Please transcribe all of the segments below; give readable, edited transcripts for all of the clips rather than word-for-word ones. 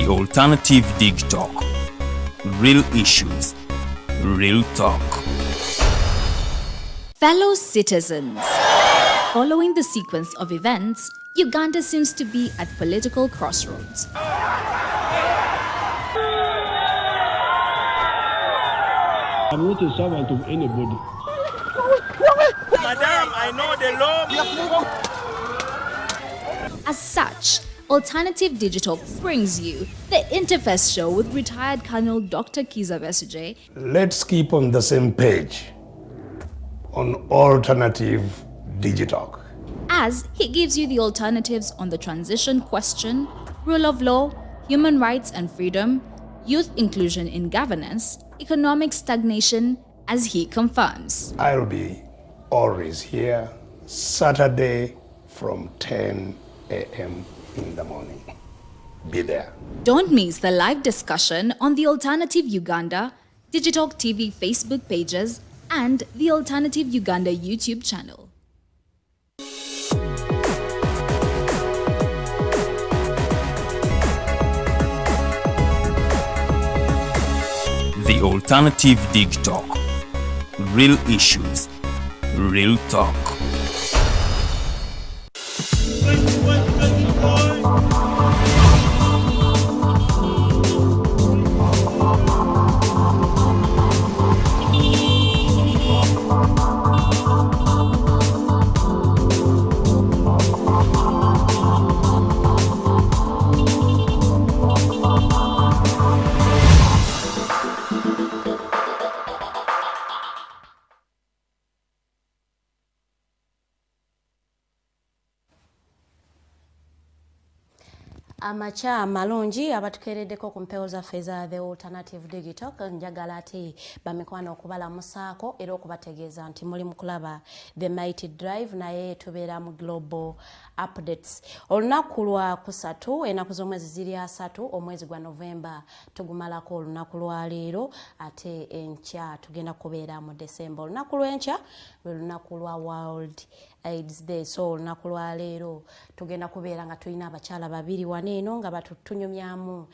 alternative Digitalk. Real issues, real talk. Fellow citizens, following the sequence of events, Uganda seems to be at political crossroads. I'm not a servant of anybody. Madam, I know the law. As such, Alternative Digitalk brings you the Interface Show with retired Colonel Dr. Kiza Besuje. Let's keep on the same page on Alternative Digitalk, As he gives you the alternatives on the transition question, rule of law, human rights and freedom, youth inclusion in governance, economic stagnation, as he confirms. I'll be always here Saturday from 10 a.m. in the morning. Be there. Don't miss the live discussion on the Alternative Uganda, Digitalk TV Facebook pages, and the Alternative Uganda YouTube channel. The Alternative Digitalk. Real issues, real talk. Amacha malungi abatukereddeko ku mpewo zaffe za The Alternative Digitalk. Njagala ate bamikwano okubala musaako era okubategeeza nti muli mu kulaba The Mighty Drive naye tubeera mu Global Updates. Olunaku lwa kusatu enaku z'omwezi ziri asatu omwezi gwa Novemba tugumalako olunaku lwa leero ate enkya tugenda kubeera mu December. Olunaku lw'enkya lwe lunaku lwa World AIDS Day. So olunaku lwa leero tugenda kubeera nga tulina abakyala babiri waneeno nga batutunyumyamu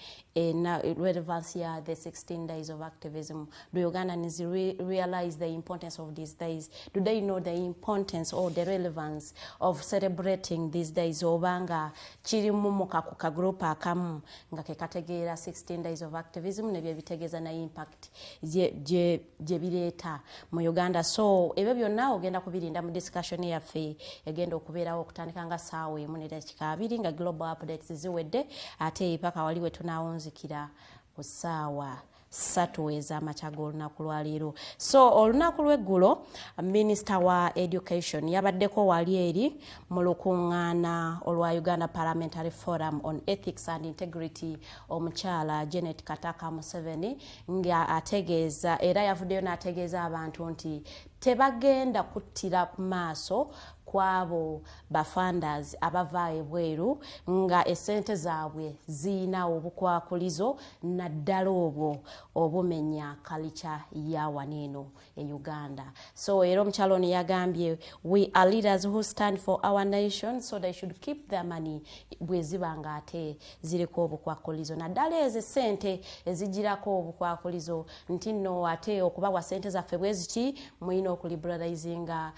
relevance ya the 16 days of activism. Do Ugandans realize the importance of these days? Do they know the importance or the relevance of celebrating these days? Obanga kirimu mukaku ka group akamu nga kekategeera 16 days of activism ne bitegeeza na impact je bireeta mu Uganda. So ebyo byonna ogenda kubirinda mu discussion yaffe egenda okubeerawo okutandika nga ssaawa emu ne dakiika abiri nga Global Updates ziwedde ate paka waliwe tunaawunzikira ku ssaawa 3 ez'amakya g'olunaku lwa leero. So olunaku lw'eggulo Minister wa Education yabaddeko wali eri mu lukuŋŋaana olwa Uganda Parliamentary Forum on Ethics and Integrity omukyala Janet Kataka Museveni nga ategeeza era yavuddeyo n'ategeeza abantu nti tebagenda kuttira maaso kwabo bafunders abava ebweru nga esente zaabwe zina obukwakulizo naddala obwo obumenya culture ya waneeno e Uganda. So era omukyalo ono yagambye we are leaders who stand for our nation, so they should keep their money bwe ziba nga ate ziriko obukwakulizo naddala ezo sente ezigirako obukwakulizo nti nno ate okubawa sente zaffe bwe ziki muyina okuliberalizinga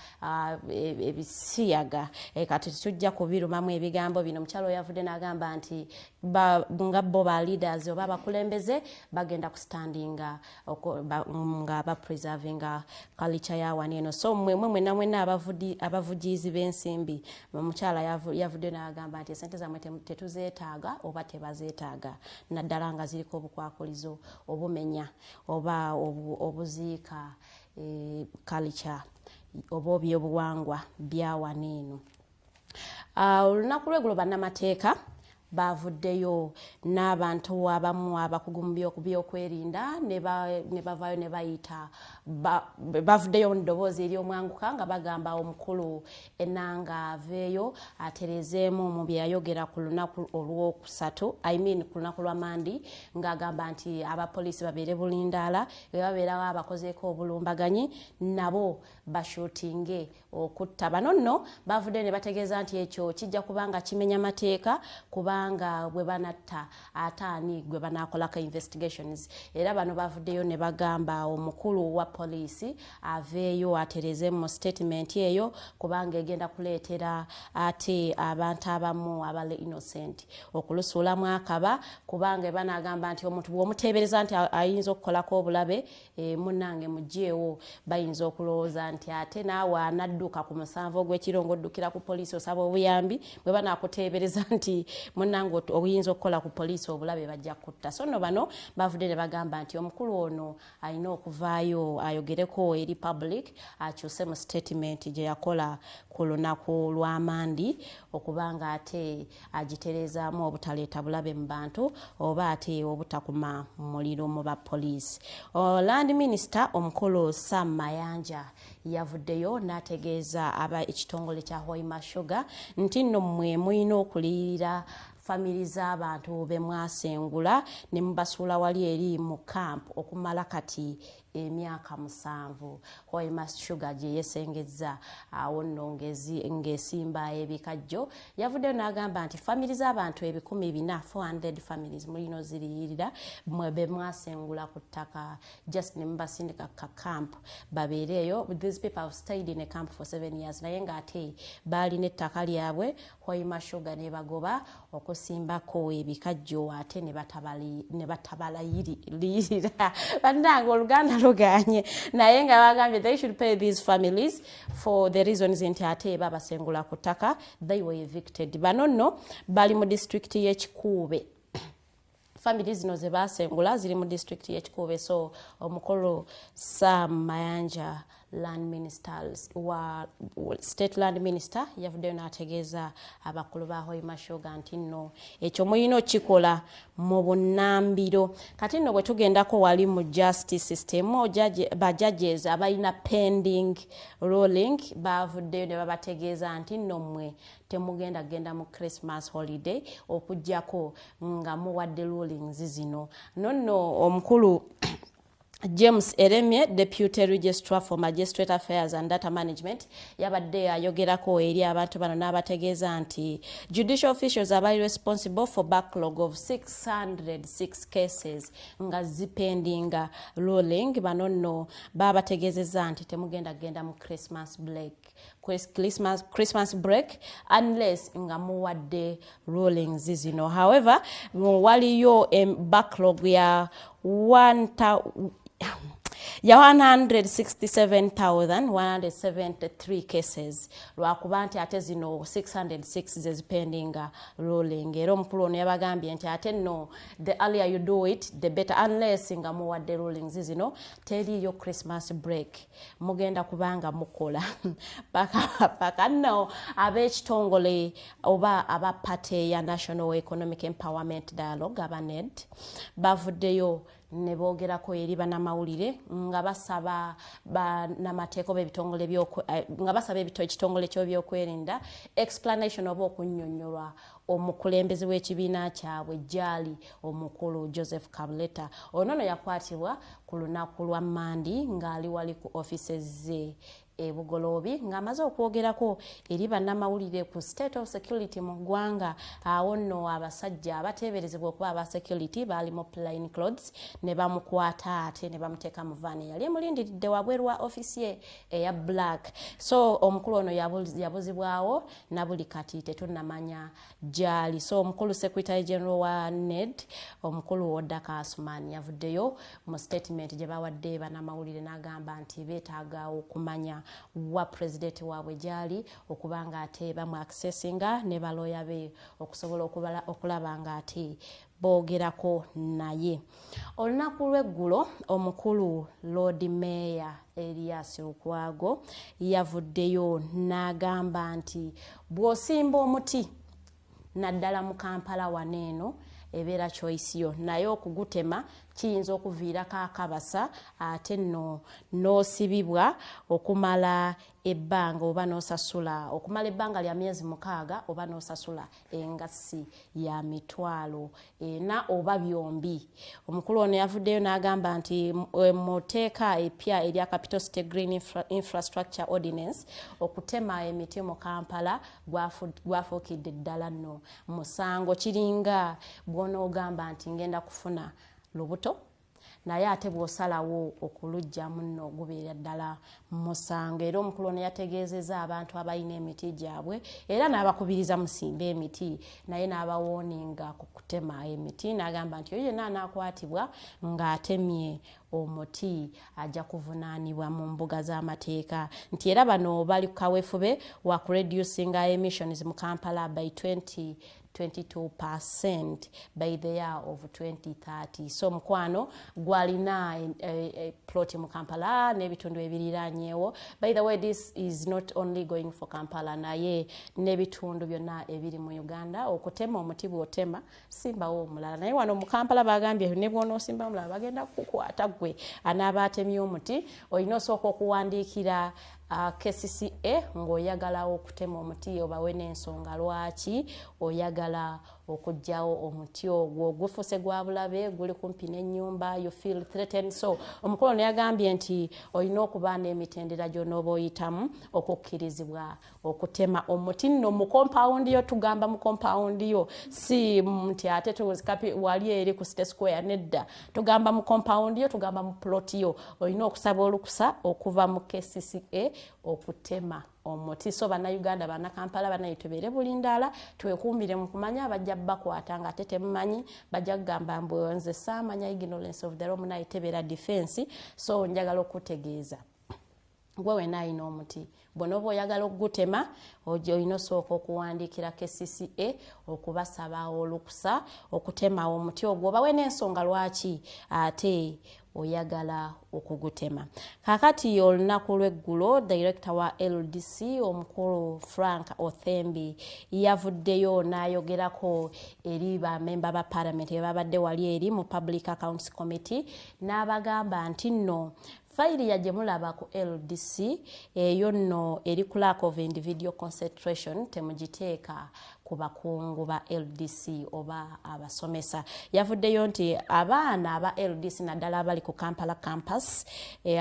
siyaga kati tujja kubirumamu ebigambo bino. Mukyalo yavudde n'agamba nti nga bo ba leaders oba bakulembeze bagenda ku standinga nga ba preservinga culture ya waneeno. So mwena abavugizi b'ensimbi mukyala yavudde n'agamba nti esente zamwe tetuzeetaaga oba tebazeetaaga naddala nga ziriko obukwakulizo obumenya oba obuziika culture oba ebyobuwangwa bya waneeno. Olunaku lw'eggulo bannamateeka bavuddeyo n'abantu abamu abakugu mu byokwerinda ne bavaayo ne bayita bavuddeyo mu ddoboozi ery'omwanguka nga bagamba omukulu Enanga aveeyo aterezeemu mu bye yayogera ku lunaku olw'okusatu ku lunaku lwa Mandi ng'agamba nti abapoliisi babeere bulindaala bwe babeerawo abakozeeko obulumbaganyi nabo bashuutinge okutta. Bano nno bavudde ne bategeeza nti ekyo kijja kubanga kimenya mateeka kuba kubanga bwe banatta ataani gwe banakolako investigations. Era bano bavuddeyo ne bagamba omukulu wa poliisi aveeyo atereze mu statement eyo kubanga egenda kuleetera ate abantu abamu abali innocent okulusuulamu akaba kubanga banagamba nti omuntu bw'omuteebereza nti ayinza okukolako obulabe munnange mugyeewo bayinza okulowooza nti ate naawe anadduka ku musanvu ogw'ekiro ng'oddukira ku poliisi osaba obuyambi bwe banaakuteebereza nti munnange oyinza okukola ku poliisi obulabe bajja kutta. So nno bano bavudde ne bagamba nti omukulu ono alina okuvaayo ayogereko eri public akyuse mu statement gye yakola ku lunaku lw'Amandi okubanga ate agitereezaamu obutaleeta bulabe mu bantu oba ate obutakuma muliro mu bapoliisi. Land Minister omukulu Sam Mayanja yavuddeyo n'ategeeza ekitongole kya Hoima Sugar nti nno mmwe mulina okuliyirira family z'abantu be mwasengula ne mubasuula wali eri mu camp okumala kati emyaka 7. Hoima Sugar gye yesengezza awo nno ng'esimba ebikajjo yavuddeyo n'agamba nti family z'abantu 400 families mulino ziriyirira be mwasengula ku ttaka just ne mubasindika ka camp babeereeyo. These people have stayed in a camp for 7 years naye ng'ate baali n'ettaka lyabwe Hoima Sugar ne bagoba okusimbako ebikajjo ate ne batabalayirira bannange oluganda luganye naye nga bagambye they should pay these families for the reasons nti ate babasengula ku ttaka they were evicted. Bano nno bali mu district y'Ekikuube. Families zino ze basengula ziri mu district y'Ekikuube. So omukulu Sam Mayanja Land Ministers wa State Land Minister yavuddeyo n'ategeeza abakulu ba Hoima Sugar nti nno ekyo muyina okikola mu bunnambiro. Kati nno bwe tugendako wali mu justice system ba judges abalina pending ruling bavuddeyo ne babategeeza nti nno mmwe temugenda genda mu Christmas holiday okujjako nga muwadde rulings zino. Nonno omukulu James Eremye, Deputy Registrar for Magistrate Affairs and Data Management, yabadde ayogerako eri abantu bano n'abategeeza nti judicial officials are responsible for backlog of 606 cases nga zipendinga ruling. Bano nno babategeezezza nti temugenda genda mu Christmas break unless nga muwadde rulings zino. However, waliyo backlog ya 167,173 cases lwakuba nti ate zino 606 zezipendinga ruling. Era omukulu ono yabagambye nti ate no the earlier you do it the better unless nga muwadde rulings zino teriyo Christmas break mugenda kubanga mukola paka no ab'ekitongole oba abapate ya National Economic Empowerment Dialogue abaned bavuddeyo ne boogerako eri bannamawulire nga basaba bannamateeko b'ebitongole nga basaba ekitongole ky'ebyokwerinda explanation oba okunnyonnyolwa omukulembeze w'ekibiina kyabwe gyali omukulu Joseph Kabuleta. Ono no yakwatibwa ku lunaku lwa Mandi ng'ali wali ku offices ze Bugolobi ng'amaze okwogerako eri bannamawulire ku state of security mu ggwanga. Awo nno abasajja abateeberezebwa okuba aba security baali mu plain clothes ne bamukwata ate ne bamuteeka mu vaani yali emulindiridde wabweru wa office ye eya black. So omukulu ono yabuzibwawo na buli kati tetunnamanya gyali. So omukulu Secretary General wa NED omukulu Odaka Asumani yavuddeyo mu statement gye bawadde bannamawulire n'agamba nti beetaaga okumanya wa president waabwe gyali okubanga ate bamu accessinga ne baloya be okusobola okulaba nga ate boogerako naye. Olunaku lw'eggulo omukulu Lord Mayor Elias Lukwago yavuddeyo n'agamba nti bw'osimba omuti naddala mu Kampala waneeno ebeera choice yo naye okugutema kiyinza okuviirako akabasa ate nno n'osibibwa okumala ebbanga oba n'osasula okumala ebbanga lya myezi 6 oba n'osasula engassi ya mitwalo 4 oba byombi. Omukulu ono yavuddeyo n'agamba nti mu tteeka epya erya Capital State Green Infrastructure Ordinance okutema emiti mu Kampala gwafuukidde ddala nno musango. Kiringa bw'onoogamba nti ngenda kufuna lubuto naye ate bw'osalawo okulujjamu nno gubeera ddala musango. Era omukulu ono yategeezezza abantu abalina emiti gyabwe era n'abakubiriza musimbe emiti naye n'abawooninga ku kutema emiti n'agamba nti oyo yenna anaakwatibwa ng'atemye omuti ajja kuvunaanibwa mu mbuga z'amateeka. Nti era bano bali ku kaweefube wa kureducinga emissions mu Kampala by 22% by the year of 2030. So mukwano gwalina plot mu Kampala n'ebitundu ebiriraanyeewo. By the way, this is not only going for Kampala naye n'ebitundu byonna ebiri mu Uganda. Okutema omuti bw'otema simbawo omulala naye wano mu Kampala bagambye ne bw'onoosimba omulala bagenda kukwata gwe anaaba atemye omuti. Olina osooka okuwandiikira KCCA ng'oyagala okutema omuti obawe n'ensonga lwaki oyagala okujjawo omuti ogwo gufuuse gwa bulabe guli kumpi n'ennyumba you feel threatened. So omukolo ne yagambye nti olina okuba n'emitendera gy'onooba oyitamu okukkirizibwa okutema omuti nno mu compound yo. Tugamba mu compound yo si nti ate wali eri ku State Square nedda. Tugamba mu compound yo, tugamba mu plot yo. Olina okusaba olukusa okuva mu KCCA okutema omuti. So bannayuganda bannakampala bannayitubeere bulindaala twekuumire mu kumanya bajja bakwata nga ate temumanyi bajja kugamba mbwe nze saamanya ignorance of the law munayitebera defense. So njagala okutegeeza gwe wena alina omuti bw'onooba oyagala okugutema olina osooka okuwandiikira KCCA okubasaba olukusa okutema omuti ogwo obawe n'ensonga lwaki ate oyagala okugutema. Kakati olunaku lw'eggulo director wa LDC omukulu Frank Othembi yavuddeyo n'ayogerako eri bamemba ba parliament babadde wali eri mu Public Accounts Committee n'abagamba nti nno fayiri ya gyemulaba ku LDC eyo nno eri ku lack of individual concentration temugiteeka ku bakungu ba LDC oba abasomesa. Yavuddeyo nti abaana aba LDC naddala abali ku Kampala campus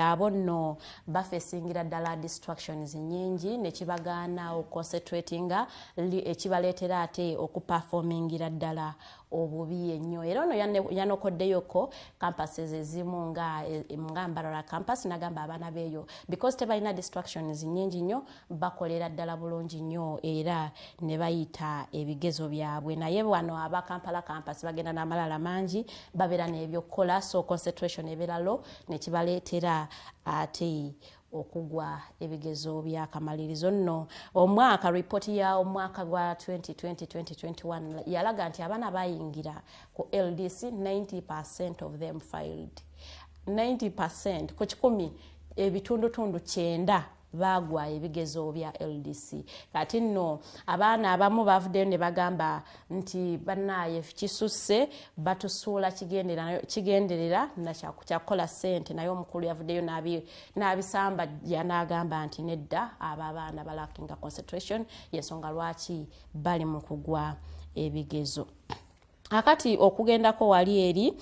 abo nno bafesingira ddala distractions nyingi nekibagaana okuconcentratinga ekibaleetera ate okuperformingira ddala obubi ennyo. Era ono yanokoddeyoko campuses ezimu nga Mbarara campus nagamba abaana beeyo because tebalina distractions nyingi nnyo bakolera ddala bulungi nnyo era ne bayita ebigezo byabwe. Naye wano aba Kampala campus bagenda n'amalala mangi babeera n'ebyokukola so concentration ebeera low nekibaleetera ate okugwa ebigezo byakamalirizo nno. Omwaka report ya omwaka gwa 2020-2021 yalaga nti abaana bayingira ku LDC 90% of them failed. 90% ku 10 ebitundutundu 9 bagwa ebigezo bya LDC. Kati nno abaana abamu bavuddeyo ne bagamba nti bannaye kisusse batusuula kigenderera nakyakukola ssente. Naye omukulu yavuddeyo n'abisamba yanagamba nti nedda abo abaana balakinga concentration yensonga lwaki bali mu kugwa ebigezo. Akati okugendako wali eri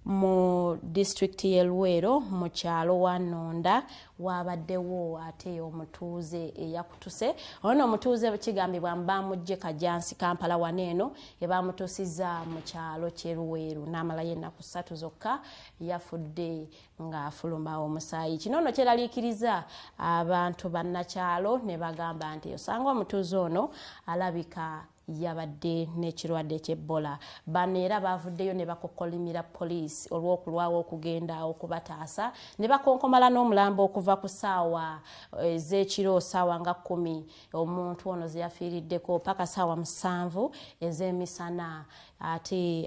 mu district y'Elwero mu kyalo wa Nonda wabaddewo ate omutuuze eyakutuse. Ono omutuuze kigambibwa mbamujje Kajansi Kampala waneeno ebamutuusizza mu kyalo ky'Elwero n'amalayo ennaku 3 zokka yafudde ng'afuluma omusaayi. Kino nno kyeraliikiriza abantu bannakyalo ne bagamba nti osanga omutuuze ono alabika yabadde n'ekirwadde ky'Ebola. Bano era bavuddeyo ne bakokolimira poliisi olw'okulwawo okugenda okubataasa ne bakonkomala n'omulambo okuva ku ssaawa ez'ekiro ssaawa nga 10 omuntu ono ze yafiiriddeko paka ssaawa 7 ez'emisana. Ate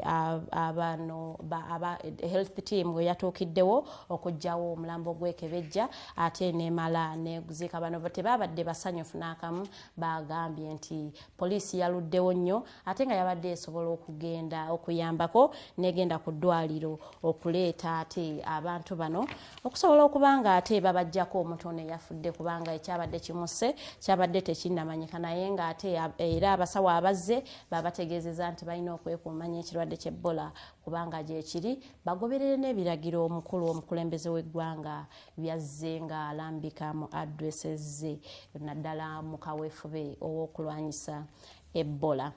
abano aba health team we yatuukiddewo okugjawo omulambo gw'ekebejja ate nemala neguziika. Bano tebabadde basanyufu n'akamu bagambye nti poliisi yaludde yaweddewo nnyo ate nga yabadde esobola okugenda okuyambako negenda ku ddwaliro okuleeta ate abantu bano okusobola okubanga ate babajjako omuntu ono eyafudde kubanga ekyabadde kimuse kyabadde tekinnamanyika naye nga ate era abasawo abazze babategeezeza nti balina okwekuumanya ekirwadde ky'Ebola kubanga gyekiri bagoberere n'ebiragiro omukulembeze w'eggwanga byazze nga alambika mu addresses ze naddala mu kaweefube ow'okulwanyisa Ebola.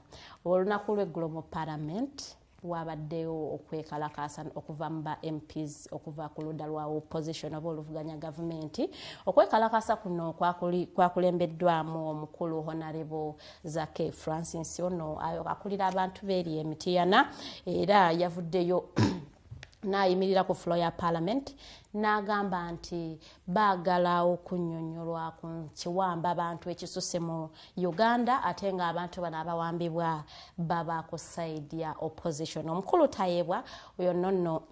Olunaku lw'eggulo mu Parliament wabaddeyo okwekalakaasa okuva mu ba MPs okuva ku ludda lwa opposition oba oluvuganya gavumenti. Okwekalakaasa kuno kwakulembeddwamu omukulu Honorable Zake Francis ono akulira abantu beeri emitiyana era yavuddeyo n'ayimirira ku floor ya Parliament n'agamba nti baagala okunnyonnyolwa ku kiwamba abantu ekisusse mu Uganda ate nga abantu bano abawambibwa baba ku side ya opposition. Omukulu tayeebwa oyo nonno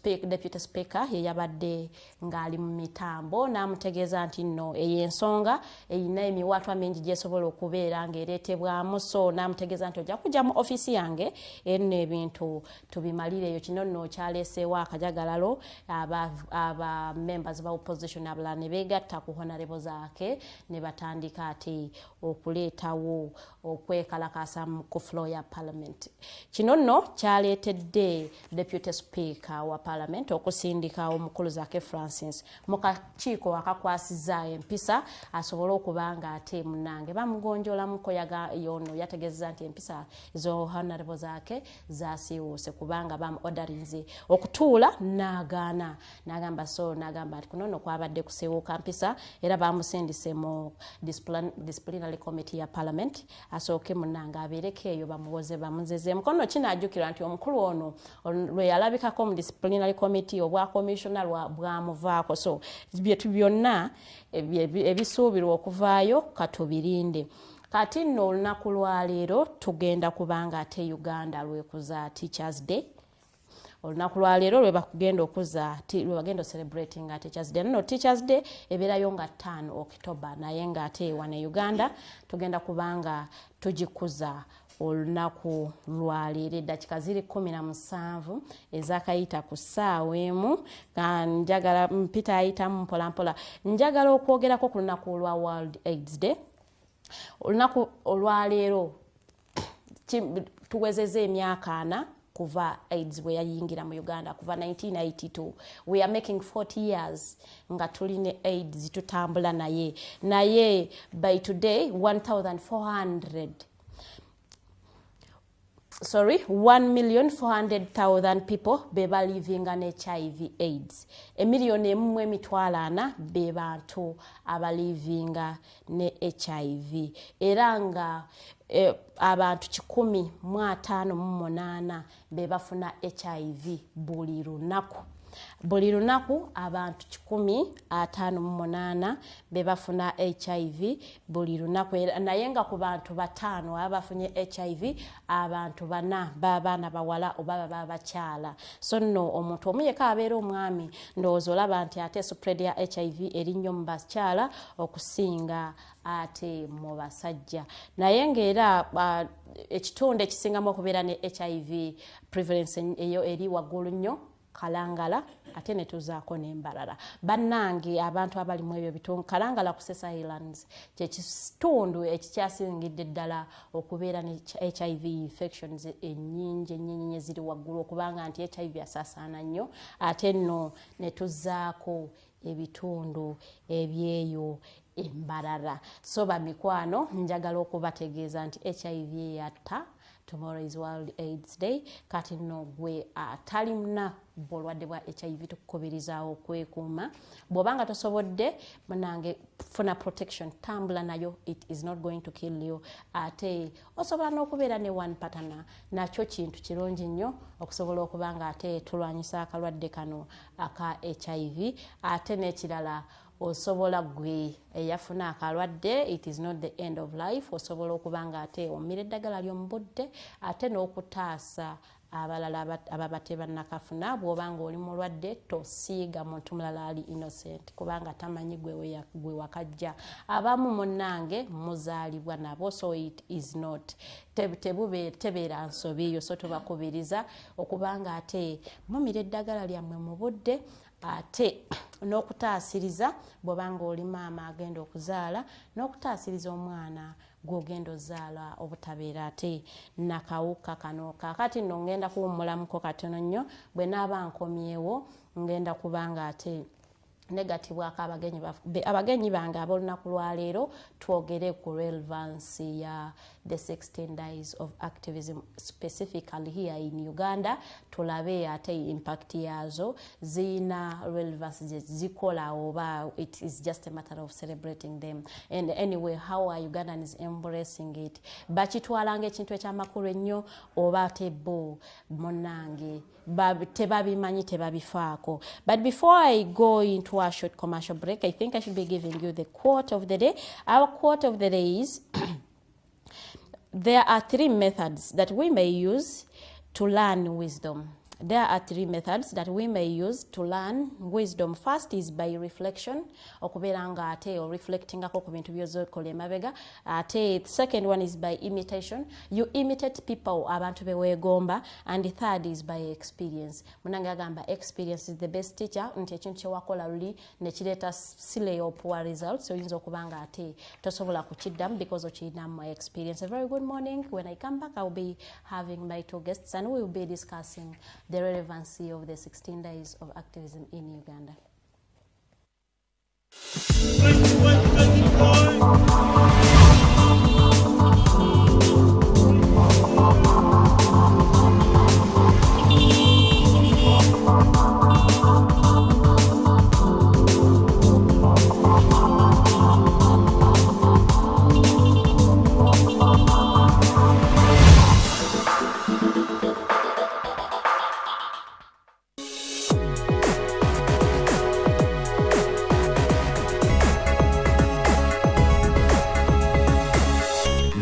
Deputy Speaker yabadde ng'ali mu mitambo n'amutegeeza nti nno ey'ensonga eyina emiwaatwa mingi gyesobola okubeera ng'ereetebwamu so n'amutegeeza nti ojja kujja mu ofiisi yange eno ebintu tubimalireyo. Kino nno kyaleeseewo akajagalalo aba members ba opposition abalala ne beegatta ku Honorable Zaake ne batandika ate okuleetawo okwekalakaasa ku floor ya Parliament. Kino nno kyaleetedde Deputy Speaker wa Parliament okusindika omukulu Zake Francis mu kakiiko akakwasiza empisa asobole okubanga ate munange bamugonjolamuko yono yategeeza nti empisa zo Honorable Zake zasiiwuse kubanga bamu-ordarinze okutuula n'agaana n'agamba so n'agamba nti kuno kwabadde kusiiwuuka mpisa era bamusindise mu disciplinary committee ya Parliament asooke munange abeereko eyo bamuwoze bamuzeze mukono kinajjukira nti omukulu ono lwe yalabikako mu disciplinary committee obwa commissioner bwamuvaako so byetu byonna ebisuubirwa okuvaayo katubirinde. Kati nno olunaku lwa leero tugenda kubanga ate Uganda lwekuza Teachers Day. Olunaku lwa leero lwe bagenda celebrating Teachers Day. No, Teachers Day ebeerayo nga 5 October naye nga ate wane Uganda tugenda kubanga tugikuza olunaku lwa leero eddakiika ziri 17 ezakayita ku ssaawa emu njagala mpita ayitamu mpolampola njagala okwogerako ku lunaku olwa World AIDS Day. Olunaku olwa leero tuwezezza emyaka 4 kuva AIDS bwe yayingira mu Uganda kuva 1982. We are making 40 years nga tuline AIDS tutambula naye by today 1,400,000 people beba living an HIV AIDS. 1,400,000 be bantu abalivinga ne HIV. Era nga abantu 158 be bafuna HIV buli lunaku. Buli lunaku abantu 158 be bafuna HIV buli lunaku naye nga ku bantu 5 abafunye HIV abantu 4 babaana bawala oba babakyala. So nno omuntu omuyeka abeera omwami ndowooza olaba nti ate spread ya HIV eri nnyo mu bakyala okusinga ate mu basajja naye ng'era ekitundu ekisingamu okubeera ne HIV prevalence eyo eri waggulu nnyo Kalangala ate ne tuzaako n'embalala. Bannange abantu abali mu ebyo bitundu Kalangala ku Sesa Islands kye kitundu ekikyasingidde ddala okubeera ne HIV infections ennyingi ziri waggulu okubanga nti HIV asaasaana nnyo ate nno ne tuzaako ebitundu ebyeyo embalala. So bamikwano njagala okubategeeza nti HIV yatta. Tomorrow is World AIDS Day. Kati no gwe atali muna bolwadde bwa HIV tukubirizaawo okwekuuma. Bw'obanga tosobodde munange funa protection tambula nayo, it is not going to kill you. Ate osobola n'okubeera ne one partner nakyo kintu kirungi nnyo okusobola okubanga ate tulwanyisa akalwadde kano aka HIV. Ate n'ekirala osobola gwe eyafuna akalwadde, it is not the end of life. Osobola okubanga ate omira eddagala ly'omubudde ate n'okutaasa abalala ababa tebannakafuna. Bw'obanga oli mulwadde tosiiga muntu mulala ali innocent kubanga tamanyi gwe wakajja. Abamu munnange muzaalibwa nabo, so it is not tebeera nsobi yo, so tubakubiriza okubanga ate mumira eddagala lyammwe mu budde ate n'okutaasiriza bw'obanga oli maama agenda okuzaala, n'okutaasiriza omwana gw'ogenda ozaala obutabeera ate nakawuka kano. Kaakati nno ngenda kuwummulamuko katono nnyo, bwe naaba nkomyewo ngenda kubanga ate negatibwako abagenyi bange ab'olunaku lwaleero twogere ku relevance ya the 16 days of activism specifically here in Uganda. Tulabe ate impact yazo zina relevance zikola oba it is just a matter of celebrating them, and anyway how are Ugandans embracing it. Bakitwalanga ekintu ekyamakulu ennyo oba tebo monange tebabimanyi tebabifaako. But before I go into a short commercial break, I think I should be giving you the quote of the day. Our quote of the day is there are 3 methods that we may use to learn wisdom. There are 3 methods that we may use to learn wisdom. First is by reflection, okuberanga ate or reflecting ako ku bintu byozokola emabega. Ate second one is by imitation. You imitate people abantu beweegomba. And the third is by experience. Munange agamba experience is the best teacher. Nti ekintu kyewakola luli nekireeta silly or poor results. So oyinza okubanga ate tosobola kukiddamu because okirinamu my experience. A very good morning. When I come back, I will be having my 2 guests and we will be discussing the relevancy of the 16 days of activism in Uganda.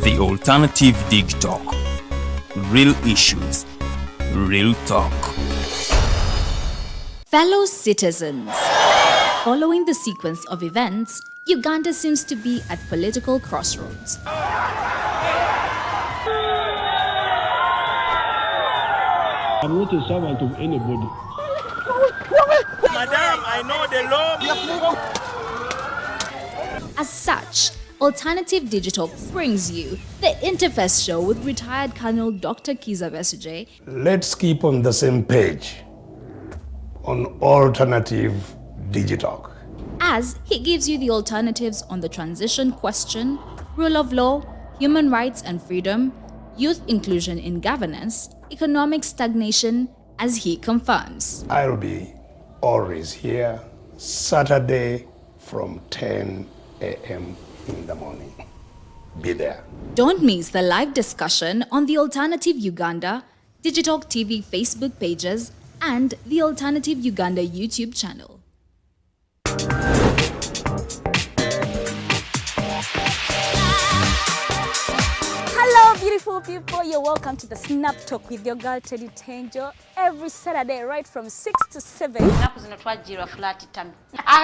The Alternative Digitalk. Real issues, real talk. Fellow citizens, following the sequence of events, Uganda seems to be at political crossroads. I'm not a servant of anybody. Madam, I know the law. As such, Alternative Digitalk brings you the Interface Show with retired Colonel Dr. Kiza Besuje. Let's keep on the same page on Alternative Digitalk, as he gives you the alternatives on the transition question, rule of law, human rights and freedom, youth inclusion in governance, economic stagnation, as he confirms. I'll be always here Saturday from 10 a.m. in the morning. Be there. Don't miss the live discussion on the Alternative Uganda, Digitalk TV Facebook pages, and the Alternative Uganda YouTube channel. Hello beautiful people, you're welcome to the Snap Talk with your girl Teddy Tenjo every Saturday right from 6 to 7. Naku zino twajjirwa flat tummy.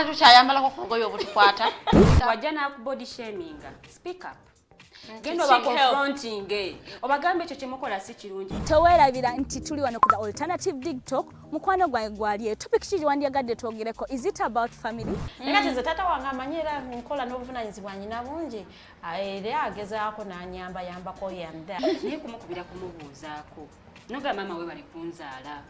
Tukyayambalako ku ngoye obutukwata. Wajana ku body shaming. Speak up. Gendo ba confronting. Obagambe ekyo kyemukola si kirungi. Towerabira nti tuli wano ku the Alternative Digitalk. Mukwano gwange gwaliye. Topic kiri wandyagadde twogereko. Is it about family? Nga kize tata wange amanyira nkola n'obuvunanyizibwa nyina bungi. Era agezaako n'anyamba yambako yanda. Naye kumukubira kumubuuzaako. Noga mama we bali kunzaala.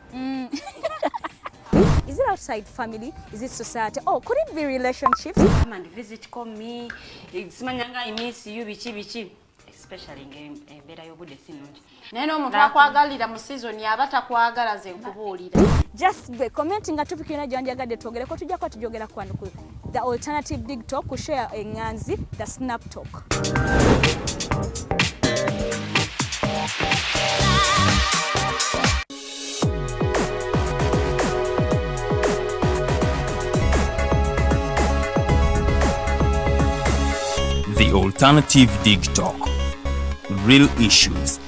Is it outside family? Is it society? Oh, could it be relationships? Come and visit, call me. Simanyanga I miss you bichi. Especially embeera y'obudde sinungi. Naye n'omuntu akwagalira mu season yaba takwagala ze nkubuulira. Just be commenting at topic yona gyandyagadde twogereko tujjako tujogera kwano ku the Alternative Digitalk ku share enganzi the Snap Talk. The Alternative Digitalk. Real issues,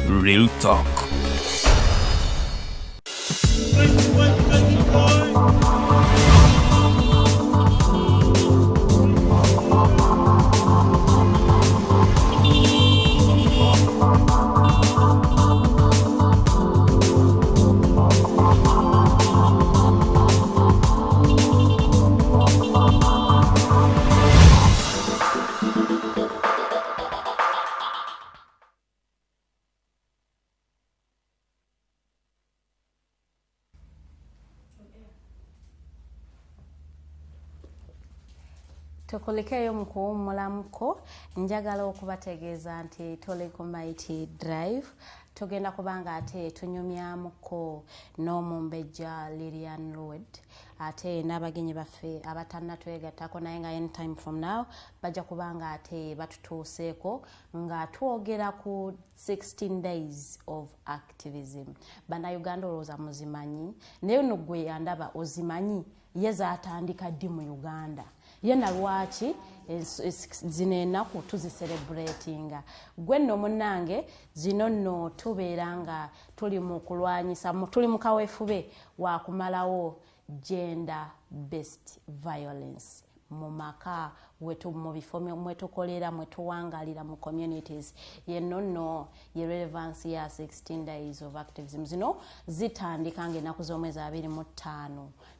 real talk. tukulikeyo mu kuwummulamuko njagala okubategeeza nti tuli ku Mighty Drive tugenda kubanga ate tunyumyamuko n'omumbejja Lilian Lord ate n'abagenyi baffe abatannatwegattako naye nga anytime from now bajja kubanga ate batutuuseeko nga twogera ku 16 days of activism. Bannayuganda olowooza muzimanyi naye nno gwe yandaba ozimanyi ye zaatandika ddi mu Uganda yena lwaki zino ennaku tuzicelebratinga gwe nno munnange zino nno tubeera nga tuli mu kulwanyisa tuli mu kaweefube wa kumalawo gender based violence mu maka wetu mu bifo mwetukolera mwetuwangalira mu communities yenno nno ye relevance ya 16 days of activism zino zitandika ng'ennaku z'omwezi 25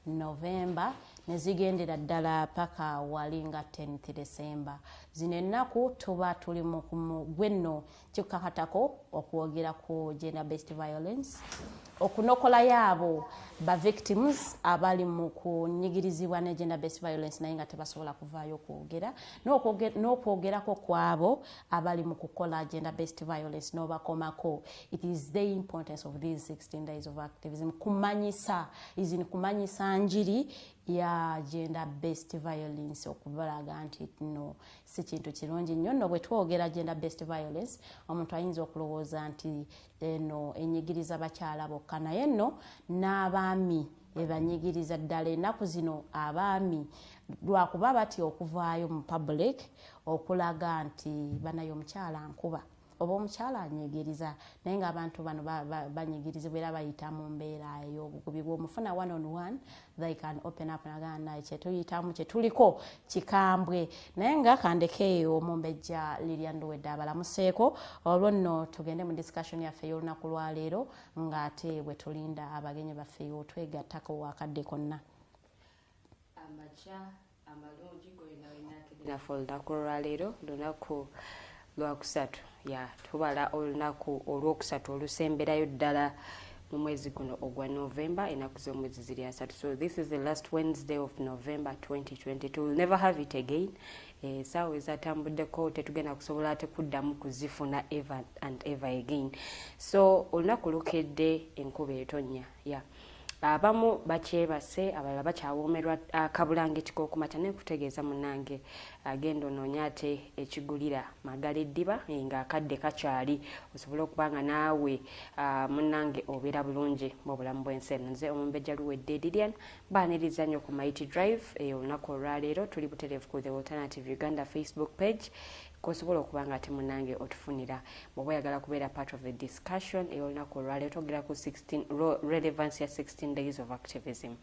November nezigendera ddala paka walinga 10th December. Zino ennaku tuba tuli mu gwenno kikakatako okwogera ku gender based violence okunokola yaabo ba victims abali mu kunyigirizibwa ne gender based violence naye nga tebasobola kuvaayo okwogera n'okwogerako kwabo abali mu kukola gender based violence n'obakomako. It is the importance of these 16 days of activism kumanyisa njiri ya gender based violence okubalaga nti no si kintu kirungi nnyo nno bwe twogera gender based violence omuntu ayinza okulowooza nti eno enyigiriza bakyala bokka naye nno n'abaami ebanyigiriza ddala ennaku zino abaami lwakuba bati okuvaayo mu public okulaga nti banayo omukyala nkuba oba omukyala anyigiriza naye ng'abantu bano banyigirizibwa era bayita mu mbeera ey'obukubi bw'omufuna one on one they can open up nagana kyetuyitamu kyetuliko kikambwe naye nga kandekeeyo omumbejja Lilian Lord abalamuseeko olwo nno tugende mu discussion yaffe y'olunaku lwaleero ng'ate bwe tulinda abagenyi baffe otwegattako wakadde konna amaca amalungi golinawenakedinafe olunaku lwaleero lunaku lwakusatu ya tubala olunaku olwokusatu olusemberayo ddala mu mwezi guno ogwa November ennaku z'omwezi ziri asatu. So this is the last Wednesday of November 2022. We'll never have it again. Saawa ezatambuddeko tetugenda kusobola ate kuddamu kuzifuna ever and ever again. So olunaku lukedde enkuba etonnya ya abamu bakyebase abalala bakyawoomerwa akabulangiti k'okumata ne kutegeeza munnange agenda onoonya ate ekigulira magala eddiba ng'akadde kakyali osobole okubanga naawe munnange obeera bulungi mu bulamu bw'ensi eno. Nze omumbejja Luwedde Lilian baaniriza nnyo ku Mighty Drive olunaku olwaleero tuli butereevu ku The Alternative Uganda Facebook page kosobola okubanga ate munnange otufunira bw'oba oyagala kubeera part of the discussion ey'olunaku olwaleero twogera ku relevance ya 16 days of activism.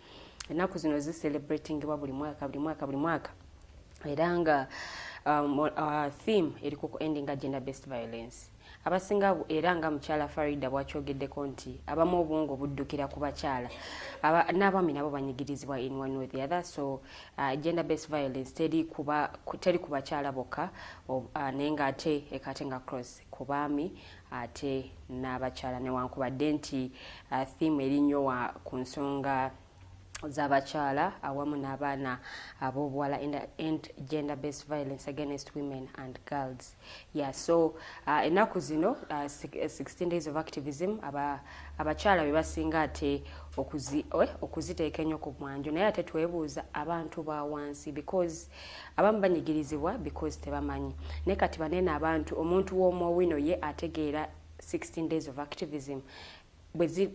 Ennaku zino zicelebratingibwa buli mwaka era nga theme eri ku ending gender based violence. Abasinga era nga mukyala Farida bw'akyogeddeko nti abamu obwongo buddukira ku bakyala n'abaami nabo banyigirizibwa in one way or the other. So gender based violence teri ku bakyala bokka naye ng'ate ekate nga cross ku baami ate n'abakyala newankubadde nti theme eri nnyo ku nsonga z'abakyala awamu n'abaana ab'obuwala and gender based violence against women and girls. So ennaku zino 16 days of activism abakyala be basinga ate okuziteeka ennyo ku mwanjo naye ate twebuuza abantu ba wansi because abamu banyigirizibwa because tebamanyi naye kati banene abantu omuntu w'omowino ye ategeera 16 days of activism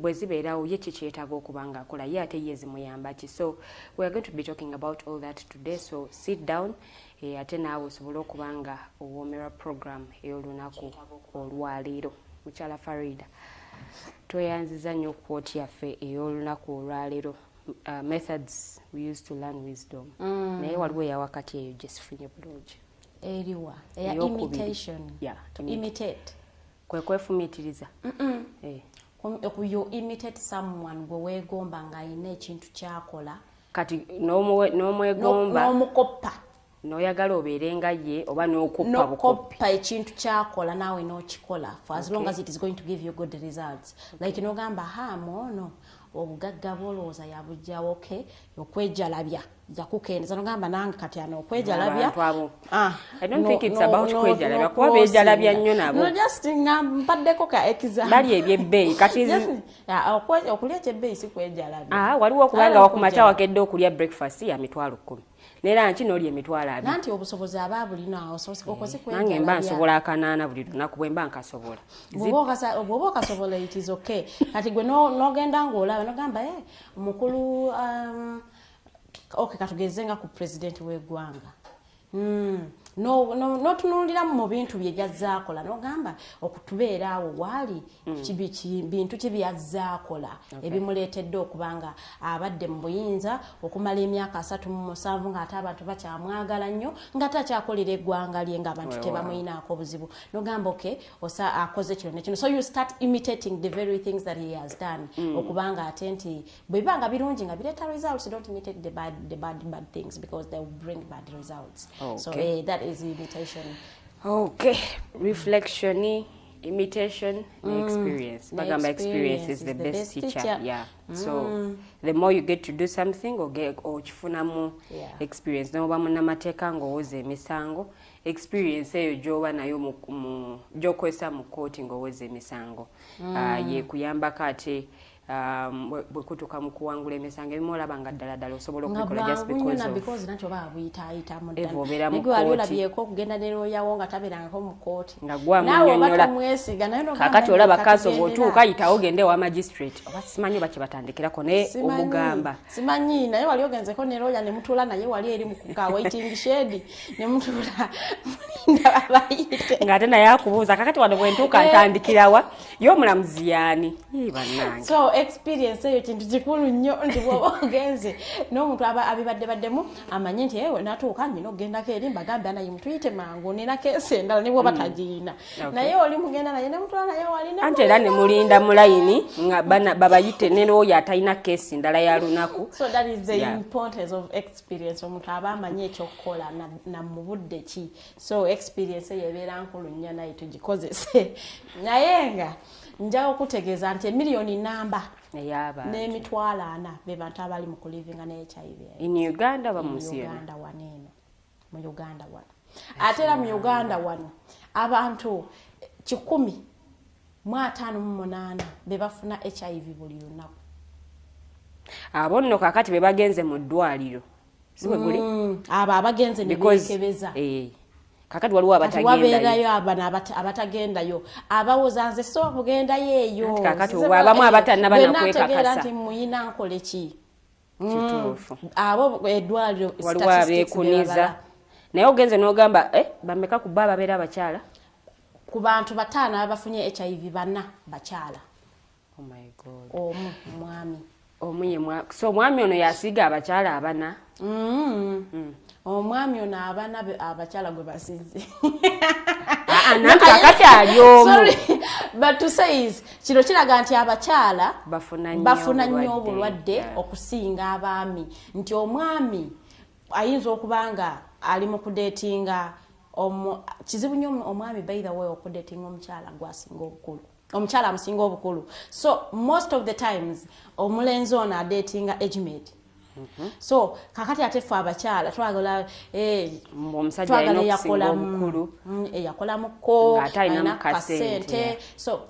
bwe zibeerawo ye kikyetaaga okubanga akola ye ate ye zimuyamba ki. So we are going to be talking about all that today, so sit down ate naawe osobole okubanga owoomerwa program ey'olunaku olwaleero. Mukyala Farida tweyanziza nnyo kwooti yaffe ey'olunaku olwaleero methods we used to learn wisdom naye waliwo eyawakati eyo gye sifunye bulungi eriwa eya imitation imitate kwe kwefumiitiriza you imitate someone gwe weegomba ng'alina ekintu kyakola kati n'omwegomba n'omukoppa n'oyagala obeere nga ye oba n'okoppa ekintu kyakola naawe n'okikola for as long as it is going to give you good results. Like n'ogamba moono obugagga bwolowooza yabugjawo okwejalabya yakukendeza nogamba nange kati ano okwejalabya I don't think it's about kwejalabya kuba bejalabya nnyo nabo no just mpaddeko ka exam bali ebyebbeeyi kati okulya ekyebbeeyi si kwejalabya waliwo okubanga wakumaca wakedde okulya breakfast ya $10 nera nki n'oli $200 nanti obusobozi ababulina okozi kwejalabya nange mba nsobola akanaana buli lunaku bwe mba nkasobola bw'oba okasobola it is okay kati gwe n'ogenda ng'olaba n'ogamba mukulu okay katugeze nga ku president w'eggwanga notunulira mu bintu bye byazaakola n'ogamba okutubeera awo waali bintu kibyazaakola ebimuleetedde okubanga abadde mu buyinza okumala emyaka 37 ng'ate abantu bakyamwagala nnyo nga takyakolera eggwanga lye ng'abantu tebamuyinaako obuzibu n'ogamba okay akoze kino nekino so you start imitating the very things that he has done okubanga ate nti bwe bibanga birungi nga bireeta results don't imitate the bad things because they will bring bad results so that is imitation. Okay, reflection, imitation, experience. Bagamba experience is the best teacher. Yeah. So the more you get to do something or chifunamu experience. No ba munamateeka ng'owoza emisango. Experience eyo gy'oba nayo gy'okozesa mu court ng'owoza emisango. Ye kuyambako ate bwe kutuuka mu kuwangula emisango ebimu olaba nga ddala osobola okubikola just because nakyo baabuyitaayita mu ddala nagwe wali olabyeko okugenda ne looyawo nga tabeerangako mu kooti nga kakati olaba kaso bw'otuuka yitawo ogende ewa magistrate oba simanyi oba kye batandikirako naye omugamba simanyi naye wali ogenzeko ne looya ne mutuula naye wali eri ka waiting shed ne mutuula mulinda babayite ng'ate naye akubuuza kakati wano bwe ntuuka ntandikirawa y'omulamuzi yaani bannange so experience eyo kintu kikulu nnyo nti bw'oba ogenze n'omuntu abibaddebaddemu amanyi nti natuuka nnina okugendako eri mbagambe naye mutuyite mangu nina keesi endala ne bw'oba tagiyina naye oli mugenda naye ne mutwala naye wali anti era ne mulinda mu layini nga babayite ne n'oyo atalina keesi ndala ya lunaku so that is the importance of experience omuntu aba amanyi ekyokukola na mu budde ki so experience eyo ebeera nkulu nnyo naye tugikozese naye nga nja okutegeeza nti miliyoni namba n'emitwalo 4 be bantu abali mu kulivinga ne HIV in Uganda ba mu Uganda waneno mu Uganda wano ate era mu Uganda wano abantu 158 be bafuna HIV buli lunaku abo nno kakati be bagenze mu ddwaliro si bwe buli abo abagenze ne beekebeza kakati waliwo abatagendayo abana abatagendayo abawoza nze so kugendayo eyo kakati abamu abatannaba nakwekakasa nti muyina nkole ki kituufu abo eddwaliro waliwo abeekuniza naye ogenze n'ogamba bameka ku bba ababeera abakyala ku bantu 5 abafunye HIV 4 bakyala oh my god mwami so mwami ono yasiga abakyala 4 omwami ono abana abakyala gwe basize nanti kakati ali omu but to say is kino kiraga nti abakyala bafuna nnyo obulwadde okusinga abaami nti omwami ayinza okubanga ali mu kudetinga kizibu nnyo omwami by the way okudetinga omukyala gwasinga obukulu omukyala amusinga obukulu so most of the times omulenzi ono adetinga age-made so kakati atefu abakyala twagala omusajja alina okusinga obukulu eyakolamuko alina kasente so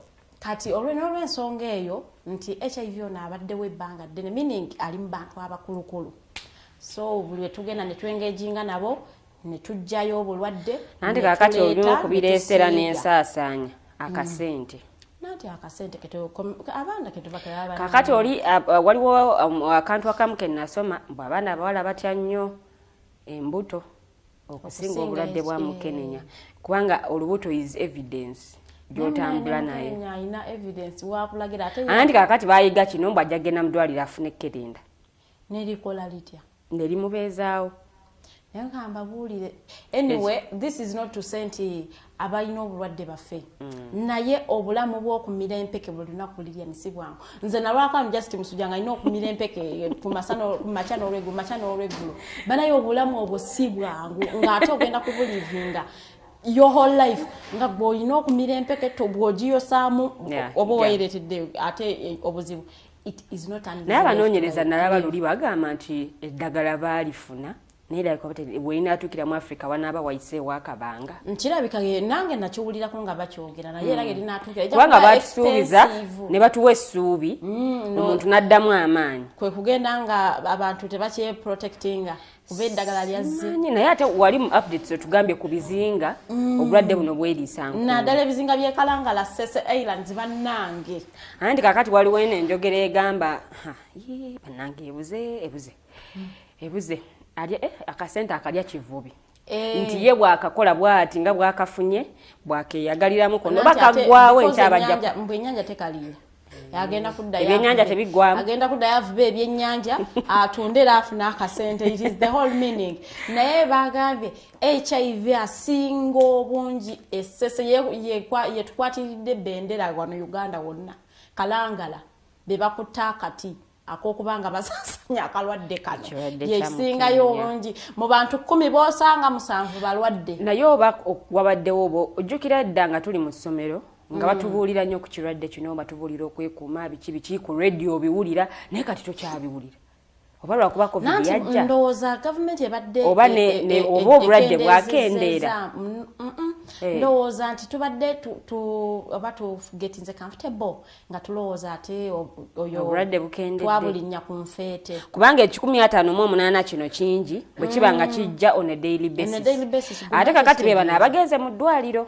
kati olw'ensonga eyo nti HIV ono abaddewo ebbanga ddene meaning ali mu bantu abakulukulu so buli we tugenda ne twengeginga nabo ne tujjayo obulwadde nanti kakati olina okubireesera n'ensaasaanya akasente nanti akasente abaana kakati oli waliwo akantu akamu ke nasoma mbu abaana abawala batya nnyo embuto okusinga obulwadde bwa mukenenya kubanga olubuto is evidence gy'otambula nayo anti kakati bayiga kino mbu ajja genda mu ddwaliro afune ekkerenda nerikola litya nerimubeezaawo yankamba buulire anyway this is not to say nti abalina obulwadde baffe naye obulamu bw'okumira empeke buli lunaku lirya nsi bwangu nze nalwakano just musujja nga alina okumira empeke ku maca n'olweggulo banaye obulamu obwo si bwangu ng'ate ogenda kubulivinga your whole life nga bw'olina okumira empeke bw'ogiyosaamu oba wayiretedde ate obuzibu it is not an naye abanoonyereza nalaba luli bagamba nti eddagala baalifuna naye like bwelina atukira mu Afrika wanaaba wayiseewo akabanga nkirabika nange nakiwulirako nga bakyogera naye era erina atukira kubanga baatusuubiza ne batuwa essuubi omuntu n'addamu amaanyi kwe kugenda nga abantu tebakyeprotectinga kuba eddagala lyazze naye ate wali mu updates otugambye ku bizinga obulwadde buno bweriisa nkulu naddala ebizinga by'ekalangala Sese Islands bannange anti kakati waliwo eno enjogera egamba bannange ebuze alya akasente akalya kivubi nti ye bwakakola bwati nga bwakafunye bwakeyagaliramu kono bakaggwawo enkyabajja mbwennyanja tekalira agenda kuddayo ebyennyanja tebiggwamu agenda kuddayo avuba ebyennyanja atunde era afuna akasente it is the whole meaning naye bagambye HIV asinga obungi essese yetukwatiridde bendera wano Uganda wonna kalangala bebakutta akati akokubanga basasanya akalwadde kano yesingayo obungi mu bantu 10 bosanga 7 balwadde naye oba wabaddewo obo ojjukira dda nga tuli mu ssomero nga batubuulira nnyo ku kirwadde kino batubuulira okwekuuma biki ku radio biwulira naye kati tokyabiwulira oba lwakuba covid yajja ndowooza gavumenti ebadde oba oba obulwadde bwakendeera ndowooza nti tubadde oba tugetinze comfortable nga tulowooza ate oyo obulwadde bukendedde twabulinnya ku nfeete kubanga 158 kino kingi bwe kiba nga kijja on a daily basis ate kakati be bano abagenze mu ddwaliro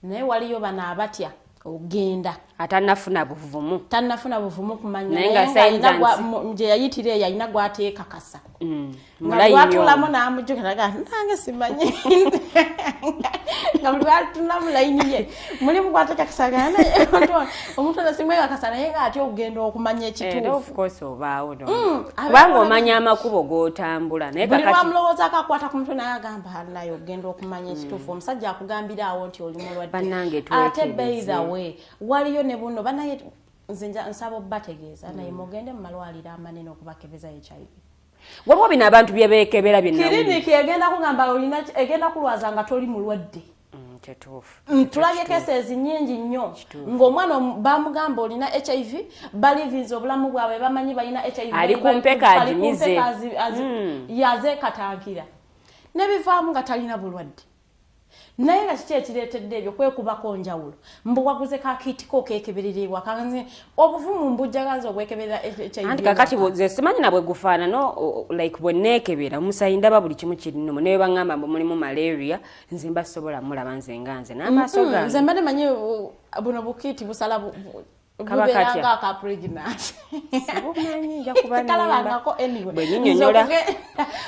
naye waliyo bano abatya ogenda atannafuna buvumu kumanya naye nga nje yayitire yalina gwateeka kasa gwatulamu n'amujjukira nange simanyi nga buli lwatulamu layini ye mulimu gwateeka kasa omuntu nasimweka kasa naye nga ati ogenda okumanya ekituufu kubanga omanya amakubo g'otambula naye buli lwamulowooza akakwata ku mutwe naye agamba naye ogenda okumanya ekituufu omusajja akugambira awo nti oli mulwadde ate by the way waliyo ne buno banaye nze nsaba obbategeeza naye mugende mu malwaliro amanene okubakebeza HIV waliwo bino abantu byebeekebera kiriniki egenda kugamba egenda kulwaza nga toli mulwadde tulabye cases nyingi nnyo ng'omwana bamugamba olina HIV balivinze obulamu bwabwe bamanyi balina HIV ali kumpeka agimize yazeekatankira nebivaamu nga talina bulwadde naye nga kiki ekireetedde ebyo kwekubako njawulo mbuwaguze kakitiko kekebererwa kanze obuvumu mbujjagaza obwekeberera HIV anti kakati ze simanyi nabwe gufaanano like bwe neekebera omusayi ndaba buli kimu kirinomu naye baŋŋamba mulimu malaria nze mbasobola mulaba nze nganze n'amaaso gange nze mbadde manyi buno bukiti busala bubeeranga aka pregnant sibumanyi nja kuba bwe nyinyonyola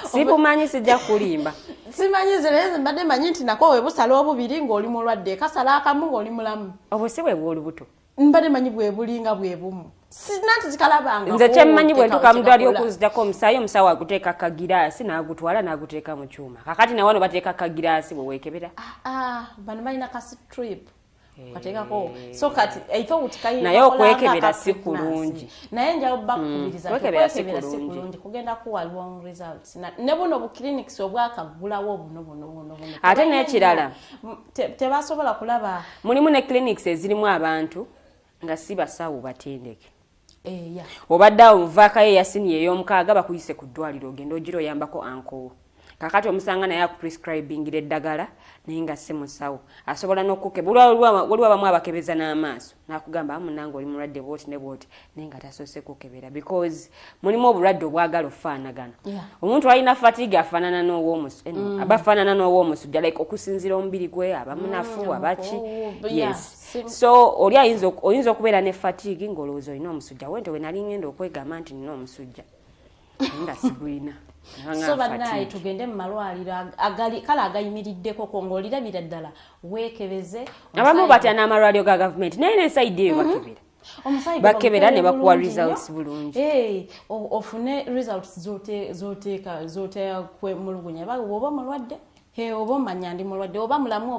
sibumanyi sijja kulimba simanyi zireze mbadde manyi nti nako webusala obubiri ng'oli mulwadde kasala akamu ng'oli mulamu obwo si bwe bw'oli buto mbadde manyi bwe bulinga bwe bumu sinanti zikalabanga nze kyemmanyi bwe ntuuka mu ddwaliro okuzitako omusawo aguteeka kagiraasi n'agutwala n'aguteeka mu kyuma kakati nawano bateeka kagiraasi bwe weekebera bano balina kasitrip kateekako so kati eitho utikayina naye okwekebera si kulungi naye njawo bakubiriza kwekebera si kulungi kugenda kuwa long results ne buno bu clinics obwakagulawo buno ate n'ekirala tebasobola kulaba mulimu ne clinics ezirimu abantu nga si basawo batendeke obadde awo muvaakayo eyasiniya ey'omukaaga bakuyise ku ddwaliro ogenda ogira oyambako ankowo kakati omusanga naye akuprescribingira eddagala naye nga si musawo asobola n'okukebera waliwo abamu abakebeza n'amaaso n'akugamba munange oli mulwadde bwoti ne bwoti naye nga tasoose kukebera because mulimu obulwadde obwagala okufaanagana omuntu alina fatigue afaanana n'ow'omusujja aba afaanana n'ow'omusujja like okusinziira omubiri gwe aba munafu abaki yes so oli oyinza okubeera ne fatigue ng'olowooza olina omusujja wente we nali ngenda okwegamba nti nina omusujja nga sigulina so banaye tugende mu malwaliro kale agayimiriddeko ng'olirabira ddala weekebeze abamu batya n'amalwaliro ga gavumenti naye n'esayidi eyo bakebera ne bakuwa results bulungi ofune results zoteeka kwemulugunya oba mulwadde oba omanya ndi mulwadde oba mulamu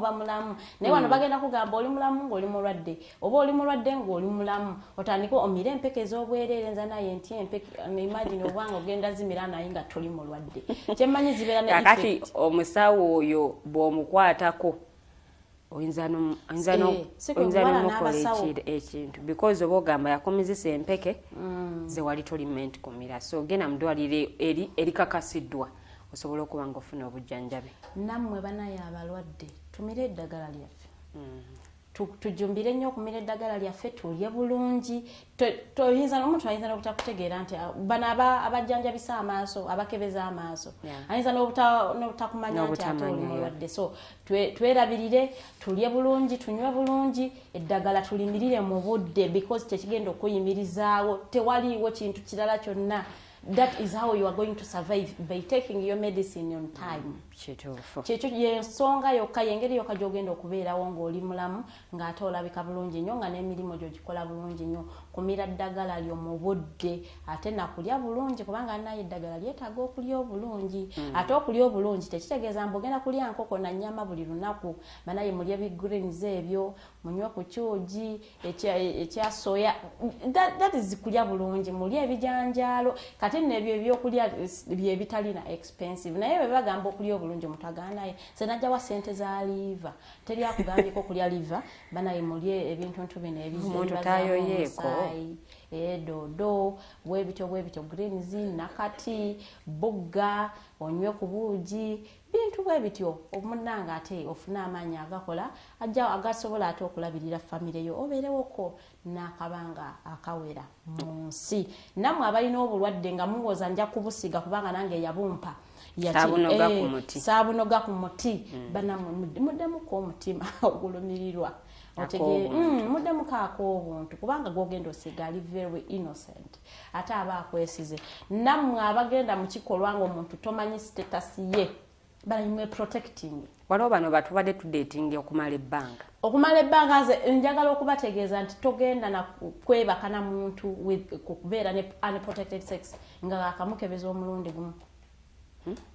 naye wano bagenda kugamba oli mulamu ng'oli mulwadde oba oli mulwadde ng'oli mulamu otandika omira empeke ez'obwereere nza naye nti empeke imagine obanga ogenda zimira naye nga toli mulwadde kyemmanyi zibeera ne kakati omusawo oyo bw'omukwatako oyinza n'omukola ekintu because oba ogamba yakomezesa empeke ze wali tolimenti kumira so genda mu ddwaliro erikakasiddwa osobola okuba ng'ofuna obujjanjabi. Nammwe banaye abalwadde tumire eddagala lyaffe tujumbire nnyo okumira eddagala lyaffe tulye bulungi. Omuntu ayinza n'obutakutegeera nti bano abajjanjabisa amaaso abakebeza amaaso ayinza n'obutakumanya nti ate oli mulwadde. So twerabirire tulye bulungi tunywe bulungi eddagala tulimirire mu budde because tekigenda okuyimirizaawo tewaliiwo kintu kirala kyonna. That is how you are going to survive by taking your medicine on time. Kyekyo yensonga yokka yengeri yokka gy'ogenda okubeerawo ng'oli mulamu ng'ate olabika bulungi nnyo nga n'emirimu gyo gikola bulungi nnyo. Kumira ddagala lyo mu budde ate nakulya bulungi kubanga naye eddagala lyetaaga okulya obulungi. Ate okulya obulungi tekitegeeza mbu ogenda kulya nkoko na nnyama buli lunaku. Banaye mulye bigreens ebyo munywe ku kyugi ekya soya. That is kulya bulungi mulye ebijanjaalo. Kati nebyo ebyokulya bye bitalina expensive naye bwe bagamba okulya obulungi omuntu agaanaye senajja wa ssente za liva teri akugambyeko okulya liva banaye mulye ebintu bino ebizeebazamumusaayi dodo bwebityo greens nakati bugga onywe ku buugi bintu bwebityo omunanga ate ofuna amaanyi agakola ajja agasobola ate okulabirira famire yo obeerewoko n'akabanga akawera mu nsi. Nammwe abalina obulwadde nga muwoza nja kubusiga kubanga nange yabumpa saabunoga ku muti banamwe muddemuko omutima ogulumirirwa muddemuko ak'obuntu kubanga gwogenda osiga ali very innocent ate aba akwesize. Nammwe abagenda mu kikolwa ng'omuntu tomanyi status ye balimwe protecting. Waliwo bano batubadde tudeetinga okumala ebbanga nze njagala okubategeeza nti togenda na kwebaka na muntu kubeera ne unprotected sex nga akamukebeza omulundi gumu.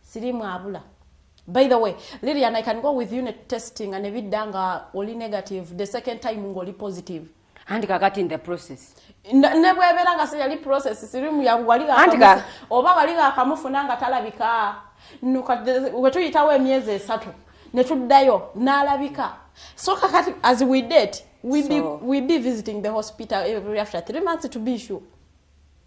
Sirimu abula. By the way, Leah, and I can go with unit testing and evidanga oli negative the second time ngoli positive. And kakati in the process. Nebwebera nga siyali process sirimu ya waliga oba waliga akamufuna nga talabika. Wetuyitawo emyezi 3 ne tuddayo n'alabika. So kakati as we date we be visiting the hospital every after 3 months to be sure.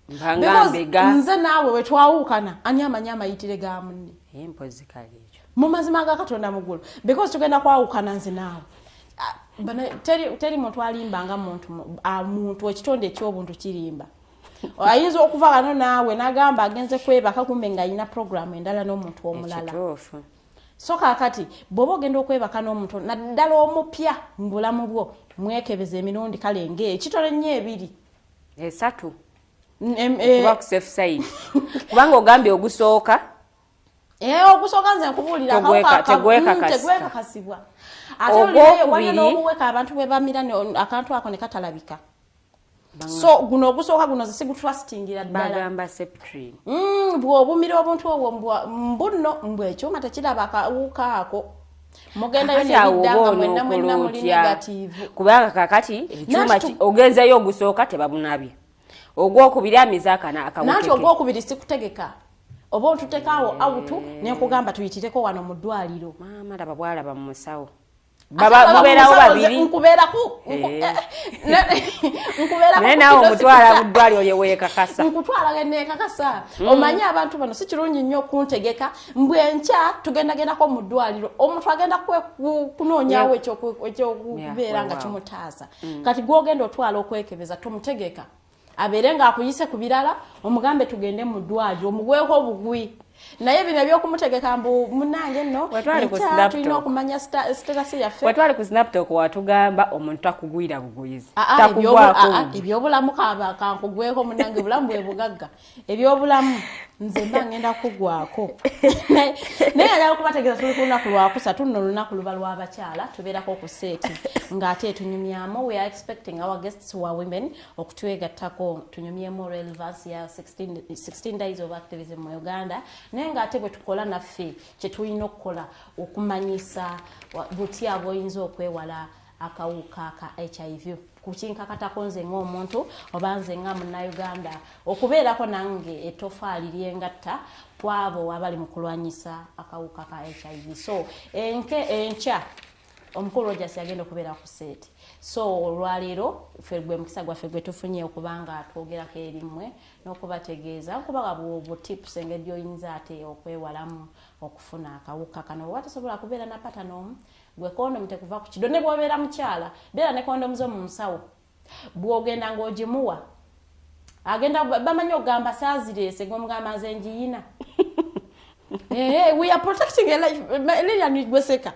Nze naawe wetwawukana ani amanyama yitire ga munne empozi kalejo mu mazima ga Katonda mugulu because tugenda kwawukana nze naawe teri muntu alimbanga muntu ekitonde eky'obuntu kirimba. Ayinza okuva kano naawe n'agamba agenze kwebaka kumbe nga alina program endala n'omuntu omulala. So kakati bw'oba ogenda okwebaka n'omuntu naddala omupya mu bulamu bwo mwekebeza emirundi kale ng'ekitole nnyo 2 3 kuba ku safe side kubanga ogambye ogusooka ogusooka nze nkubuulira tegwekakasibwa ate olinaye n'obuweka abantu bwe bamira akantu ako ne katalabika. So guno ogusooka guno ze sigutwasitingira ddala bagamba septrin bw'obumira obuntu obwo mbuno ekyuma tekiraba akawuka ako mugenda y'ebiddanga mwenna muli negative kubanga kakati ekyuma ogenzayo ogusooka tebabunabye ogwokubiri amizaaka akawukeke nanti ogwokubiri sikutegeka oba ontutekaawo awutu nenkugamba tuyitireko wano mu ddwaliro maama laba bwalaba mu musawo mubeerawo babiri naye naawe omutwala buddwaliro lyeweekakasa nkutwala geneekakasa omanye abantu bano si kirungi nnyo okuntegeka mbwenkya tugendagendako mu ddwaliro omuntu agenda kunoonyawo ekyokubeera nga kimutaasa kati gwogenda otwala okwekebeza tomutegeka abeere ng'akuyise ku birala omugambe tugende mu ddwaliro omugweko obugwi naye bino ebyokumutegeka mbu munange nno tulina okumanya status yaffe wetwali ku snaptok watugamba omuntu takugwira buguyizi ebyobulamu kankugweko munange bulamu bwe bugagga ebyobulamu nze mba ngenda kugwako naye njagala okubategeeza tuli ku lunaku lwakusatu nno olunaku luba lw'abakyala tubeerako ku seeti ng'ate tunyumyamu we are expecting our guests who are women okutwegattako tunyumyemu relevance ya 16 days of activism mu Uganda naye ng'ate bwe tukola naffe kye tulina okukola okumanyisa butya bw'oyinza okwewala akawuka ka HIV kukinkakatako nze ng'omuntu oba nze nga munnayuganda okubeerako nange ettofaali lyengatta kwabo abali mu kulwanyisa akawuka ka HIV. So enkya omukulu Rogers yagenda okubeera ku set. So olwaleero ffe gwe mukisa gwaffe gwe tufunye okubanga twogerako erimwe n'okubategeeza okubaga bwo tips engeri gy'oyinza ate okwewalamu okufuna akawuka kano bwe watasobola kubeera na patanomu gwe kondomu tekuva ku kido ne bw'obeera mukyala beera ne kondomu zo mu nsawo bw'ogenda ng'ogimuwa agenda bamanyi okugamba saazireese gw'omugamba nze njiyina. We are protecting a life. Leah Nigweseka.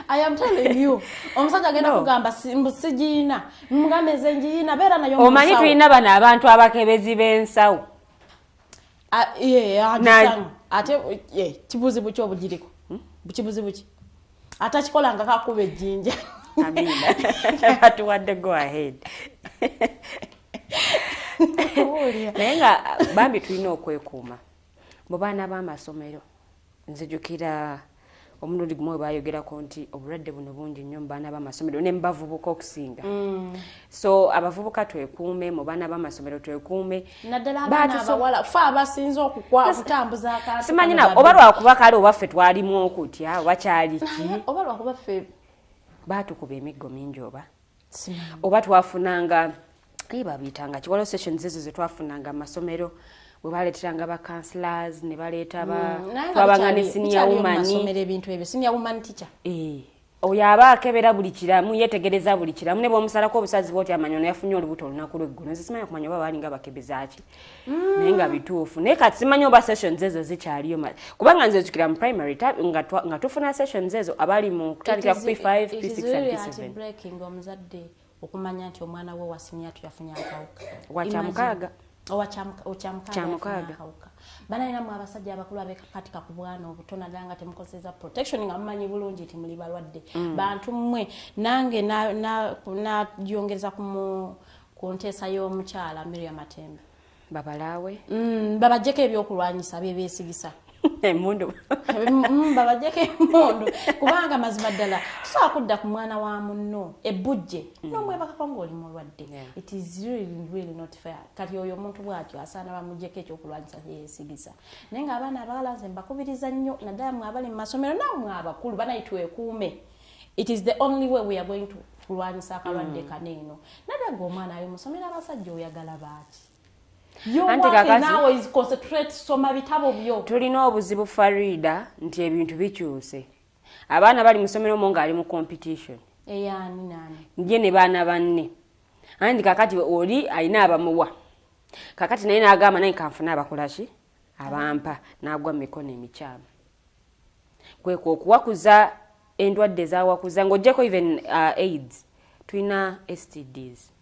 I am telling you. Omusajja agenda kugamba sijina. Mugambe zenjina bera na yongo. Omanyi tulina bana abantu abakebezi b'ensawo. Ate kibuzi buki obugiriko. Bukibuzi buki. Atakikolanga kakuba ejjinja. Amina. Atuwadde go ahead. Nenga bambi tulina okwekuuma. Mu baana b'amasomero nzijukira omulundi gumu bayogerako nti obulwadde buno bungi nnyo mu baana b'amasomero ne mbavubuka okusinga. So abavubuka twekuume, mu baana b'amasomero twekuume. Naddala abaana abawala fa abasinze okutambuza akaatu. Simanyi na oba lwakuba kale oba ffe twalimu okutya oba kyali ki. Oba lwakuba ffe baatukuba emiggo mingi oba twafunanga babiyitanga kiwalo sessions ezo ze twafunanga mu masomero. We baleetanga ba counselors ne baleeta twabanga ne senior woman masomero ebintu ebyo senior woman teacher oyo aba akebera buli kiramu yetegereza buli kiramu ne bw'omusalako obusazi bw'oti amanyono yafunye olubuto olunaku lw'eggulo nze simanyi kumanya oba baali nga bakebezaaki naye nga bituufu naye kati simanyi oba sessions ezo zikyaliyo kubanga nze nzijukira mu primary nga tufuna sessions ezo abali mu kutandikira ku P5 P6 and P7 breaking omuzadde okumanya nti omwana we wa senior tuyafunye akawuka wakyamukaaga Ochamukaaga bana ina mu abasajja abakulu abekatika ku bwana obutona danga temukozeza protection nga mumanyi bulungi ti muli balwadde bantu mmwe nange na jiongeza ku ntesa y'omukyala Miriam Matembe babalawe babajjeko ebyokulwanyisa bebesigisa emundu babajjeko emundu kubanga mazima ddala tusobola kudda ku mwana wa munno ebujje n'omwebakako ng'oli mulwadde it is really not fair kati oyo omuntu bw'atyo asaana bamuggyeko ekyokulwanyisa yeesigisa naye ng'abaana abawala nze mbakubiriza nnyo naddala mwe abali mu masomero nammwe abakulu banayitwekuume it is the only way we are going to kulwanyisa akalwadde kaneeno naddala ng'omwana ayo musomero abasajja oyagala baaki nawe is concentrate soma bitabo byo tulina obuzibu Farida nti ebintu bikyuse abaana bali musomero mo ngaali mu competition nani nje ne baana banne andi kakati oli alina abamuwa kakati naye n'agamba naye kanfuna abakolaki abampa n'agwa mu mikono emikyamu kweko okuwakuza endwadde zaawakuza ng'oggyeko even AIDS tulina STDs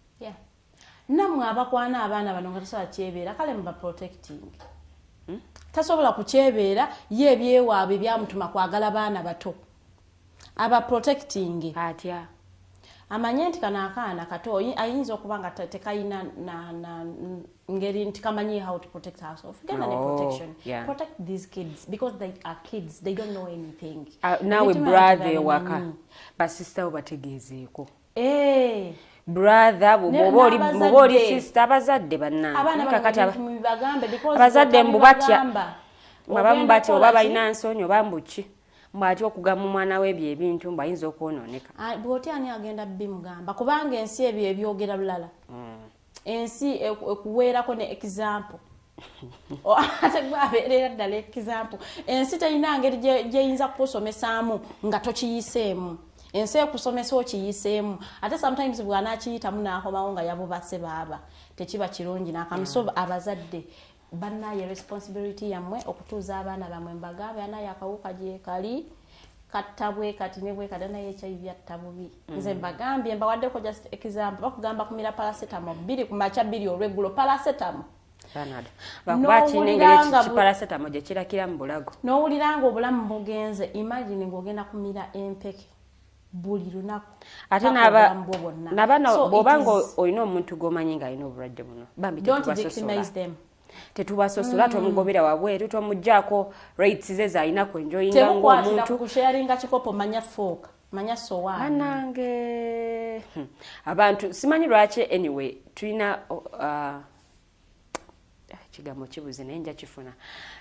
namwe abakwana abaana bano nga tasobola kyebeera kale muba protecting tasobola kukybeera ye ebyewaabwe byamutuma kwagala baana bato aba protecting atya amanye nti kana akaana kato ayinza okuba nga tekayina ngeri nti kamanyi how to protect ourselves gana ne protection protect these kids because they are kids they don't know anything nawe brother waka basista obategezeeko brother boboli sister abazadde bannange kakati abazadde mbubatya abamu batya oba balina nsonyi oba mbuki mbwatya okugamba omwana w'ebyo ebintu mbayinza okwonooneka bw'oti ani agenda bimugamba kubanga ensi ebyo ebyogera lulala ensi ekuweerako ne example ate gwabeerera ddala example ensi terina ngeri gyeyinza kukusomesaamu nga tokiyiseemu ensi ekusomesa okiyiseemu ate sometimes bw'anaakiyitamu n'akomawo nga yabubase baaba tekiba kirungi n'akamuso abazadde bannaye responsibility yammwe okutuuza abaana bammwe mbagambe anaye akawuka gye kali kattabwe kati ne bwe kada naye HIV yatta bubi nze mbagambye mbawaddeko just example bakugamba kumira paracetamol 2 ku makya 2 olw'eggulo paracetamol Canada bakuba kinengere paracetamol gye kirakira mu bulago n'owuliranga obulamu bugenze imagine ng'ogenda kumira empeke buli lunaku ate nabano bw'obanga olina omuntu gw'omanyi ng'alina obulwadde buno bambi tetubasosola tomugobera wabweru tomuggyako rates ze zalina kwenjoyinga ng'omuntu kusharinga kikopo manya fork manya sowaani banange abantu simanyi lwaki anyway tulina kigambo kibuze naye nja kifuna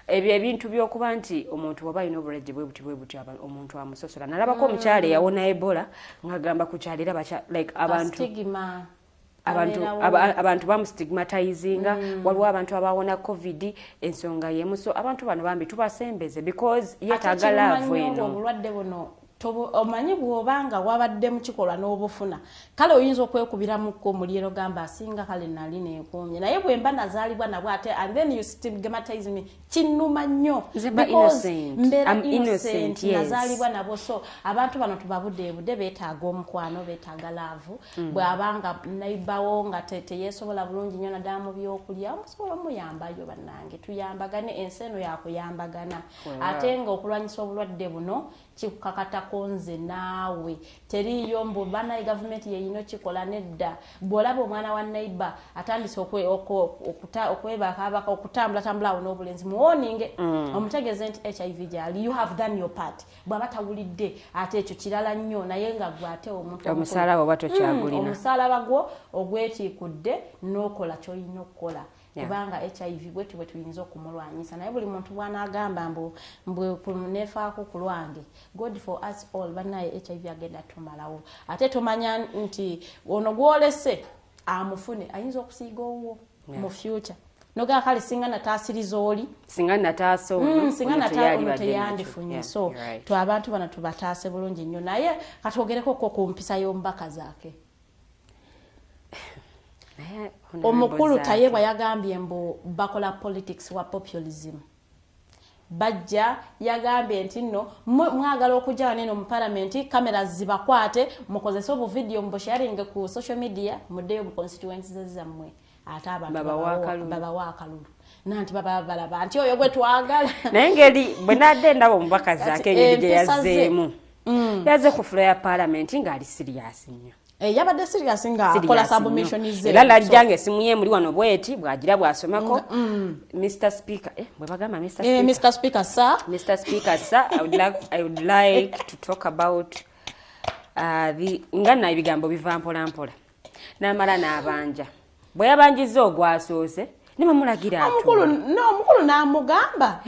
ebyo ebintu by'okuba nti omuntu waba alina obulwadde bwe buti omuntu amusosola nalabako omukyala yawona Ebola ng'agamba kukyalira like abantu bamustigmatizinga waliwo abantu abawona covid ensonga yemu so abantu bano bambi tubasembeze because yetagala avweno obulwadde buno omanyi bw'obanga wabadde mu kikolwa n'obufuna kale oyinza okwekubiramuko muliro gamba asinga kale nali neekuumye naye bwe mba nazaalibwa nabwo ate and then you stigmatize me kinnuma nnyo mbeera innocent nazaalibwa nabo so abantu bano tubabudeebude beetaaga omukwano beetaaga laavu bw'abanga naibawo nga teyeesobola bulungi nnyo naddala mu byokulya omusobola omuyambayo bannange tuyambagane ensi eno yakuyambagana ate nga okulwanyisa obulwadde buno kikakatako nze naawe teriyo mbu banayi gavumenti yeyino kikola nedda bw'olaba omwana wa neighbor atandise okwebaka okutambulatambula awo n'obulenzi muwoninge omutegeeze nti HIV gyali you have done your part bw'aba tawulidde ate ekyo kirala nnyo naye nga gwe ate omuntu omusalaba oba tokyagulina omusalaba gwo ogwetiikudde n'okola ky'olina okukola kubanga HIV bwetu bwe tuyinza okumulwanyisa naye buli muntu bw'anaagamba mbwe nefaako ku lwange God for us all banaye HIV agenda tumalawo ate tumanya nti ono gwolese amufune ayinza okusiiga owuwo mu future noga kale singa nataasiriza oli singa nataaso singa nataaso teyandifunye so tu abantu bano tubataase bulungi nnyo naye katwogereko ku mpisa y'omubaka zaake omukulu Tayebwa yagambye mbu bakola politics wa populism bajja yagambye nti nno mwagala okujja neno mu parliament kamera zibakwate mukozese obu video mbo sharing ku social media muddeyo mu constituencies zammwe ate abantu baba wakalulu nanti baba balaba nti oyo gwe twagala naye ngeri bwe nadde ndabo omubaka zaake engeri yazzeemu yaze ku floor ya parliament ng'ali serious nnyo yabadde serious nga akola submission ze era lajjange simu ye muli wano bweti bwagira bwasomako Mr Speaker bwe bagamba Mr Speaker Mr Speaker sir I would like to talk about ngana ebigambo biva mpola mpola namala n'abanja bwe yabanjiza ogwasoose nimamulagira omukulu n'amugamba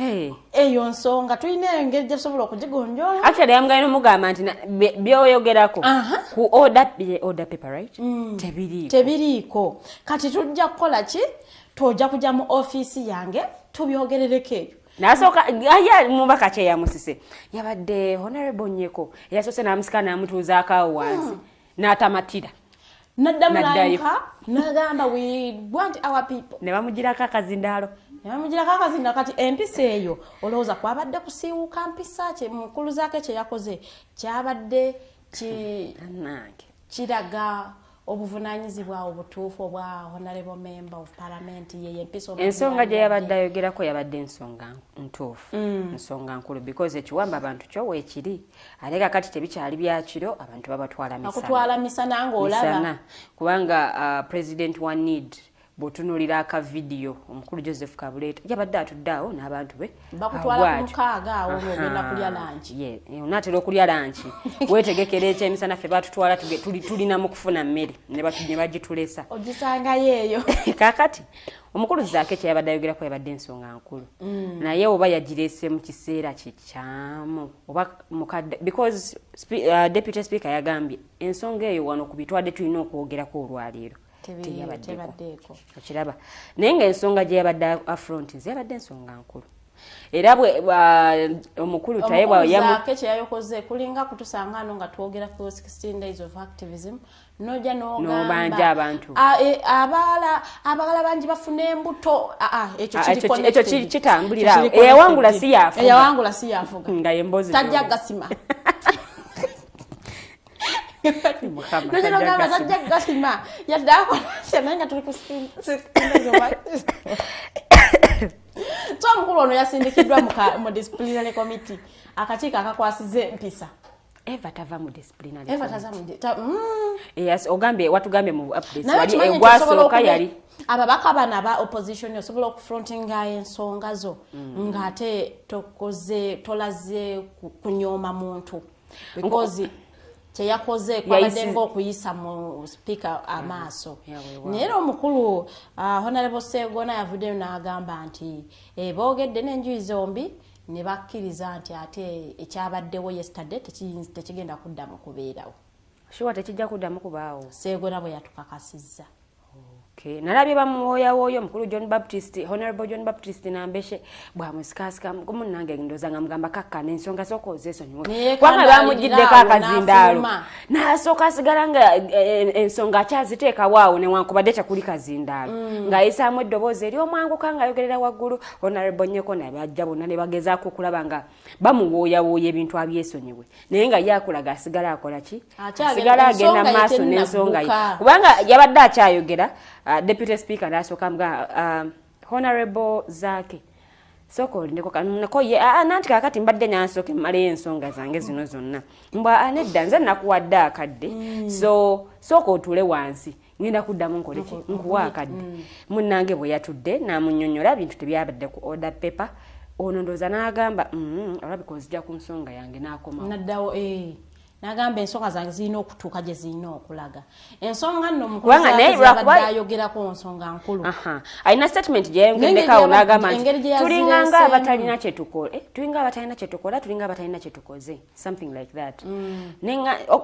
eyo nsonga tulina engeri gyetusobola okugigonjoola actually yamugana omugamba nti byoyogerako ku order paper right tebiriiko kati tujja kukola ki tojja kujja mu ofiisi yange tubyogerereko ebyo nasooka aya mubaka kye yamusise yabadde honorable Nyeko yasoose n'amusika n'amutuuzaako awo wansi n'atamatira naddamulayika nagamba we want our people ne bamugirako akazindaalo kati empisa eyo olowooza kwabadde kusiiwuka mpisa kye mukulu zaake kye yakoze kyabadde kiraga obuvunaanyizibwa obutuufu obwa honorable member of parliament ye empisa ensonga gye yabadde ayogerako yabadde ensonga ntuufu nsonga nkulu because ekiwamba abantu kyo weekiri ate kakati tebikyali byakiro abantu babatwala misana ng'olaba kubanga president one need botunulira aka video omukulu Joseph Kabuleta yabadde atudde awo n'abantu be bakutwala ku mukaaga awo ng'ogenda kulya lanchi onatera okulya lanchi weetegekera ekyemisana ffe batutwala tulina mu kufuna mmere ne bagitulesa ogisangayo eyo kakati omukulu zaake kye yabadde ayogerako yabadde ensonga nkulu naye oba yagireese mu kiseera kikyamu oba mukadde because deputy speaker yagambye ensonga eyo wano ku bitwadde tulina okwogerako olwaleero tebaddeeko okiraba naye ng'ensonga gye yabadde affrontinze yabadde ensonga nkulu era bwe omukulu Tayebwa zaake kye yayokoze kulinga kutusanga ano nga twogera ku 16 days of activism noja n'obanja abantu abagala bangi bafuna embuto ekyo kitambulira eyawangula si yafuga nga yembozi tajja gasima tajja gasima yaddaako naye tuli ku 16 so omukulu ono yasindikiddwa mu disciplinary committee akakiiko akakwasize mpisa Eva tava mu disciplinary ogambye watugambye mu updates wali egwasooka yali ababaka bana ba opposition osobola okufrontinga ensonga zo ng'ate tolaze kunyooma muntu because kyeyakoze kwabadde ng'okuyisa mu speaker amaaso naye era omukulu Honorable Sseggona yavuddeyo n'agamba nti boogedde n'enjuyi zombi ne bakkiriza nti ate ekyabaddewo yesterday tekigenda kuddamu kubeerawo sure tekijja kuddamu kubaawo Sseggona bwe yatukakasizza. Okay. Nalabye bamuwoyawoyo omukulu Honorable John Baptist Nambeshe bwamusikasika munnange ndoza nga mugamba kakkana ensonga sookoze esonyiwe kubanga bamugiddeko akazindaalo n'asooka asigala nga ensonga akyaziteeka waawo newankubadde kyakuli kazindaalo ng'ayisaamu eddoboozi ery'omwanguka ng'ayogerera waggulu Honorable Nyeko naye bajja bonna ne bagezaako okulaba nga bamuwooyawooya ebintu abyesonyiwe naye nga ye akulaga asigala akola ki asigala agenda mu maaso n'ensonga ye kubanga yabadde akyayogera Deputy Speaker nasoka mga Honorable Zake soko ndiko kanako ye nanti kakati mbadde nyansoke male ensonga zange zino zonna mbwa anedda nze nakuwadde akadde so soko otule wansi ngenda kuddamu nkole ki nkuwa akadde munnange bwe yatudde namunnyonnyola bintu tebyabadde ku order paper ono ndoza n'agamba olabika ozijja ku nsonga yange n'akomawo naddawo nagamba ensonga zange zirina okutuuka gye zirina okulaga ensonga nno mukubanga ayogerako nsonga nkulu alina statement gyeyongeddekawo n'agamba nti tulinganga abatalina kyetukola tulinga abatalina kyetukoze something like that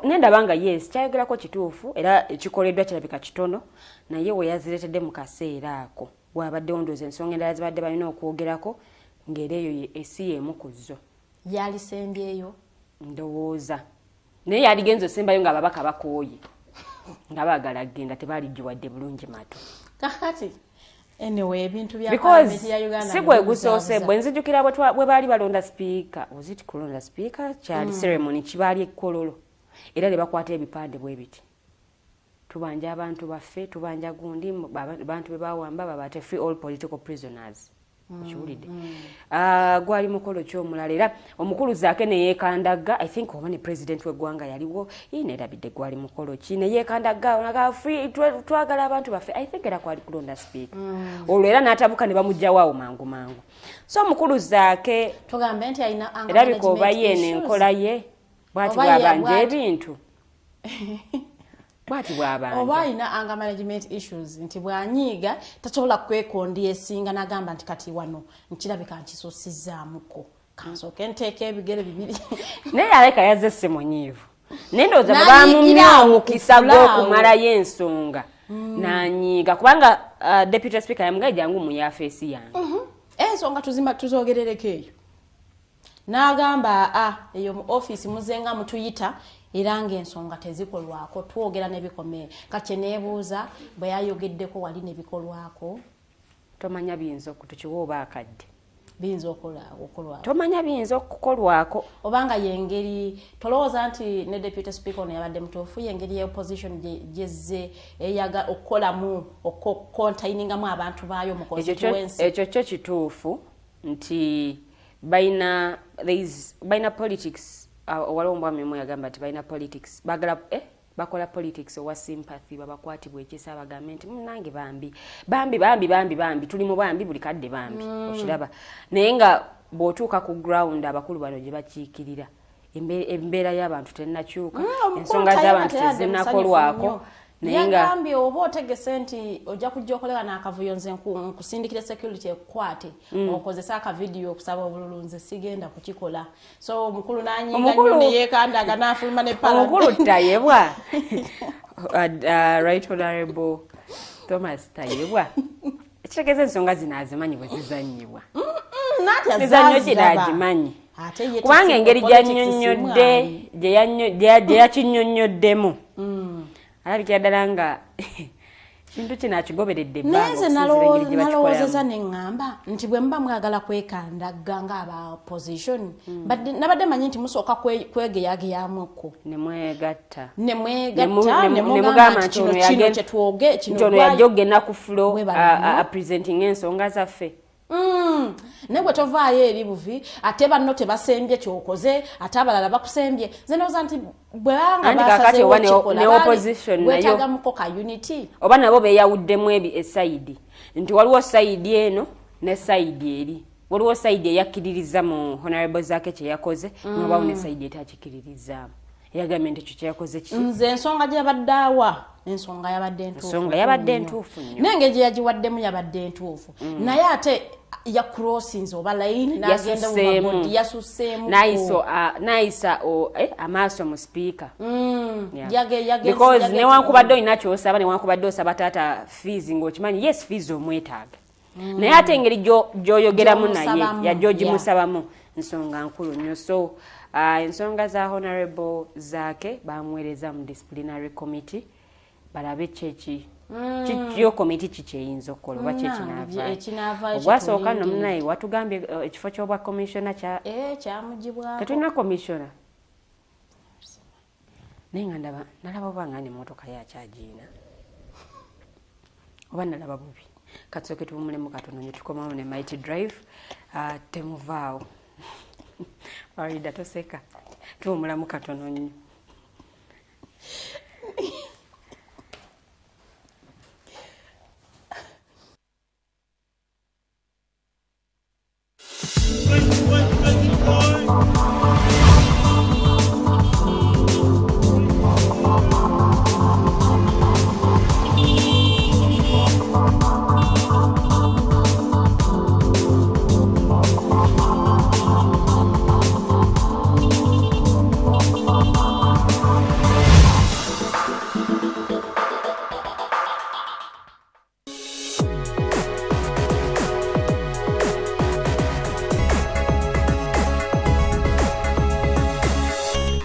nendaba nga yes kyayogerako kituufu era ekikoleddwa kirabika kitono naye we yazireetedde mu kaseera ako bw'abadde ondooza ensonga endala zibadde balina okwogerako ng'era eyo esi y'emu ku zo yalisembyeyo ndowooza naye yaligenza osembayo ng'ababaka bakooye nga baagala genda tebaligiwadde bulungi mato kakati anyway ebintu bya because si gwe gusoose bwe nzijukira bwe baali balonda speaker oziti kulonda speaker kyali ceremony kibaali ekkololo era ne bakwata ebipande bwe biti tubanja abantu baffe tubanja gundi abantu be bawamba babate free all political prisoners kiwulidde gwali mukolo ky'omulala era omukulu Zaake ne yeekandaga I think oba ne president w'eggwanga yaliwo neerabidde gwali mukolo ki ne yeekandaga onaga free twagala abantu baffe I think era kwali kulonda speaker olwo era n'atabuka ne bamugjawo awo mangu so omukulu Zaake tugambe nti alina erabika oba ye n'enkola ye bw'ati bw'abanja ebintu oba alina anger management issues nti bwanyiiga tasobola kwekondia esinga n'agamba nti kati wano nkirabika nkisusizzaamuko kansooke nteeka ebigere bibiri naye aleka yazze simunyiivu naye ndowooza bwe bamumya omukisa gw'okumalayo ensonga n'anyiiga kubanga Deputy Speaker yamugaye jangu mu yafeesi yange ensonga tuzoogerereko eyo n'agamba eyo mu office muzenga mutuyita era ng'ensonga tezikolwako twogera n'ebikomere kati neebuuza bwe yayogeddeko wali n'ebikolwako tomanya biyinza okutukiwa oba akadde biyinza okolwako tomanya biyinza okukolwako obanga yengeri tolowooza nti ne Deputy Speaker ono yabadde mutuufu yengeri ya opposition gyezze eyaga okukolamu okukontainingamu abantu baayo mu constituency ekyo kyo kituufu nti baina politics waliwo omwami omu yagamba nti balina politics bagala bakola politics owa sympathy babakwatibwa ekisa bagambe nti munnange bambi tuli mu bambi buli kadde bambi okiraba naye nga bw'otuuka ku ground abakulu bano gye bakiikirira embeera y'abantu tennakyuka ensonga z'abantu tezinnakolwako yagambye oba otegese nti ojja kujja okolega n'akavuyo nze nkusindikira security ekukwate okozesa akavidiyo okusaba obululu sigenda kukikola so omukulu n'anyinga nnyo ne yeekandaga n'afuluma ne pala omukulu Tayebwa Right Honorable Thomas Tayebwa ekitegeeza ensonga zino azimanyi bwe zizannyibwa zizannyo kiragimanyi kubanga engeri gy'annyonnyodde gye yakinnyonnyoddemu alabikira ddala nga kintu kino akigoberedde ebbanga nalowoozeza neŋŋamba nti bwe muba mwagala kwekandaga ng'aba opposition nabadde manyi nti musooka kwegeyageyamuko nemwegatta nemugamba nti kino kyetwoge nti ono yajja okgenda ku flow presenting ensonga zaffe naye bwe tovaayo eri buvi ate banno tebasembye kyokoze ate abalala bakusembye nze ndowooza nti bwebanga basazeewo kikolaweetagamuko ka unity oba nabo beeyawuddemu esayidi nti waliwo sayidi eno ne sayidi eri waliwo sayidi eyakkiririza mu Honorable Zaake kye yakoze nobaawo ne sayidi etakikkiririzaamu yagambye nti kyakoze ki nze ensonga gyabadde awa ensonga yabadde entuufu nenge gye yagiwaddemu yabadde entuufu naye ate ya crossings oba layini n'agenda mu mabodi yasusseemu nayisa amaaso mu speaker because newankubadde olina kyosaba newankubadde osaba taata fees ng'okimanyi yes fees omwetaaga naye ate engeri gy'oyogeramu naye yajyogimusabamu nsonga nkulu nnyo so ensonga za honorable zaake bamuweereza mu disciplinary committee balabe kiyo committee kikyeyinza okukola oba kyekinava ogwasooka nomunaye watugambye ekifo ky'obwa commissioner kyamugibwako tetulina commissioner naye nga nalaba oba nga n'emmotoka yakyagiina oba nalaba bubi katusooke tuwumulemu katono nyo tukomawo ne mighty drive temuvaawo Farida toseka tuwumulamu katono nnyo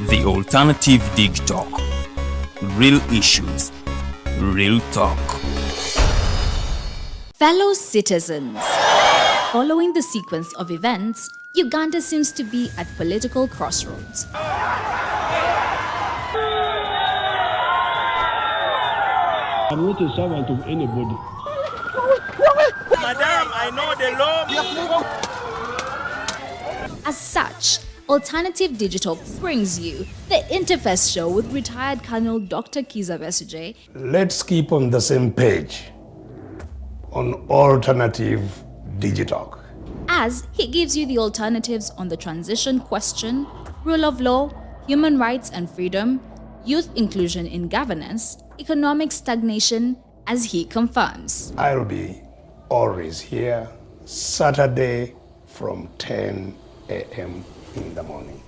The Alternative Digitalk. Real issues, real talk. Fellow citizens, following the sequence of events, Uganda seems to be at political crossroads. I'm not a servant of anybody. Madam, I know the law. As such, Alternative Digitalk brings you the Interface Show with retired Colonel Dr. Kiza Besuje. Let's keep on the same page on Alternative Digitalk, as he gives you the alternatives on the transition question, rule of law, human rights and freedom, youth inclusion in governance, economic stagnation, as he confirms. I'll be always here Saturday from 10 a.m. in the morning.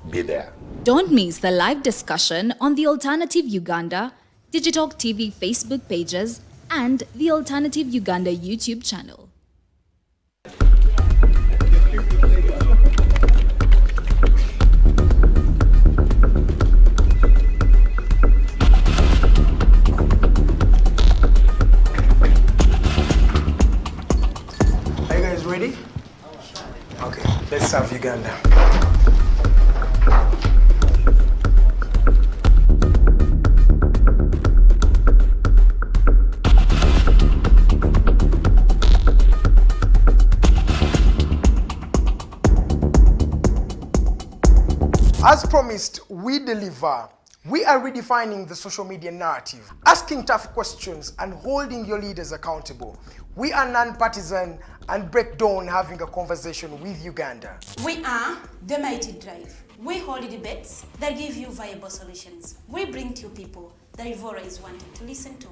Be there. Don't miss the live discussion on the Alternative Uganda, Digitalk TV Facebook pages, and the Alternative Uganda YouTube channel. Are you guys ready? Okay, let's serve Uganda. As promised, we deliver. We are redefining the social media narrative, asking tough questions and holding your leaders accountable. We are non-partisan and break down having a conversation with Uganda. We are the Mighty Drive. We hold debates that give you viable solutions. We bring to you people that Ivora is wanting to listen to.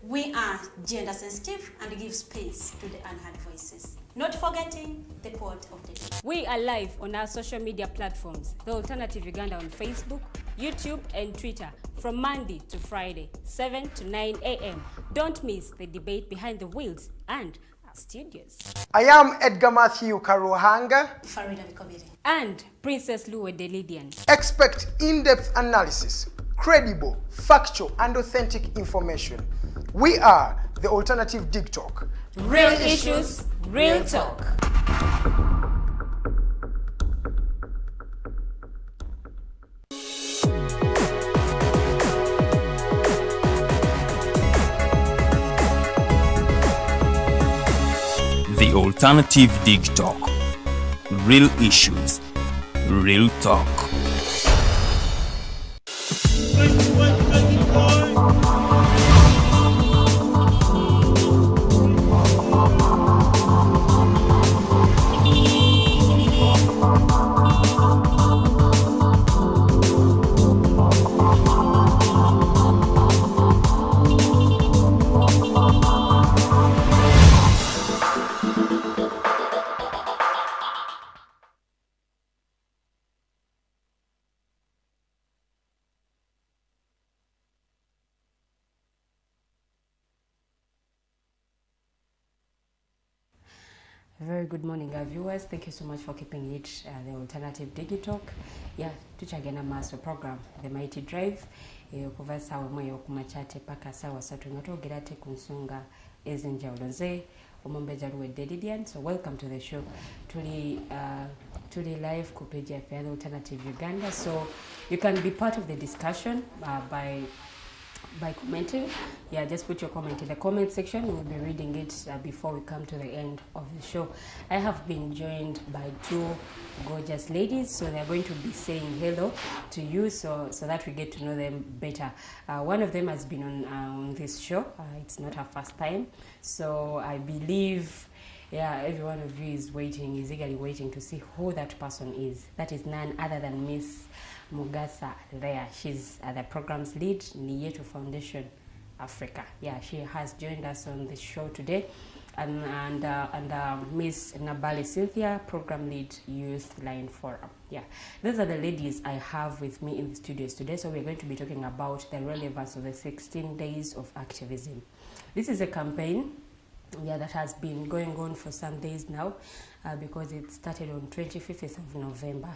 We are gender sensitive and give space to the unheard voices. Not forgetting the quote of the day. We are live on our social media platforms, The Alternative Uganda on Facebook, YouTube and Twitter from Monday to Friday, 7 to 9 a.m. Don't miss the debate behind the wheels and our studios. I am Edgar Matthew Karuhanga. Farida Vikobiri. And Princess Luwe Delidian. Expect in-depth analysis, credible, factual and authentic information. We are the Alternative Digitalk. Real issues, real talk. The Alternative Digitalk. Real issues, real talk. Very good morning, our viewers. Thank you so much for keeping it the Alternative Digitalk. Yeah, tuchagena master program, the Mighty Drive. Kuva sawa mweyo kumachate paka sawa satu ngotogera te kunsonga ezenjawulo nze omumbeja luwe Dedidian. So welcome to the show. Tuli live ku page ya the Alternative Uganda. So you can be part of the discussion by commenting. Yeah, just put your comment in the comment section. We'll be reading it before we come to the end of the show. I have been joined by two gorgeous ladies, so they're going to be saying hello to you so that we get to know them better. One of them has been on this show. It's not her first time, so I believe every one of you is eagerly waiting to see who that person is. That is none other than Miss Mugasa, Leah. She's the program's lead, Niyetu Foundation, Afrika. Yeah, she has joined us on the show today. And Miss Nabbale, Cynthia, program lead, Youth Line Forum. Yeah, those are the ladies I have with me in the studios today. So we're going to be talking about the relevance of the 16 days of activism. This is a campaign that has been going on for some days now because it started on 25th of November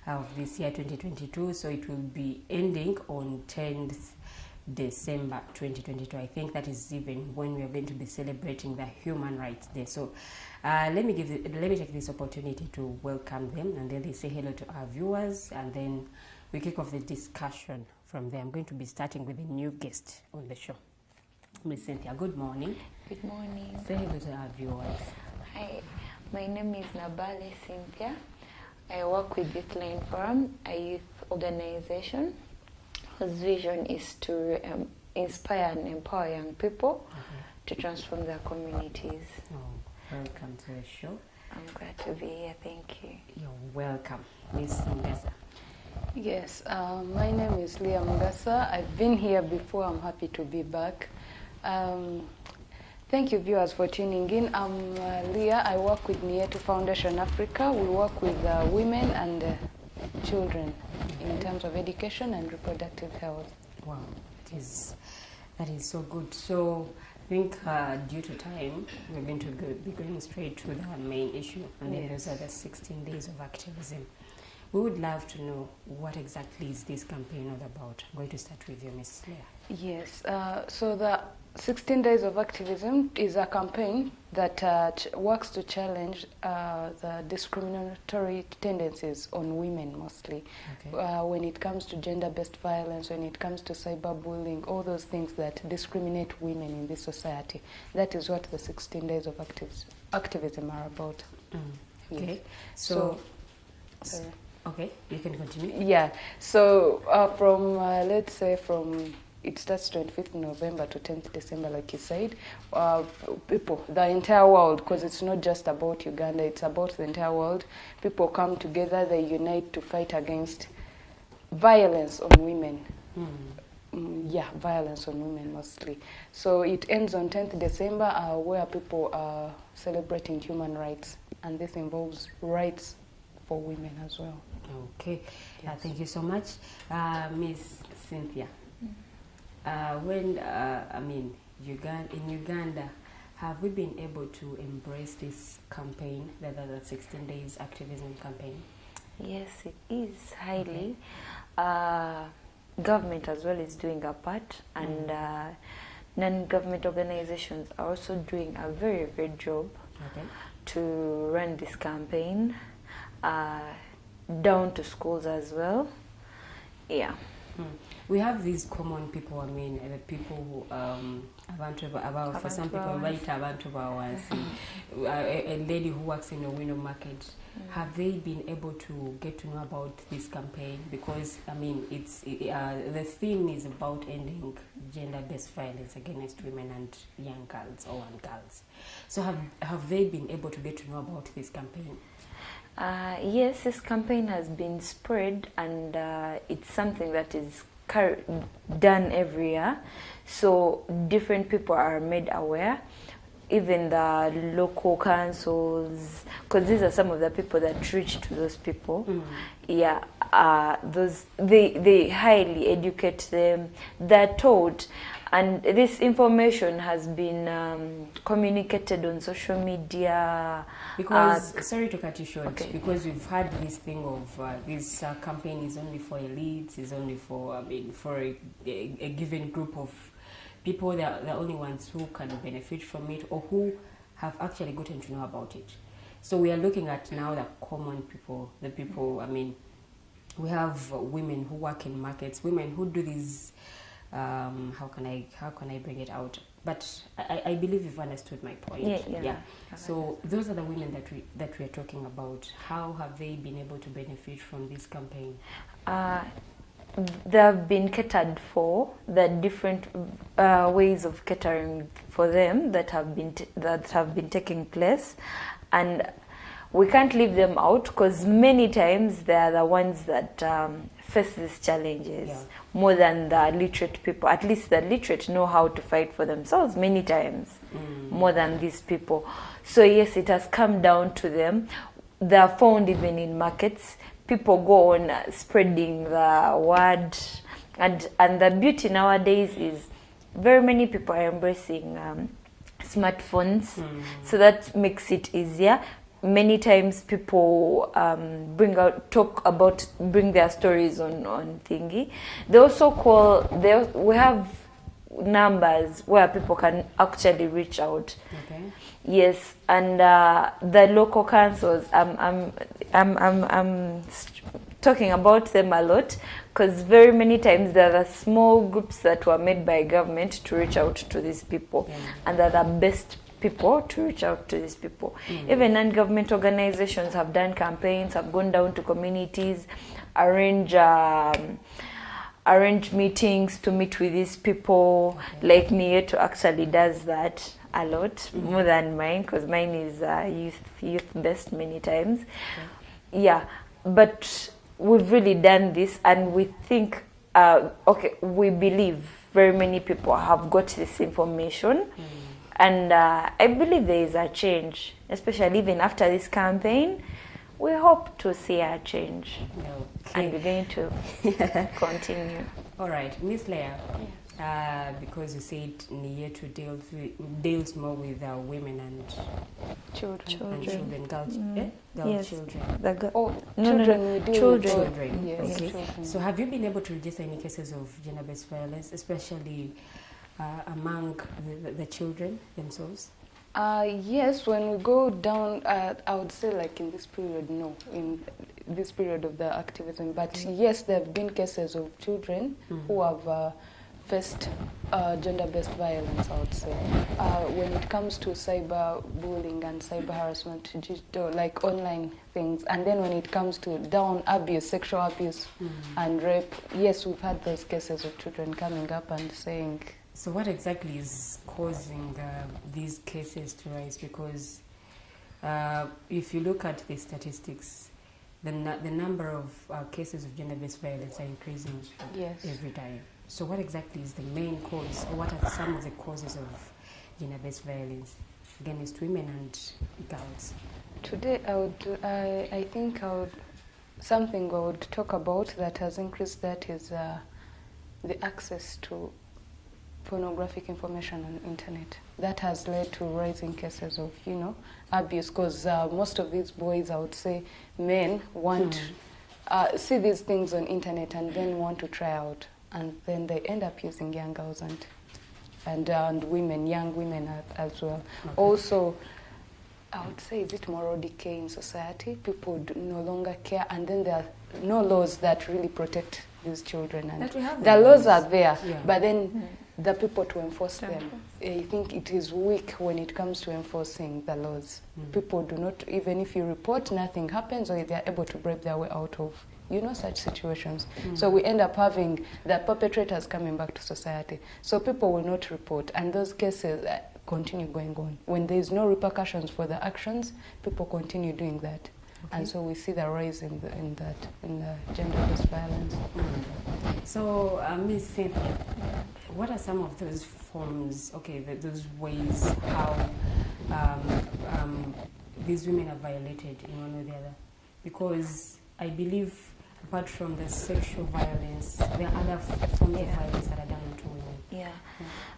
of this year 2022, so it will be ending on 10th December 2022. I think that is even when we are going to be celebrating the Human Rights Day. So let me take this opportunity to welcome them, and then they say hello to our viewers, and then we kick off the discussion from there. I'm going to be starting with a new guest on the show. Miss Cynthia, good morning. Good morning. Say hello to our viewers. Hi, my name is Nabbale, Cynthia. I work with Youth Line Forum, a youth organization whose vision is to inspire and empower young people to transform their communities. Oh, welcome to the show. I'm glad to be here, thank you. You're welcome. Miss Mugasa. Yes, my name is Leah Mugasa. I've been here before. I'm happy to be back. Thank you, viewers, for tuning in. I'm Leah. I work with Niyetu Foundation Afrika. We work with women and children in terms of education and reproductive health. Wow, that is so good. So I think due to time, we're going to be going straight to the main issue, and then those are the 16 days of activism. We would love to know what exactly is this campaign all about. I'm going to start with you, Ms. Leah. Yes, so the 16 Days of Activism is a campaign that works to challenge the discriminatory tendencies on women mostly. When it comes to gender-based violence, when it comes to cyberbullying, all those things that discriminate women in this society. That is what the 16 Days of Activism are about. Okay, yes. So okay, you can continue. Yeah, so from, let's say from, it starts 25th November to 10th December, like you said, people, the entire world, because it's not just about Uganda, it's about the entire world. People come together, they unite to fight against violence on women. Violence on women mostly. So it ends on 10th December where people are celebrating human rights, and this involves rights for women as well. Okay, thank you so much. Miss Cynthia, in Uganda, have we been able to embrace this campaign, the 16 Days Activism campaign? Yes, it is highly. Government as well is doing a part, and non-government organizations are also doing a very good job to run this campaign. Down to schools as well. Yeah. We have these common people, the people who, for some people, right abantu hours. A lady who works in a window market. Have they been able to get to know about this campaign? Because, the theme is about ending gender-based violence against women and young girls or girls. So have they been able to get to know about this campaign? Yes, this campaign has been spread, and it's something that is done every year. So different people are made aware, even the local councils, because these are some of the people that reach to those people. They highly educate them. They're taught And this information has been communicated on social media. Because, sorry to cut you short, okay. Because we've had this thing of this campaign is only for elites, is only for, for a given group of people. They're the only ones who can benefit from it or who have actually gotten to know about it. So we are looking at now the common people, the people, we have women who work in markets, women who do these, how can I bring it out? But I believe you've understood my point. Yeah. So those are the women that we are talking about. How have they been able to benefit from this campaign? They have been catered for. The different ways of catering for them that have been taking place, and we can't leave them out because many times they are the ones that face these challenges more than the literate people. At least the literate know how to fight for themselves many times more than these people. So yes, it has come down to them. They are found even in markets. People go on spreading the word, and the beauty nowadays is very many people are embracing smartphones, so that makes it easier. Many times people bring their stories on thingy. They also we have numbers where people can actually reach out. Okay. Yes, and the local councils, I'm talking about them a lot because very many times there are small groups that were made by government to reach out to these people, and they're the best people to reach out to these people. Even non-government organizations have done campaigns, have gone down to communities, arrange meetings to meet with these people. Like Niyetu actually does that a lot, more than mine, because mine is youth-based many times. Yeah, but we've really done this, and we think, we believe very many people have got this information. And I believe there is a change, especially even after this campaign. We hope to see a change, and we're going to continue. All right, Miss Leah, because you said Niyetu deals more with women and children, girls, yes. Children. Children. Yes. Okay. Children. So have you been able to register any cases of gender-based violence, especially among the children themselves? Yes, when we go down, I would say like in this period, no, in this period of the activism. But yes, there have been cases of children who have faced gender-based violence, I would say. When it comes to cyber bullying and cyber harassment, like online things, and then when it comes to down abuse, sexual abuse and rape, yes, we've had those cases of children coming up and saying. So what exactly is causing these cases to rise? Because if you look at the statistics, the number of cases of gender-based violence are increasing every time. So what exactly is the main cause, or what are some of the causes of gender-based violence against women and girls? Today, I think something I would talk about that has increased that is the access to pornographic information on the internet. That has led to rising cases of, abuse, because most of these boys, I would say, men want see these things on internet and then want to try out, and then they end up using young girls and women, young women as well. Okay. Also, I would say, is it moral decay in society? People no longer care, and then there are no laws that really protect these children. And the laws are there, but then the people to enforce them, I think it is weak when it comes to enforcing the laws. People do not, even if you report, nothing happens, or they are able to break their way out of, such situations. So we end up having the perpetrators coming back to society. So people will not report, and those cases continue going on. When there is no repercussions for the actions, people continue doing that. Okay. And so we see the rise in the gender-based violence. So, Ms. Cynthia, what are some of those forms, those ways how these women are violated in one or the other? Because I believe, apart from the sexual violence, there are other forms of violence that are done to women.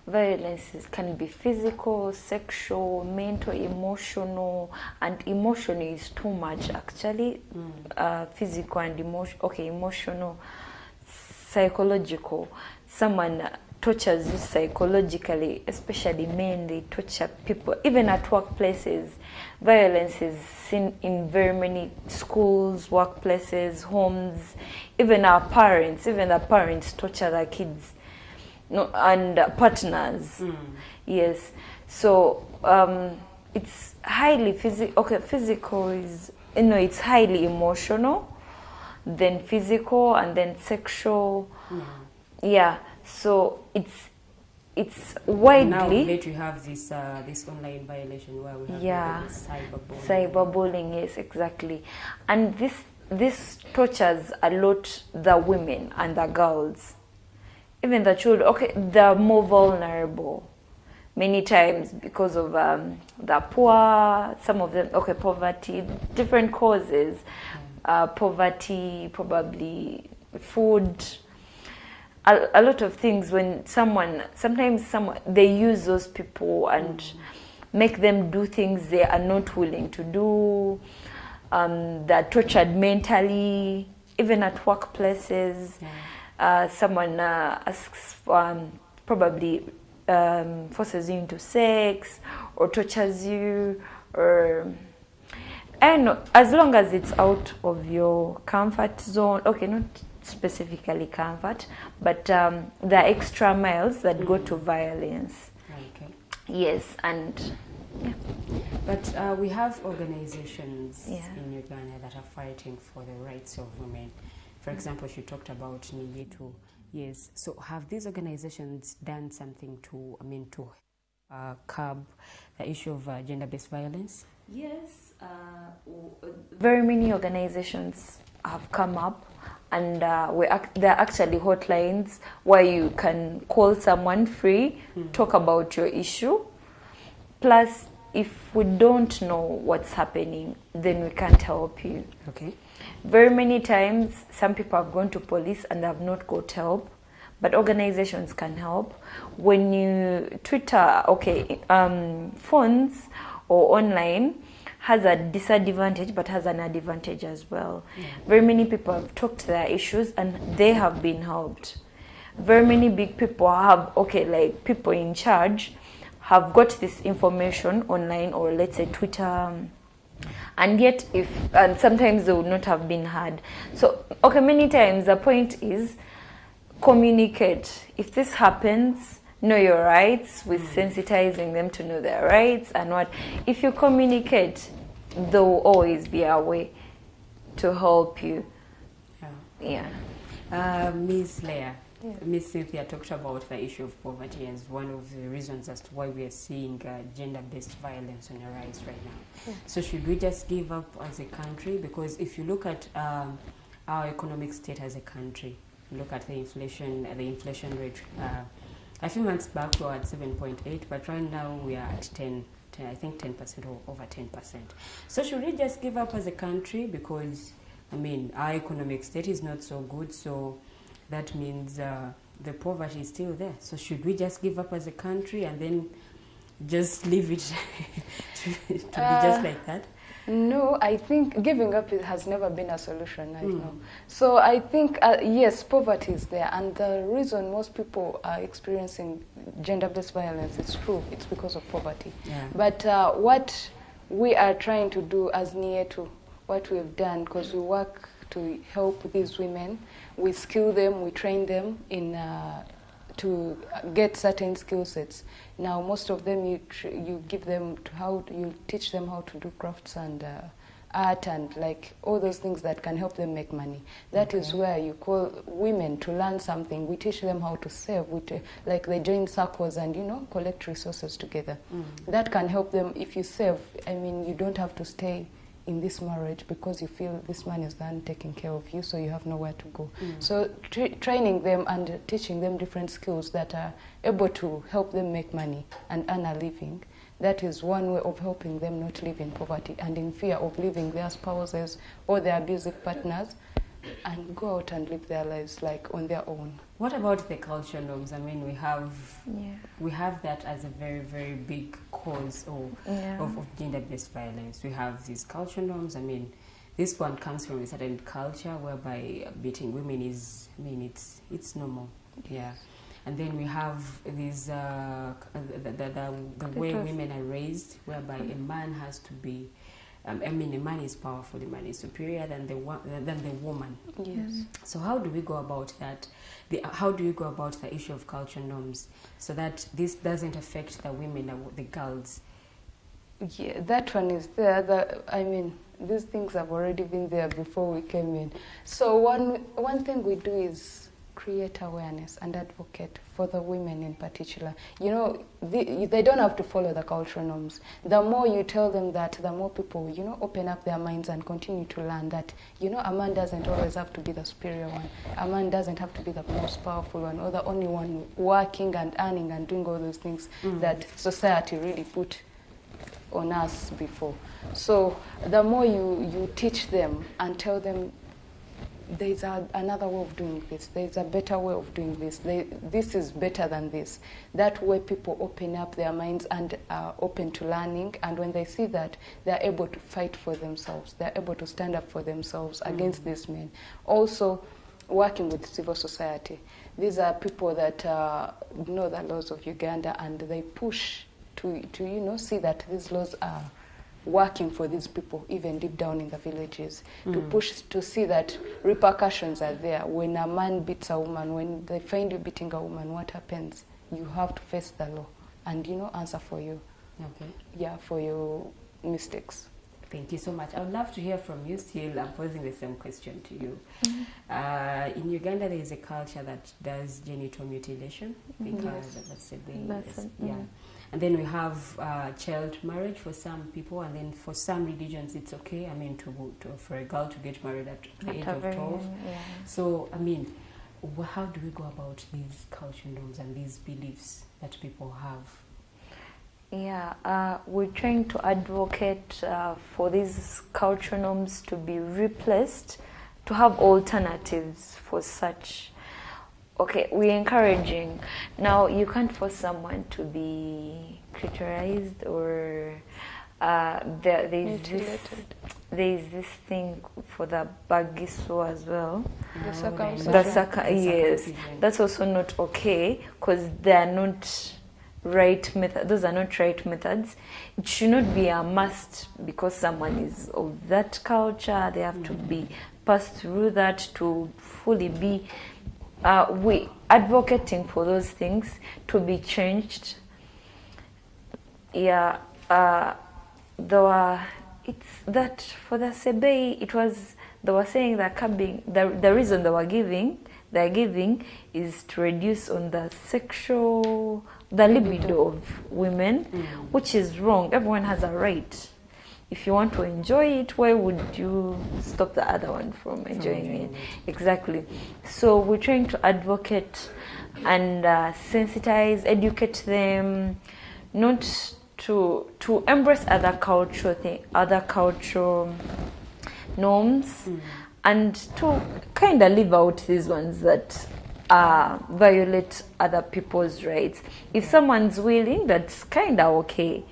Violence can be physical, sexual, mental, emotional, and emotion is too much actually. Physical and emotional, psychological. Someone tortures you psychologically, especially men, they torture people. Even at workplaces, violence is seen in very many schools, workplaces, homes. Even the parents torture their kids. No, and partners. Yes. So it's highly physical is, it's highly emotional, then physical, and then sexual. Yeah. So it's widely. Now that we have this online violation where we have cyberbullying. Yes, exactly. And this tortures a lot the women and the girls. Even the children, they're more vulnerable many times because of the poor, some of them, poverty, different causes, poverty, probably food, a lot of things. When sometimes they use those people and make them do things they are not willing to do, they're tortured mentally, even at workplaces. Someone asks, probably forces you into sex or tortures you, and as long as it's out of your comfort zone, not specifically comfort, but there are extra miles that go to violence. Yes, and but we have organizations in Uganda that are fighting for the rights of women. For example, she talked about Niyetu. Yes. So have these organizations done something to curb the issue of gender-based violence? Yes. Very many organizations have come up, and there are actually hotlines where you can call someone free, talk about your issue. Plus, if we don't know what's happening, then we can't help you. Very many times, some people have gone to police and have not got help, but organizations can help. When you Twitter, phones or online has a disadvantage, but has an advantage as well. Very many people have talked their issues and they have been helped. Very many big people have, people in charge have got this information online, or let's say Twitter, and yet sometimes they would not have been heard. So many times the point is communicate. If this happens, know your rights, with sensitizing them to know their rights, and if you communicate, there will always be a way to help you. Ms. Leah, Ms. Cynthia talked about the issue of poverty as one of the reasons as to why we are seeing gender-based violence on the rise right now. So should we just give up as a country? Because if you look at our economic state as a country, look at the inflation rate. A few months back we were at 7.8, but right now we are at 10, I think 10% or over 10%. So should we just give up as a country? Because our economic state is not so good, so that means the poverty is still there. So should we just give up as a country and then just leave it to be just like that? No, I think giving up has never been a solution. I know. So I think, yes, poverty is there. And the reason most people are experiencing gender-based violence is true. It's because of poverty. But what we are trying to do as Niyetu, what we've done, because we work to help these women, we skill them, we train them in to get certain skill sets. Now, most of them you give them you teach them how to do crafts and art and all those things that can help them make money. That is where you call women to learn something. We teach them how to save. They join circles and collect resources together. That can help them. If you save, you don't have to stay in this marriage because you feel this man is done taking care of you, so you have nowhere to go. So training them and teaching them different skills that are able to help them make money and earn a living, that is one way of helping them not live in poverty and in fear of leaving their spouses or their abusive partners and go out and live their lives like on their own. What about the culture norms? I mean, we have that as a very, very big cause of gender-based violence. We have these culture norms. I mean, this one comes from a certain culture whereby beating women is, I mean, it's normal. Yeah. And then we have these the way women are raised, whereby a man has to be, I mean, a man is powerful, a man is superior than the woman. Yes. So how do we go about that? How do you go about the issue of culture norms so that this doesn't affect the women, the girls? Yeah, that one is there. I mean, these things have already been there before we came in. So one thing we do is create awareness and advocate for the women in particular. You know, they don't have to follow the cultural norms. The more you tell them that, the more people, you know, open up their minds and continue to learn that, you know, a man doesn't always have to be the superior one. A man doesn't have to be the most powerful one or the only one working and earning and doing all those things that society really put on us before. So the more you teach them and tell them there's another way of doing this, there's a better way of doing this, this is better than this. That way people open up their minds and are open to learning, and when they see that, they're able to fight for themselves, they're able to stand up for themselves against these men. Also, working with civil society. These are people that know the laws of Uganda, and they push to you know, see that these laws are working for these people, even deep down in the villages, to push to see that repercussions are there. When a man beats a woman, when they find you beating a woman, what happens? You have to face the law and, you know, answer for you. Okay. Yeah, for your mistakes. Thank you so much. I would love to hear from you still. I'm posing the same question to you. In Uganda, there is a culture that does genital mutilation because that's a big, yeah. And then we have child marriage for some people, and then for some religions it's okay. I mean, for a girl to get married at the age of 12. Yeah. So, I mean, how do we go about these culture norms and these beliefs that people have? Yeah, we're trying to advocate for these culture norms to be replaced, to have alternatives for such. Okay, we're encouraging. Now, you can't force someone to be clitorized or there's this thing for the bagiso as well. Yes, that's also not okay because they are not right method. Those are not right methods. It should not be a must because someone is of that culture. They have to be passed through that to fully be. We advocating for those things to be changed. Yeah, it's that for the Sebei, it was, they were saying that the reason they're giving is to reduce on the libido of women, which is wrong. Everyone has a right. If you want to enjoy it, why would you stop the other one from enjoying it? Exactly. So we're trying to advocate and sensitize, educate them, not to embrace other cultural norms, and to kind of leave out these ones that violate other people's rights. If someone's willing, that's kind of okay.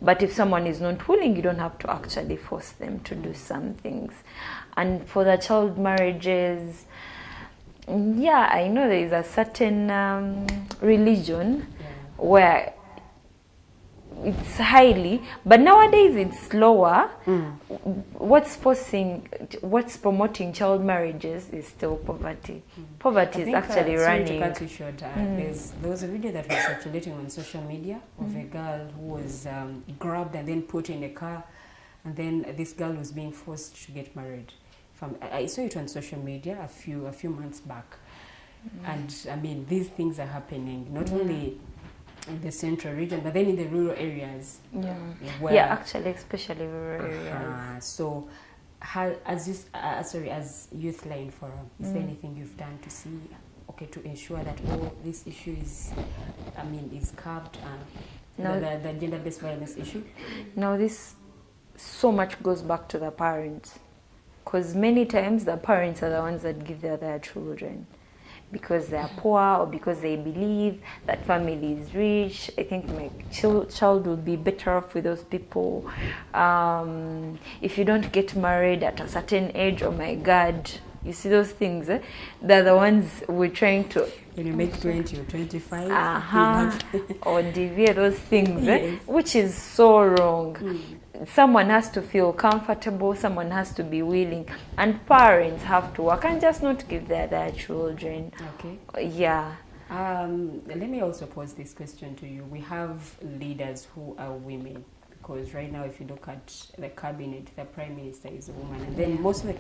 But if someone is not willing, you don't have to actually force them to do some things. And for the child marriages, yeah, I know there is a certain religion where it's highly, but nowadays it's lower. What's promoting child marriages is still poverty. Poverty is actually running. There was a video that was circulating on social media of a girl who was grabbed and then put in a car, and then this girl was being forced to get married. I saw it on social media a few months back, and I mean, these things are happening not only in the central region, but then in the rural areas. Yeah, actually, especially rural areas. So, as Youth Line Forum, is there anything you've done to see, to ensure that this issue is curbed, the gender-based violence issue? Now, this so much goes back to the parents. Because many times the parents are the ones that give their children because they are poor or because they believe that family is rich. I think my child will be better off with those people. If you don't get married at a certain age, oh my God, you see those things, they're the ones we're trying to... When you make 20 or 25, or deviate those things, yes. Which is so wrong. Someone has to feel comfortable, someone has to be willing, and parents have to work and just not give their children. Okay. Yeah. Let me also pose this question to you. We have leaders who are women, because right now if you look at the cabinet, the prime minister is a woman, and then most of the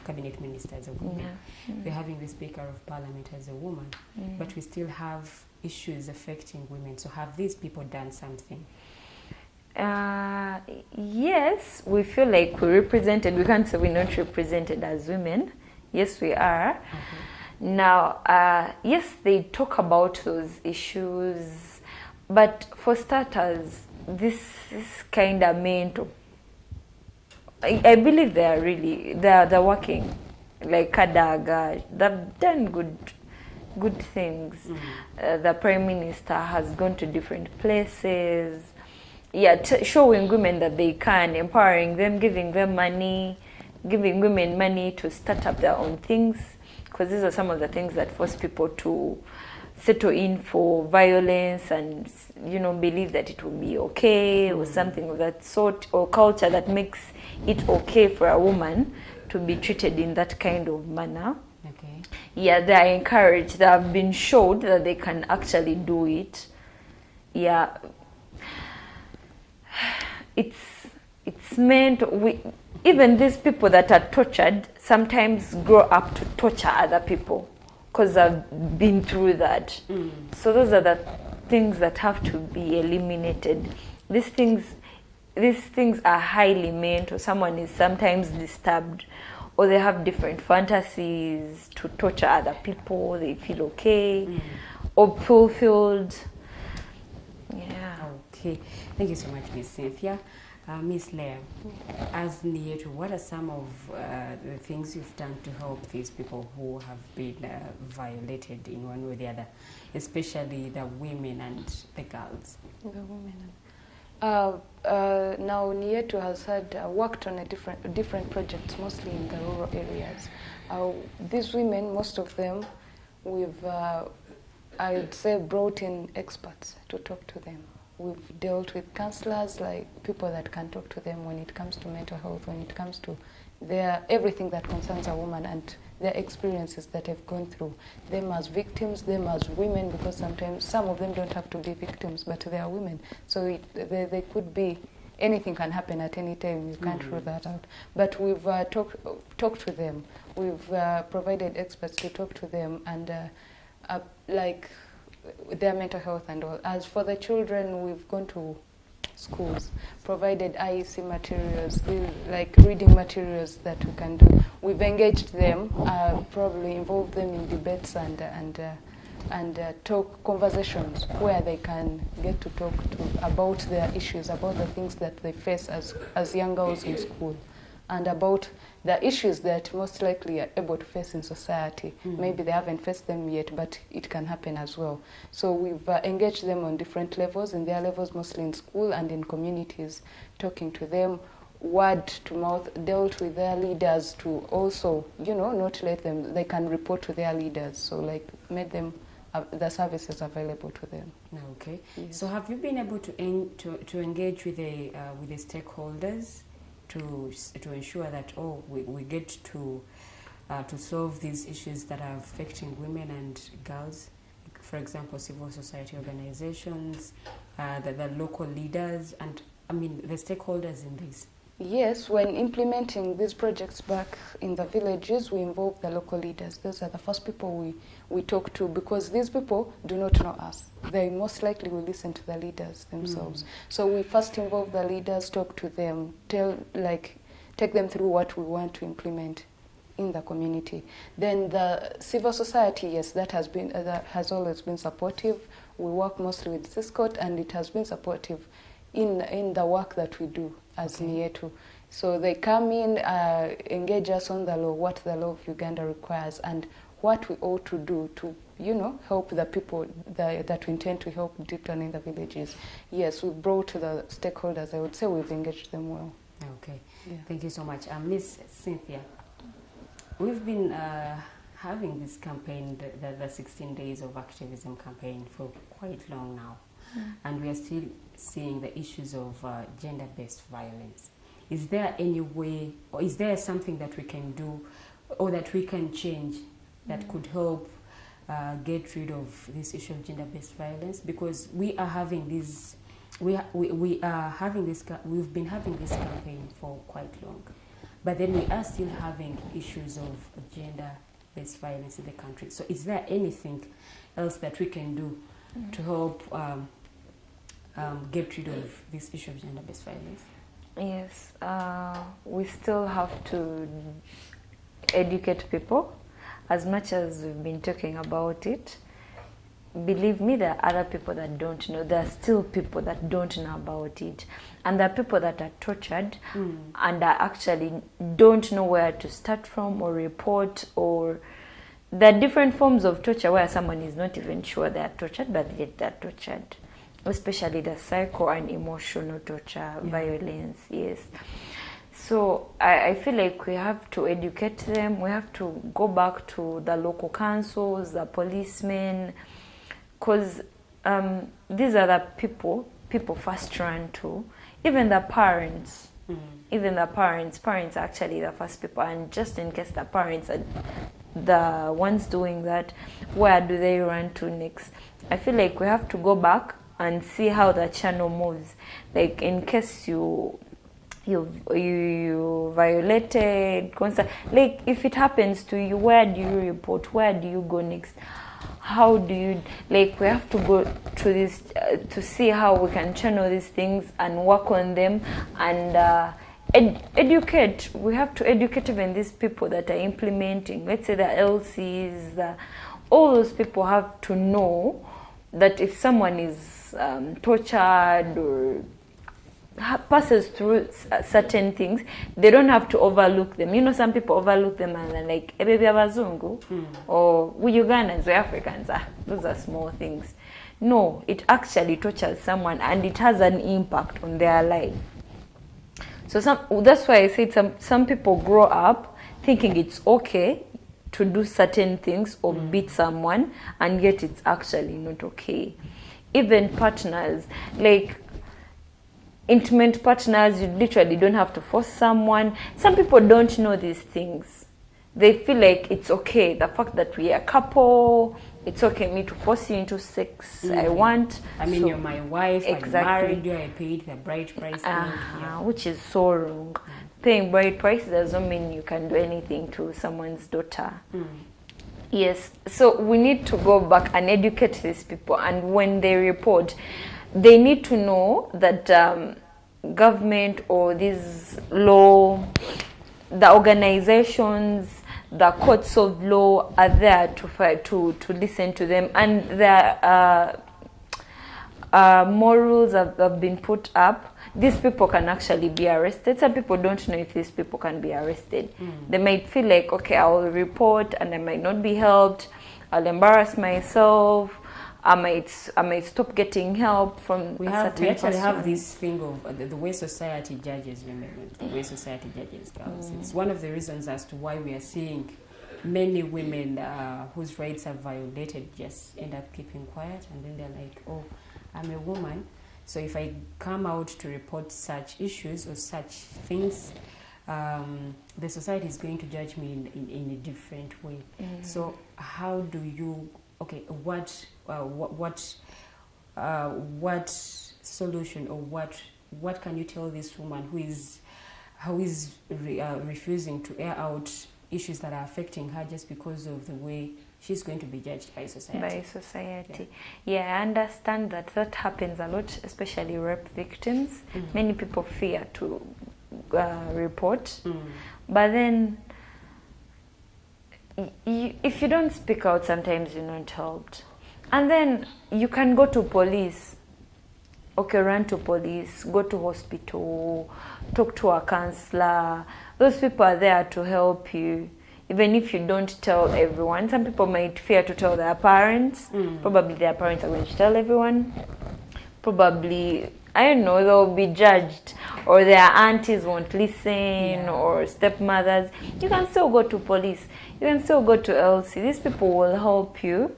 cabinet ministers are women. Yeah. We're having the speaker of parliament as a woman, but we still have issues affecting women. So have these people done something? Yes, we feel like we're represented. We can't say we're not represented as women. Yes, we are. Okay. Now, yes, they talk about those issues, but for starters, this is kind of mental. I believe they're working like Kadaga. They've done good things. The prime minister has gone to different places. Yeah, showing women that they can, empowering them, giving women money to start up their own things, because these are some of the things that force people to settle in for violence and, believe that it will be okay or something of that sort, or culture that makes it okay for a woman to be treated in that kind of manner. Okay. Yeah, they are encouraged. They have been showed that they can actually do it. Yeah. It's meant, even these people that are tortured sometimes grow up to torture other people because they've been through that. So those are the things that have to be eliminated. These things are highly mental. Someone is sometimes disturbed, or they have different fantasies to torture other people. They feel okay or fulfilled. Yeah. Okay. Thank you so much, Miss Cynthia. Miss Leah, as Niyetu, what are some of the things you've done to help these people who have been violated in one way or the other, especially the women and the girls? The women. Now Niyetu has worked on different projects, mostly in the rural areas. These women, most of them, we've I'd say brought in experts to talk to them. We've dealt with counselors, like people that can talk to them when it comes to mental health, when it comes to everything that concerns a woman and their experiences that they've gone through. Them as victims, them as women, because sometimes some of them don't have to be victims, but they are women. So they could be, anything can happen at any time. You can't rule that out. But we've talked to them. We've provided experts to talk to them and like their mental health and all. As for the children, we've gone to schools, provided IEC materials, like reading materials that we can do. We've engaged them, probably involved them in debates and talk conversations where they can get to talk about their issues, about the things that they face as young girls in school, and about the issues that most likely are able to face in society. Maybe they haven't faced them yet, but it can happen as well. So we've engaged them on different levels, in their levels mostly in school and in communities, talking to them, word to mouth, dealt with their leaders to also, not let them, they can report to their leaders. So like made them the services available to them. Okay. Yes. So have you been able to engage with the stakeholders to ensure that we get to solve these issues that are affecting women and girls? For example, civil society organizations, the local leaders, and the stakeholders in this. Yes, when implementing these projects back in the villages, we involve the local leaders. Those are the first people we talk to, because these people do not know us. They most likely will listen to the leaders themselves. So we first involve the leaders, talk to them, take them through what we want to implement in the community. Then the civil society, yes, that has always been supportive. We work mostly with Digitalk, and it has been supportive in the work that we do as Niyetu. So they come in, engage us on the law, what the law of Uganda requires, and what we ought to do to, help the people that we intend to help deep down in the villages. Yes, we brought to the stakeholders. I would say we've engaged them well. Okay, yeah. Thank you so much. Miss Cynthia, we've been having this campaign, the 16 Days of Activism campaign, for quite long now. And we are still seeing the issues of gender-based violence. Is there any way, or is there something that we can do or that we can change that could help get rid of this issue of gender-based violence? Because we are having this, we've been having this campaign for quite long, but then we are still having issues of gender-based violence in the country. So is there anything else that we can do to help get rid of this issue of gender-based violence? Yes, we still have to educate people. As much as we've been talking about it, believe me, there are other people that don't know. There are still people that don't know about it. And there are people that are tortured and are actually don't know where to start from or report, or there are different forms of torture where someone is not even sure they are tortured, but yet they are tortured. Especially the psycho and emotional torture, violence, yes. So I feel like we have to educate them. We have to go back to the local councils, the policemen, because these are the people first run to. Even the parents, parents are actually the first people. And just in case the parents are the ones doing that, where do they run to next? I feel like we have to go back and see how the channel moves. Like in case you violated constant, like if it happens to you, where do you report? Where do you go next? How do you, like, we have to go to this to see how we can channel these things and work on them and educate. We have to educate even these people that are implementing, let's say the LCs, all those people have to know that if someone is tortured or passes through certain things, they don't have to overlook them. You know, some people overlook them and they're like, "Eh, baby, abazungu," or "We Ugandans, we Africans." Those are small things. No, it actually tortures someone and it has an impact on their life. So that's why I said some people grow up thinking it's okay to do certain things or beat someone, and yet it's actually not okay. Even partners, like intimate partners, you literally don't have to force someone. Some people don't know these things. They feel like it's okay, the fact that we are a couple, it's okay me to force you into sex. I want. I mean, you're my wife, exactly. I married you, I paid the bride price. Which is so wrong. Paying bride price doesn't mean you can do anything to someone's daughter. Yes, so we need to go back and educate these people, and when they report, they need to know that government or this law, the organizations, the courts of law are there to fight, to listen to them, and their morals have been put up. These people can actually be arrested. Some people don't know if these people can be arrested. They might feel like, okay, I will report and I might not be helped. I'll embarrass myself. I might stop getting help from we actually have this thing of the way society judges women, the way society judges girls. It's one of the reasons as to why we are seeing many women whose rights are violated just end up keeping quiet, and then they're like, oh, I'm a woman, so if I come out to report such issues or such things, the society is going to judge me in a different way. So how do you, okay, what solution or what can you tell this woman who is refusing to air out issues that are affecting her just because of the way she's going to be judged by society? Yeah, I understand that happens a lot, especially rape victims. Many people fear to report, but then if you don't speak out, sometimes you're not helped. And then you can go to police. okay, run to police, go to hospital, talk to a counselor. Those people are there to help you. Even if you don't tell everyone, some people might fear to tell their parents. Probably their parents are going to tell everyone. Probably, I don't know, they'll be judged, or their aunties won't listen, or stepmothers. You can still go to police. You can still go to LC. These people will help you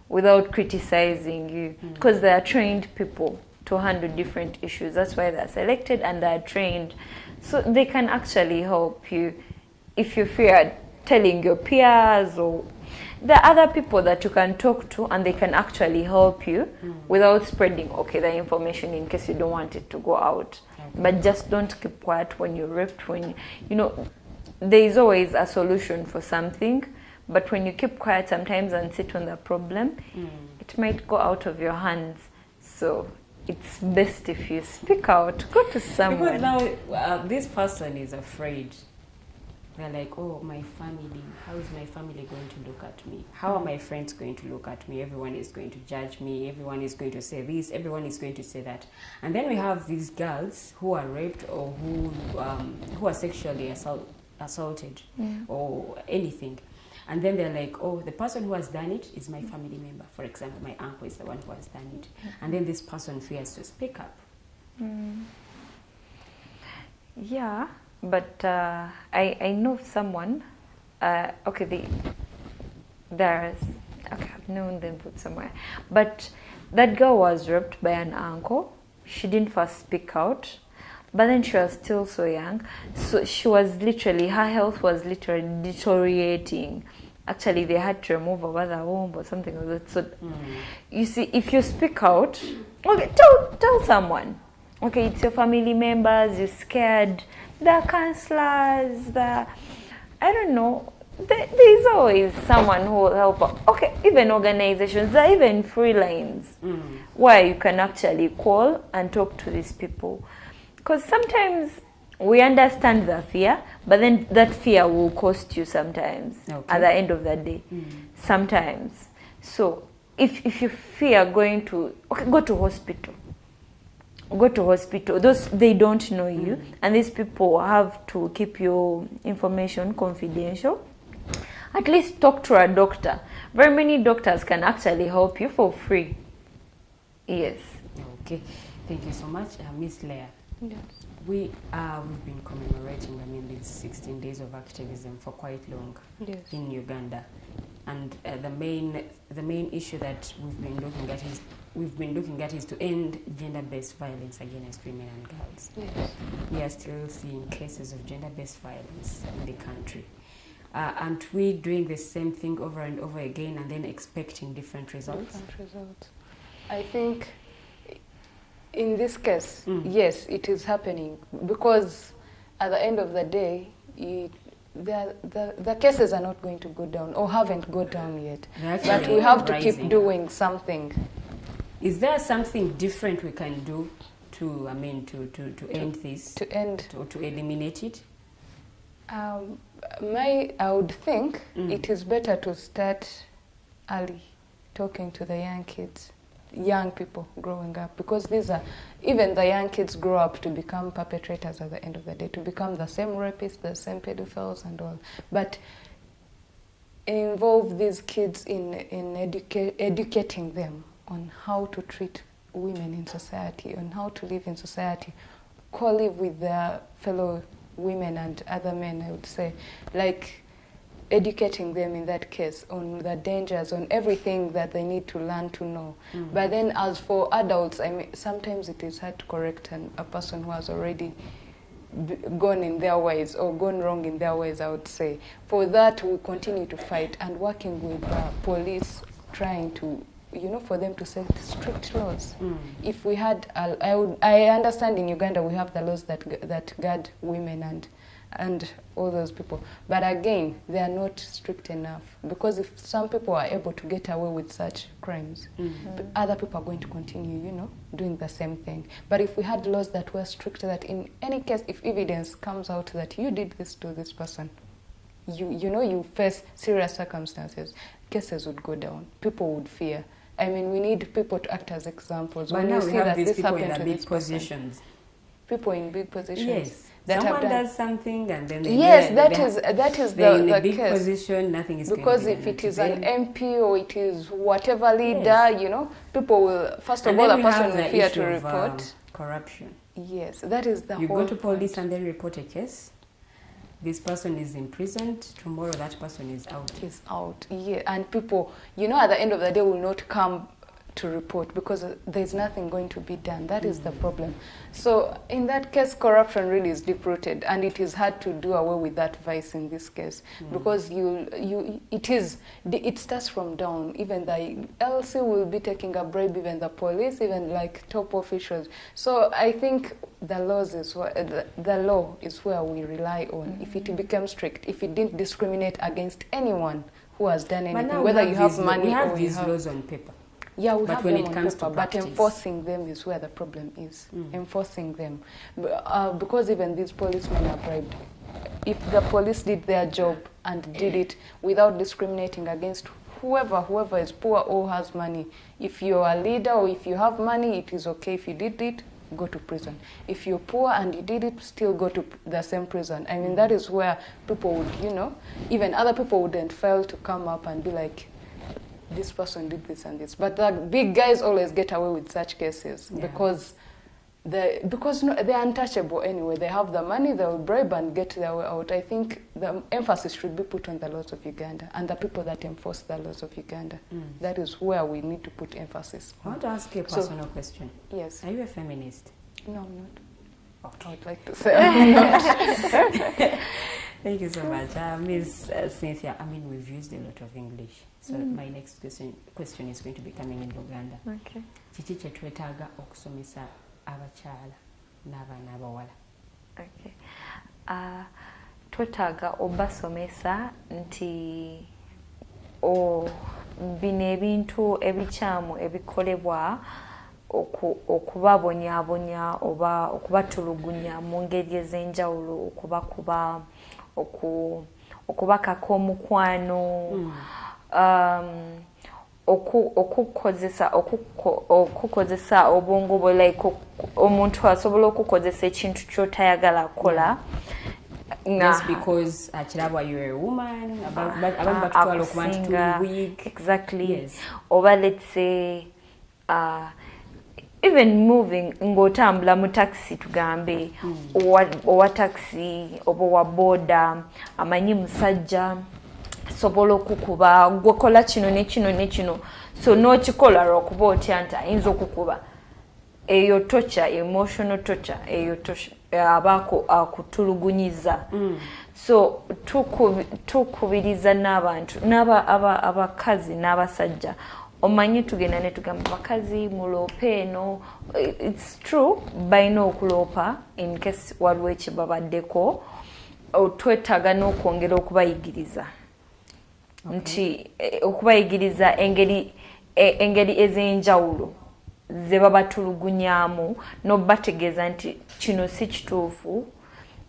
without criticizing you, because they are trained people to handle different issues. That's why they're selected and they're trained. So they can actually help you if you fear telling your peers, or there are other people that you can talk to and they can actually help you without spreading the information in case you don't want it to go out. But just don't keep quiet when you're raped. When there is always a solution for something, but when you keep quiet sometimes and sit on the problem, it might go out of your hands. So it's best if you speak out, go to someone. Because now this person is afraid. They're like, oh, my family, how is my family going to look at me? How are my friends going to look at me? Everyone is going to judge me. Everyone is going to say this. Everyone is going to say that. And then we have these girls who are raped or who are sexually assaulted or anything. And then they're like, oh, the person who has done it is my family member. For example, my uncle is the one who has done it. And then this person fears to speak up. Yeah. But I know someone, I've known them put somewhere. But that girl was raped by an uncle. She didn't first speak out, but then she was still so young. So she was literally, her health was literally deteriorating. Actually, they had to remove her the womb or something like that. So you see, if you speak out, tell someone. Okay, it's your family members, you're scared. There are counselors, I don't know. There's always someone who will help out. Okay, even organizations, there are even free lines where you can actually call and talk to these people. Because sometimes we understand the fear, but then that fear will cost you sometimes at the end of the day. Sometimes. So if you fear going to, go to hospital. Go to hospital. Those, they don't know you, and these people have to keep your information confidential. At least talk to a doctor. Very many doctors can actually help you for free. Yes. Okay. Thank you so much, Miss Leah. Yes. We've been commemorating, these 16 days of activism for quite long in Uganda, and the main issue that we've been looking at is to end gender-based violence against women and girls. Yes. We are still seeing cases of gender-based violence in the country. Aren't we doing the same thing over and over again and then expecting different results? I think in this case, yes, it is happening, because at the end of the day, the cases are not going to go down or haven't gone down yet. But we have to keep doing something. Is there something different we can do to end this? To eliminate it? I would think it is better to start early, talking to the young people growing up, because even the young kids grow up to become perpetrators at the end of the day, to become the same rapists, the same pedophiles and all. But involve these kids in educating them on how to treat women in society, on how to live in society, co-live with their fellow women and other men, I would say. Like educating them in that case on the dangers, on everything that they need to learn to know. But then as for adults, sometimes it is hard to correct a person who has already gone in their ways or gone wrong in their ways, I would say. For that, we continue to fight and working with police, trying to, for them to set strict laws. If we had, I understand in Uganda we have the laws that guard women and all those people. But again, they are not strict enough, because if some people are able to get away with such crimes, other people are going to continue, doing the same thing. But if we had laws that were strict, that in any case, if evidence comes out that you did this to this person, you face serious circumstances, cases would go down. People would fear I mean, we need people to act as examples. But when now you we see have that these this people in happened the to big this person. positions. People in big positions. Yes. That Someone have done, does something and then yes, they that is they're in the a big case. position. Nothing is because going to if be it is done an to them. MP or it is whatever leader, Yes. you know, people will first of And all then the we person have will the fear issue to of, report. corruption. Yes, that is the You whole go to police point. and then report a case. This person is imprisoned. Tomorrow that person is out. Is out. Yeah, and people, you know, at the end of the day will not come to report because there's nothing going to be done. That is the problem. So in that case, corruption really is deep-rooted, and it is hard to do away with that vice in this case because it starts from down. Even the LC will be taking a bribe, even the police, even like top officials. So I think the laws is the law is where we rely on. If it becomes strict, if it didn't discriminate against anyone who has done anything, whether you have money we have or these you have laws on paper. yeah, we But have when them it on comes paper, to but practice. enforcing them is where the problem is. Enforcing them. Because even these policemen are bribed. If the police did their job and did it without discriminating against whoever is poor or has money, if you're a leader or if you have money, it is okay. If you did it, go to prison. If you're poor and you did it, still go to the same prison. I mean, that is where people would, you know, even other people wouldn't fail to come up and be like, this person did this and this. But the big guys always get away with such cases because they're untouchable anyway. They have the money, they'll bribe and get their way out. I think the emphasis should be put on the laws of Uganda and the people that enforce the laws of Uganda. That is where we need to put emphasis. I want to ask you a personal question. Yes. Are you a feminist? No, I'm not. Okay. I would like to say I'm not. Thank you so much. Ms. Cynthia, I mean, we've used a lot of English. So my next question is going to be coming in Uganda. Okay. Kiki kye twetaaga okusomesa abakyala n'abaana abawala? Okay. Twetaaga obasomesa nti bino ebintu ebikyamu ebikolebwa okubabonyaabonya oba okubatulugunya mu ngeri ez'enjawulo, okubakuba, okubakaka omukwano, okukozesa obwongo bwe, like omuntu asobola okukozesa ekintu ky'otayagala kukola. Just because akirabwa you're a woman, abamu batutwala okuba nti tuli weak. Exactly. Yes. Oba let's say even moving ng'otambula mu taxi tugambe, owa taxi oba wa boda amanyi musajja sobola okukuba gwekola kino ne kino ne kino, so n'okikola lw'okuba otya nti ayinza okukuba. Eyo torture, emotional torture, eyo abaako akutulugunyiza. So tukubiriza n'abantu abakazi n'abasajja omanyi tugenda ne tugamba bakazi muloope eno. It's true balina okuloopa in case waliwo ekibabaddeko. Twetaaga n'okwongera okubayigiriza nti okubayigiriza engeri ez'enjawulo ze babatulugunyaamu n'obategeeza nti kino si kituufu,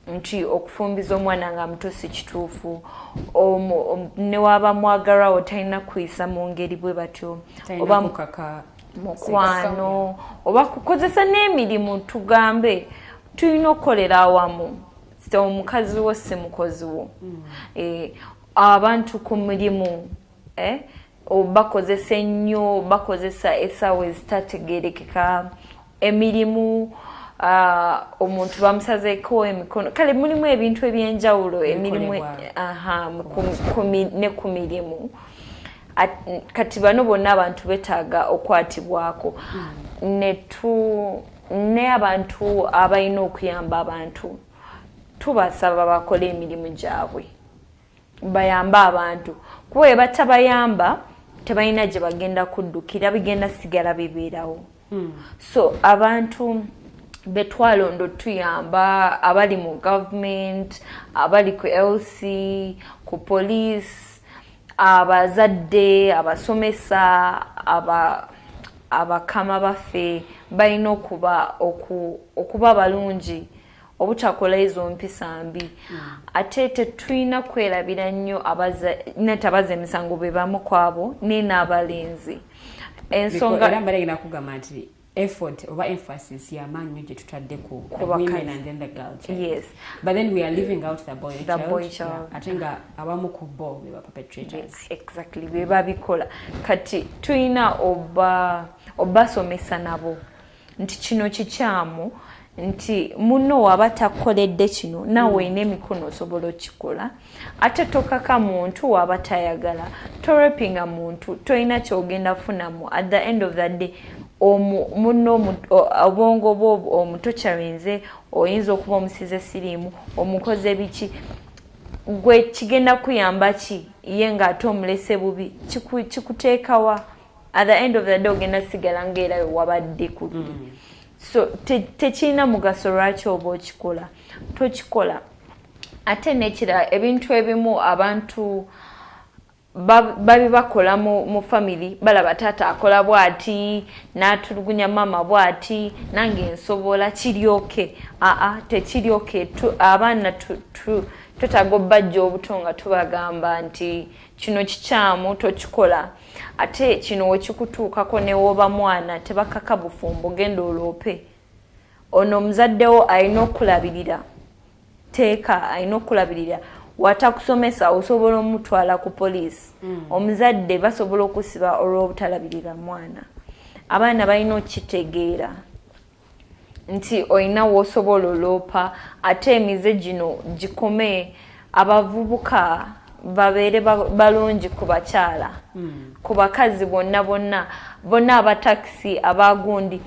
nti okufumbiza omwana nga muto si kituufu, ne waba mwagalwawo talina kuyisa mu ngeri bwe batyo, oba mukwano, oba kukozesa n'emirimu. Tugambe tulina okukolera awamu, omukazi wo si mukozi wo. Abantu ku mirimu bakozesa ennyo, bakozesa essaawa ezitategeerekeka, emirimu omuntu bamusazeeko emikono. Kale mulimu ebintu ebyenjawulo, emirimu ne ku mirimu. Kati bano bonna abantu betaaga okwatibwako. Ne abantu abalina okuyamba abantu tubasaba bakole emirimu gyabwe, bayamba abantu. Kuba bwe batabayamba tebalina gye bagenda kuddukira, bigenda sigala bibeerawo. So abantu betwalondo tuyamba, abali mu government, abali ku LC, ku police, abazadde, abasomesa, abakama baffe balina okuba balungi, obutakola ezo mpisa mbi. Ate tetulina kwerabira nnyo abaza emisango be bamu kwabo n'abalenzi. ensonga era mbale nakugamba nti effort over emphasis yamanyi gye tutadde ku women and then the girl child. Yes, but then we are leaving out the boy child. Ate nga abamu ku bo be perpetrators. Yes, exactly, be babikola kati tuyina obasomesa nabo nti kino kikyamu nti muno waba takoledde kino nawe n'emikono osobola okikola ate tokaka muntu waba tayagala torepinga muntu toyina kyogenda funamu at the end of the day muno obwongo bwo omuto kyawenze oyinza okuba omusize siriimu omukoze biki gwe kigenda kuyamba ki ye ng'ate omulese bubi kikuteekawa at the end of the day ogenda sigala ng'era wabadde ku so tekirina mugaso lwaki oba okikola tokikola ate nekirala ebintu ebimu abantu babi bakola mu family balaba taata akola bwati n'atulugunya mama bwati nange nsobola kiryoke tekiryoke abaana tutago bajja obutonga tubagamba nti kino kikyamu tokikola ate kino wekikutuukako ne woba mwana tebakaka bufumbo genda oloope ono omuzaddewo alina okulabirira teeka alina okulabirira watakusomesa osobola omutwala ku poliisi omuzadde basobola okusiba olw'obutalabirira mwana abaana balina okitegeera nti olina w'osobola oloopa ate emize gino gikome abavubuka babeere balungi ku bakyala ku bakazi bonna abatakisi abagundi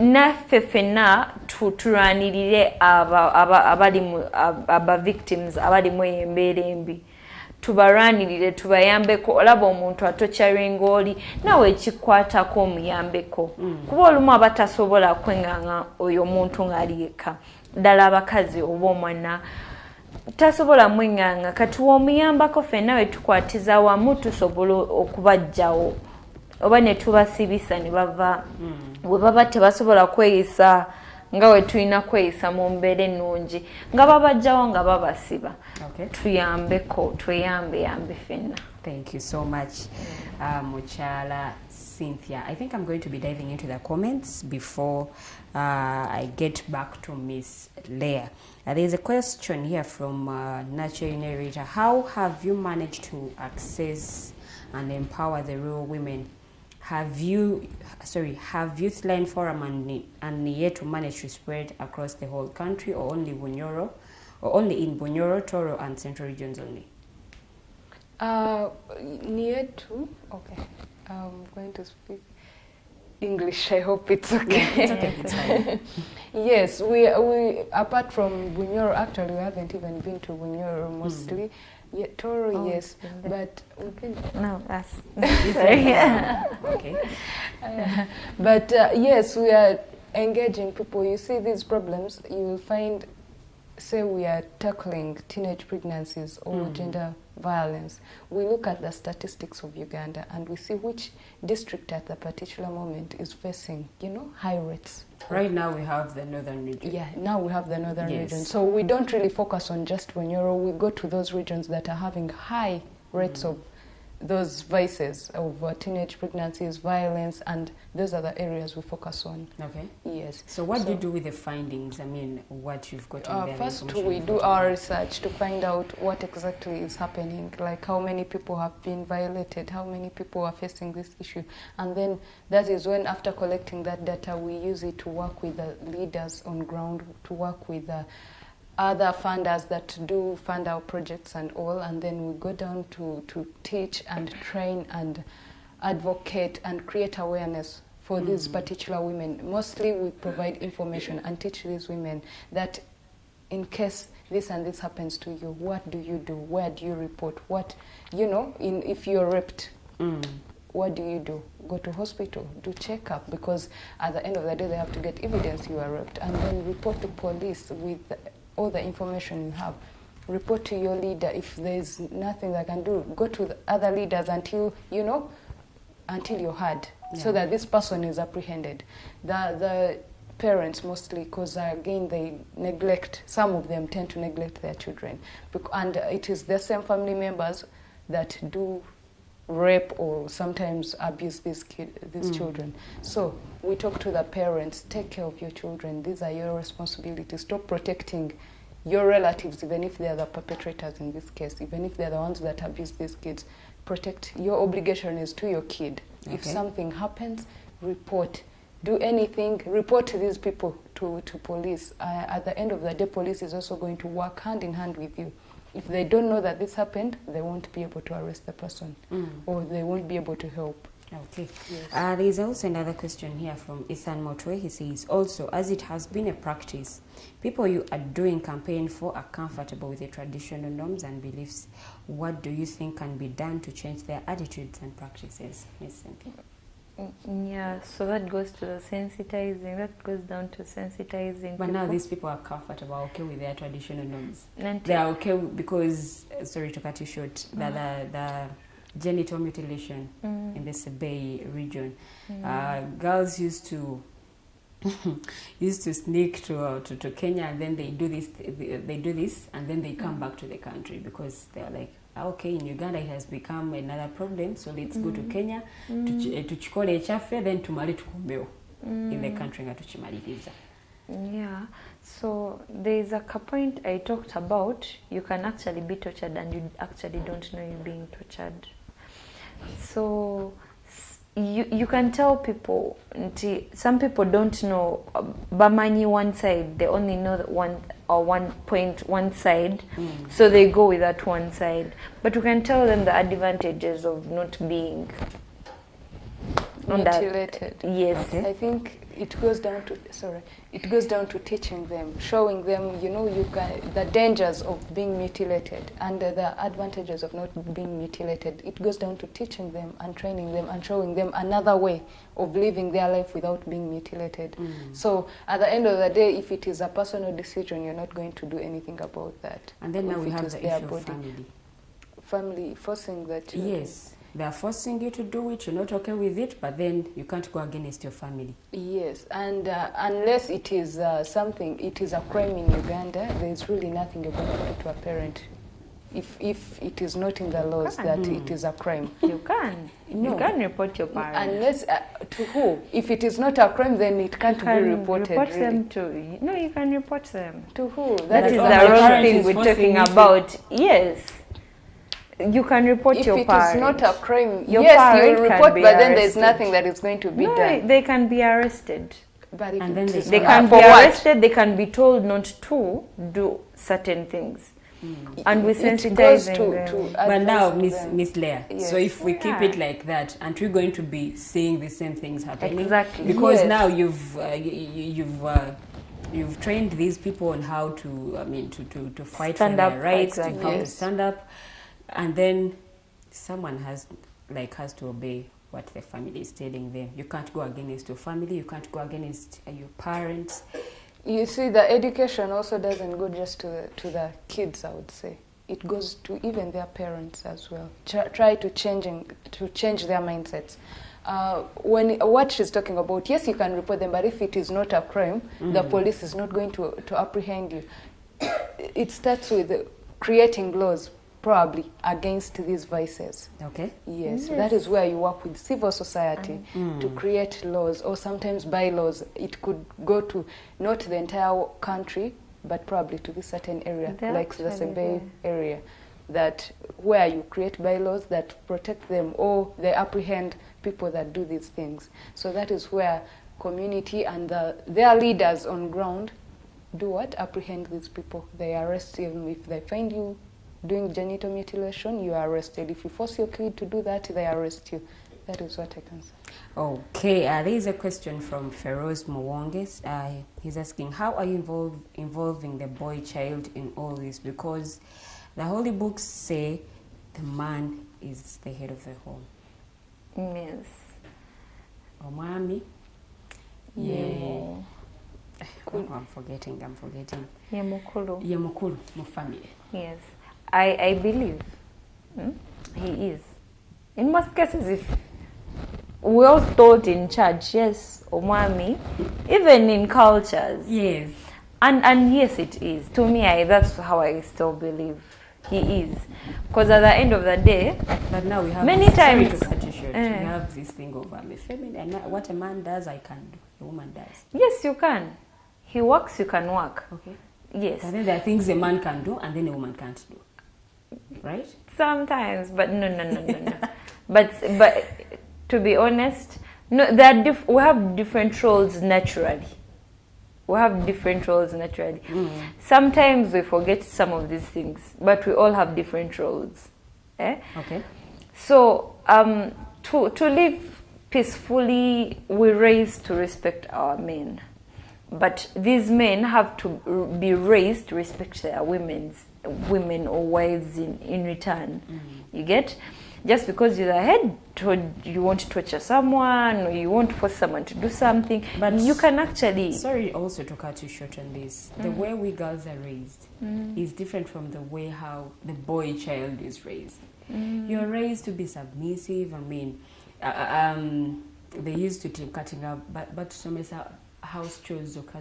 naffe ffenna tulwanirire aba victims abali mu embeera embi tubalwanirire tubayambeko olaba omuntu atokyarenga oli nawe ekikwatako omuyambeko kuba olumu abatasobola kwenganga oyo omuntu ng'ali yekka ddala abakazi oba omwana tasobola mwenganga kati w'omuyambako ffenna we tukwatiza wamu tusobola okubajjawo oba ne tubasibisa ne bava bwe baba tebasobola kweyisa nga we tulina kweyisa mu mbeera ennungi nga babajjawo nga babasiba tuyambeko tweyambe ffenna. Thank you so much, Muchala Cynthia. I think I'm going to be diving into the comments before I get back to Miss Leah. There's a question here from Nature Narrator. How have you managed to access and empower the rural women? Have Youth Line Forum and Niyetu managed to spread across the whole country, or only Bunyoro, or only in Bunyoro, Toro, and Central regions only? Niyetu, okay. I'm going to speak English. I hope it's okay. Yeah, it's okay. It's fine. Yes, we apart from Bunyoro, actually we haven't even been to Bunyoro mostly. Yeah, Toro, yes, but we've been. No, us. Sorry. Okay. But yes, we are engaging people. You see these problems, you will find, say we are tackling teenage pregnancies or gender violence. We look at the statistics of Uganda and we see which district at the particular moment is facing, high rates. Right now we have the northern region. Yeah, now we have the northern region. So we don't really focus on just Bunyoro. We go to those regions that are having high rates of those vices of teenage pregnancies, violence, and those are the areas we focus on. Okay. Yes. So what do you do with the findings? I mean, what you've got in there? First, we do our research to find out what exactly is happening, like how many people have been violated, how many people are facing this issue. And then that is when, after collecting that data, we use it to work with the leaders on ground, to work with other funders that do fund our projects and all, and then we go down to teach and train and advocate and create awareness for these particular women. Mostly we provide information and teach these women that in case this and this happens to you, what do you do? Where do you report? What, if you're raped, what do you do? Go to hospital, do checkup, because at the end of the day they have to get evidence you are raped, and then report to police with all the information you have. Report to your leader. If there's nothing they can do, go to the other leaders until you're heard, so that this person is apprehended. The parents mostly, because again they neglect, some of them tend to neglect their children, and it is the same family members that do rape or sometimes abuse these children. So we talk to the parents, take care of your children. These are your responsibilities. Stop protecting your relatives, even if they are the perpetrators in this case, even if they're the ones that abuse these kids. Protect. Your obligation is to your kid. Okay. If something happens, report. Do anything, report these people to police. At the end of the day, police is also going to work hand in hand with you. If they don't know that this happened, they won't be able to arrest the person, or they won't be able to help. Okay. Yes. There is also another question here from Ethan Motwe. He says, also, as it has been a practice, people you are doing campaign for are comfortable with the traditional norms and beliefs. What do you think can be done to change their attitudes and practices, Ms. Cynthia? Yeah, so that goes to the sensitizing. That goes down to sensitizing. But now these people are comfortable, okay with their traditional norms. They are okay because, sorry to cut you short, the genital mutilation in the Nabbale region. Girls used to sneak to Kenya, and then they do this, and then they come back to the country because they are like, okay, in Uganda it has become another problem, so let's go to Kenya to chikole chafe, then tumali tukumbeo in the country nga tuchimaliriza. Yeah, so there is a point I talked about. You can actually be tortured and you actually don't know you're being tortured. So you can tell people, some people don't know Bamani one side, they only know that one side, so they go with that one side. But you can tell them the advantages of not being mutilated. Yes. Okay. I think it goes down to teaching them, showing them, the dangers of being mutilated and the advantages of not being mutilated. It goes down to teaching them and training them and showing them another way of living their life without being mutilated. So at the end of the day, if it is a personal decision, you're not going to do anything about that. And then now we have the issue of family. Family forcing that. Yes. They are forcing you to do it, you're not okay with it, but then you can't go against your family. Yes, and unless it is it is a crime in Uganda, there's really nothing you're going to do to a parent. If it is not in the laws that it is a crime. You can. No. You can report your parents. Unless, to who? If it is not a crime, then it can't be reported. Report them to, no, you can report them. To who? That is the wrong thing we're talking about. Yes. You can report your parents. If it is not a crime, yes, you report, but then there's nothing that is going to be done. They can be arrested. But and then they can be arrested, they can be told not to do certain things. And we sensitizing them. But now, Miss Leah, so if we keep it like that, aren't we going to be seeing the same things happening? Exactly. Because now you've trained these people on how to fight for their rights, how to stand up. And then someone has to obey what the family is telling them. You can't go against your family, you can't go against your parents. You see, the education also doesn't go just to the kids, I would say. It goes to even their parents as well. Try to change their mindsets. What she's talking about, yes, you can report them, but if it is not a crime, the police is not going to apprehend you. It starts with creating laws, probably against these vices. Okay. Yes, that is where you work with civil society to create laws, or sometimes bylaws. It could go to not the entire country, but probably to this certain area, like the Nabbale area, that where you create bylaws that protect them, or they apprehend people that do these things. So that is where community and their leaders on ground do what? Apprehend these people. They arrest them. If they find you doing genital mutilation, you are arrested. If you force your kid to do that, they arrest you. That is what I can say. Okay, there is a question from Feroz Mwonges. He's asking, how are you involving the boy child in all this? Because the holy books say the man is the head of the home. Yes. Omami. Yeah. I'm forgetting. Yemukulu. Yemukulu, my family. Yes. I believe he is. In most cases, if we all thought in church, yes, Omami, even in cultures. Yes. And yes, it is. To me, that's how I still believe he is. Because at the end of the day, but now we have many this, times sorry to cut you short, we have this thing of a feminine, and what a man does, I can do. A woman does. Yes, you can. He works, you can work. Okay. Yes. But then there are things a man can do, and then a woman can't do. Right? Sometimes, but no. but to be honest, no, we have different roles naturally. Sometimes we forget some of these things, but we all have different roles. Okay. So to live peacefully, we're raised to respect our men, but these men have to be raised to respect their women or wives in return. You get? Just because you're the head, you want to torture someone or you want to force someone to do something, but you can actually... Sorry also to cut you short on this. The way we girls are raised is different from the way how the boy child is raised. You're raised to be submissive. I mean, they used to keep cutting up, but some house chores zoka.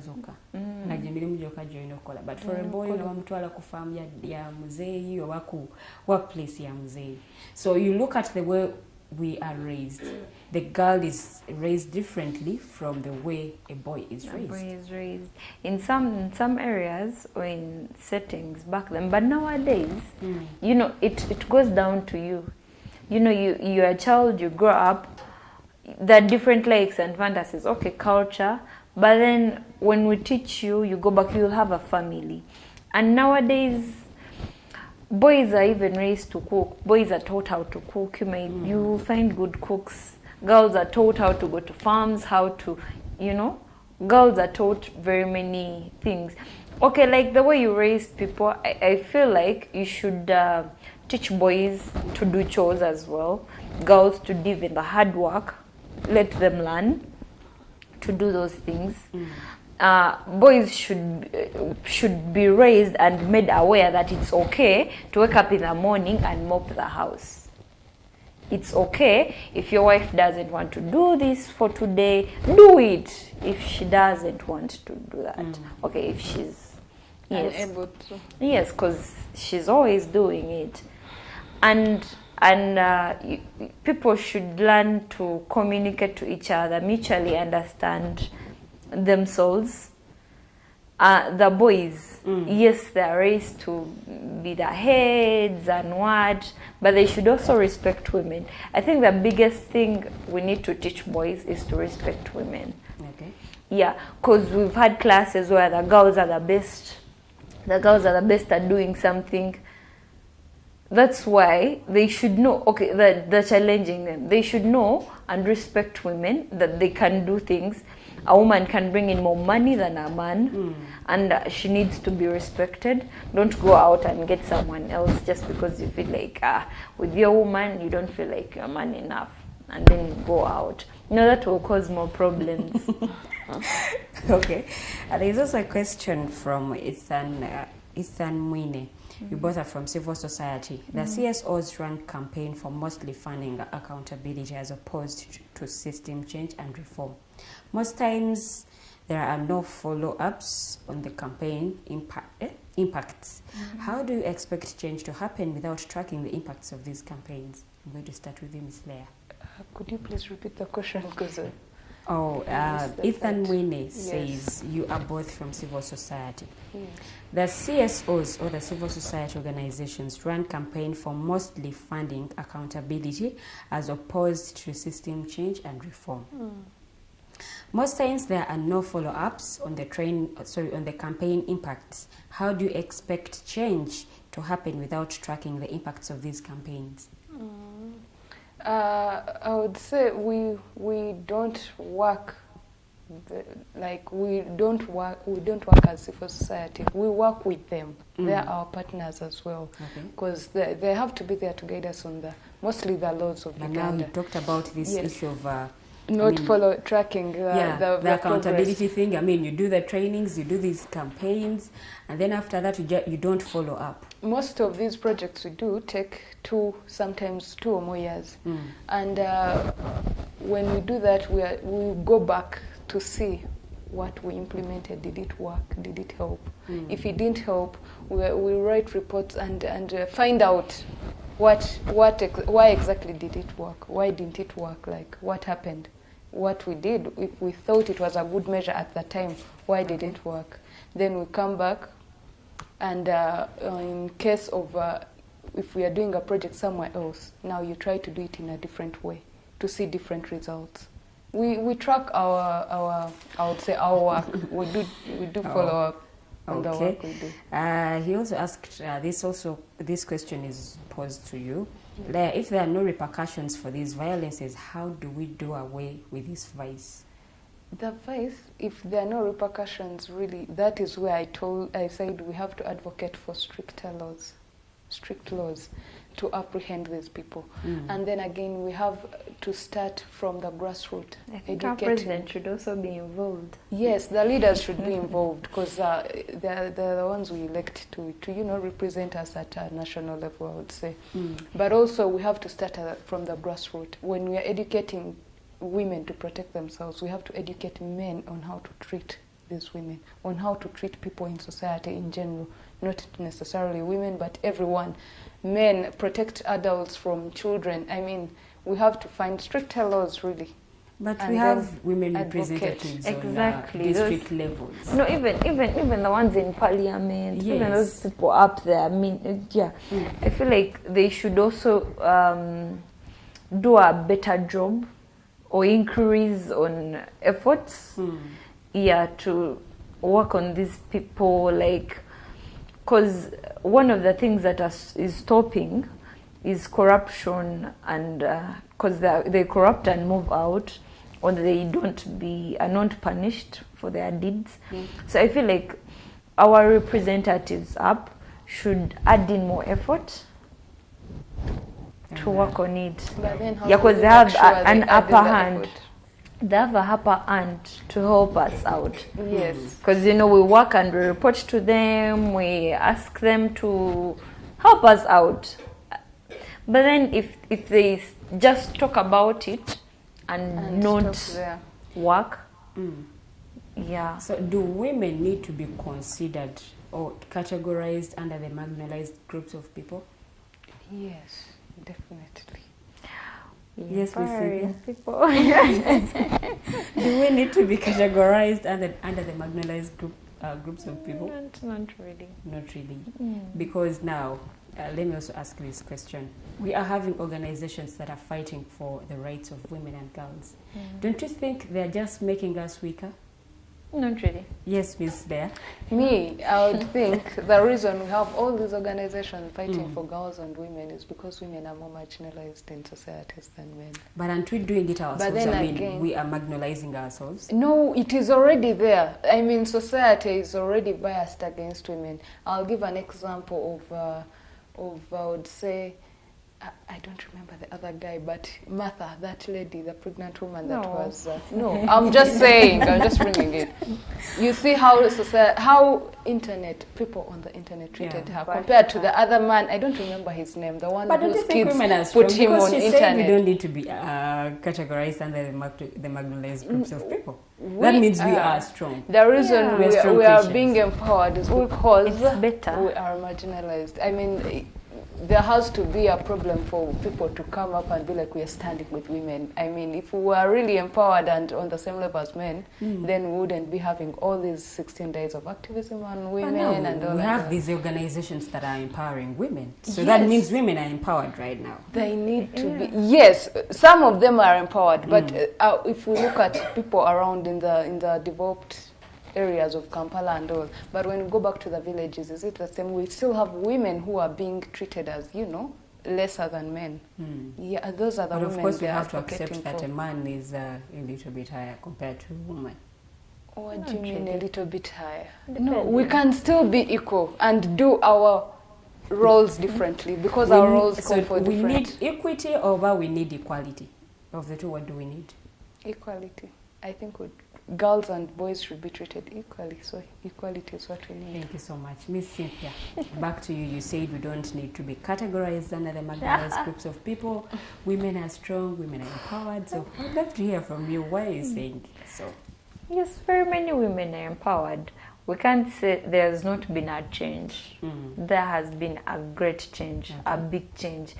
But for a boy, unamtwala kufahamu ya mzee or workplace ya mzee. So you look at the way we are raised. The girl is raised differently from the way a boy is raised. In some areas or in settings back then, but nowadays, you know, it goes down to you. You know, you're a child, you grow up, there are different likes and fantasies. Okay, culture. But then when we teach you, you go back, you'll have a family. And nowadays, boys are even raised to cook. Boys are taught how to cook. You find good cooks. Girls are taught how to go to farms, how to, girls are taught very many things. Okay, like the way you raise people, I feel like you should teach boys to do chores as well. Girls to live in the hard work. Let them learn to do those things. Boys should be raised and made aware that it's okay to wake up in the morning and mop the house. It's okay if your wife doesn't want to do this for today, do it. If she doesn't want to do that, okay, if she's unable to. Yes, because she's always doing it, and people should learn to communicate to each other, mutually understand themselves. The boys, yes, they are raised to be the heads and what, but they should also respect women. I think the biggest thing we need to teach boys is to respect women. Okay. Yeah, because we've had classes where the girls are the best. The girls are the best at doing something. That's why they should know, okay, they're challenging them. They should know and respect women, that they can do things. A woman can bring in more money than a man, and she needs to be respected. Don't go out and get someone else just because you feel like with your woman, you don't feel like you're man enough, and then you go out. That will cause more problems. Okay. There's also a question from Ethan Mwine. You both are from civil society. The CSOs run campaign for mostly funding accountability as opposed to system change and reform. Most times there are no follow-ups on the campaign impacts. How do you expect change to happen without tracking the impacts of these campaigns? I'm going to start with you, Ms. Leah. Could you please repeat the question? Because Ethan Winnie says you are both from civil society. The CSOs, or the civil society organizations, run campaign for mostly funding accountability as opposed to system change and reform. Most times there are no follow-ups on the campaign impacts. How do you expect change to happen without tracking the impacts of these campaigns? I would say we don't work we don't work as civil society. We work with them. They are our partners as well, because they have to be there to guide us on mostly the laws of Uganda. Now you talked about this issue of tracking the accountability progress. thing. I mean, you do the trainings, you do these campaigns, and then after that you don't follow up. Most of these projects we do take sometimes 2 or more years. And when we do that, we go back to see what we implemented, did it work, did it help? If it didn't help, we write reports and find out why exactly did it work, why didn't it work, like what happened, what we did, if we thought it was a good measure at the time, why did it work? Then we come back and in case of if we are doing a project somewhere else, now you try to do it in a different way to see different results. We track our I would say our work. we do follow up on the work we do. He also asked this question is posed to you. Leah, if there are no repercussions for these violences, how do we do away with this vice? The vice, if there are no repercussions, really, that is where I said we have to advocate for strict laws to apprehend these people. And then again, we have to start from the grassroots. I think our president should also be involved. Yes, the leaders should be involved because they're the ones we elect to represent us at a national level, I would say. But also we have to start from the grassroots. When we are educating women to protect themselves, we have to educate men on how to treat these women, on how to treat people in society in general, not necessarily women, but everyone. Men, protect adults from children. I mean, we have to find stricter laws, really. But we have women representatives on district levels. No, even the ones in parliament, Yes. even those people up there. I mean, I feel like they should also do a better job or increase on efforts, to work on these people, like, because one of the things that is stopping is corruption, and because they corrupt and move out, or they are not punished for their deeds. So I feel like our representatives up should add in more effort to work on it. Because they have an upper hand. They have a upper hand to help us out. Yes. Because, we work and we report to them, we ask them to help us out. But then if they just talk about it and not work, So do women need to be considered or categorized under the marginalized groups of people? Yes, definitely. Yes, we see people. Do we need to be categorized under the marginalized groups of people? Not really. Not really. Because now, let me also ask you this question. We are having organizations that are fighting for the rights of women and girls. Don't you think they're just making us weaker? Not really. Yes, Miss Leah. Me, I would think the reason we have all these organizations fighting for girls and women is because women are more marginalized in societies than men. But aren't we doing it ourselves? But then again, we are marginalizing ourselves. No, it is already there. I mean, society is already biased against women. I'll give an example of I would say, I don't remember the other guy, but Martha, that lady, the pregnant woman that was... no, I'm just saying, I'm just bringing it. You see how people on the internet treated her compared to the other man. I don't remember his name, the one whose kids put him on internet. Said we don't need to be categorized under the marginalized groups of people. That means we are strong. The reason we are being empowered is because it's better. We are marginalized. I mean, there has to be a problem for people to come up and be like, we are standing with women. I mean, if we were really empowered and on the same level as men, then we wouldn't be having all these 16 days of activism on women and all that. We have these organizations that are empowering women. So that means women are empowered right now. They need to be. Yes, some of them are empowered, but if we look at people around in the developed areas of Kampala and all, but when we go back to the villages, is it the same? We still have women who are being treated as, lesser than men. Yeah, those are the women. But of course, we have to accept that a man is a little bit higher compared to a woman. What do you mean a little bit higher? No, we can still be equal and do our roles differently because our roles call for different. We need equity over we need equality. Of the two, what do we need? Equality. I think girls and boys should be treated equally, so equality is what we need. Thank you so much. Miss Cynthia, back to you. You said we don't need to be categorized under the marginalized groups of people. Women are strong, women are empowered, so I'd love to hear from you. Why are you saying so? Yes, very many women are empowered. We can't say there's not been a change. There has been a great change, a big change.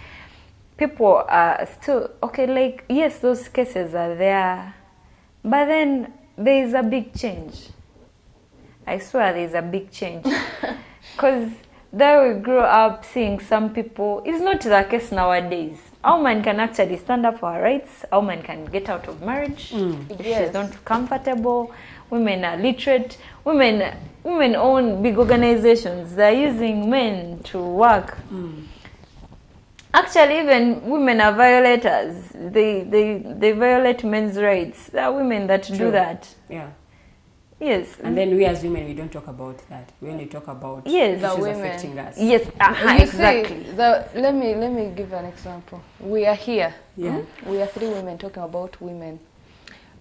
People are still, okay, like, yes, those cases are there, but then there is a big change. I swear there is a big change. Because there we grow up seeing some people, it's not the case nowadays. A woman can actually stand up for her rights. A woman can get out of marriage if she's not comfortable. Women are literate. Women own big organizations. They're using men to work. Actually, even women are violators. They violate men's rights. There are women that do that. Yeah. Yes. And then we as women, we don't talk about that. We only talk about issues affecting us. Yes, exactly. Let me give an example. We are here. Yeah. We are 3 women talking about women.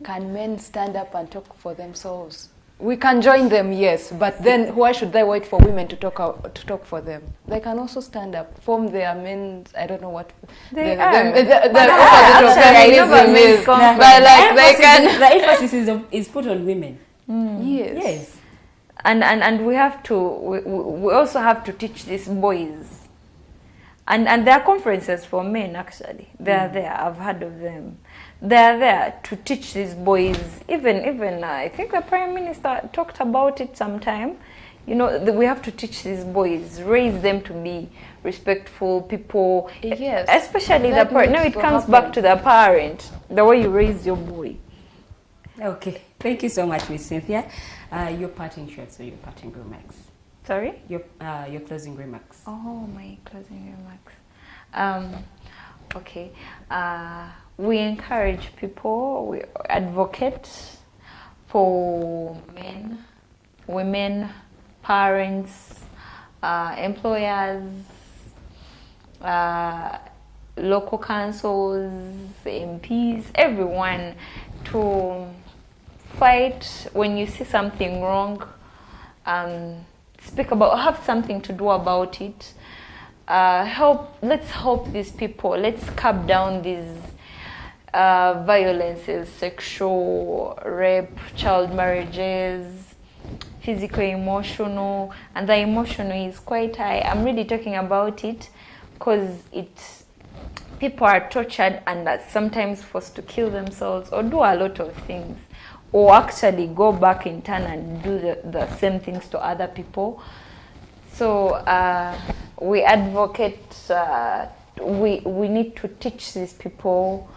Can men stand up and talk for themselves? We can join them, yes, but then why should they wait for women to talk for them? They can also stand up, form their men's, I don't know what the opposite of feminism is. But like they can. The emphasis is put on women. Yes. And we have to, we also have to teach these boys. And there are conferences for men, actually. They are there. I've heard of them. They are there to teach these boys. Even I think the Prime Minister talked about it sometime. You know, we have to teach these boys, raise them to be respectful people. Yes. Especially the parent. Now it comes back to the parent, the way you raise your boy. Okay. Thank you so much, Miss Cynthia. Your parting shots or your parting remarks? Sorry? Your closing remarks. Oh, my closing remarks. Okay. We encourage people, we advocate for men, women, parents, employers, local councils, MPs, everyone to fight when you see something wrong, speak about, have something to do about it. Let's help these people. Let's curb down these violences, sexual, rape, child marriages, physical, emotional, and the emotional is quite high. I'm really talking about it because people are tortured and are sometimes forced to kill themselves or do a lot of things, or actually go back in turn and do the same things to other people. So we advocate, we need to teach these people,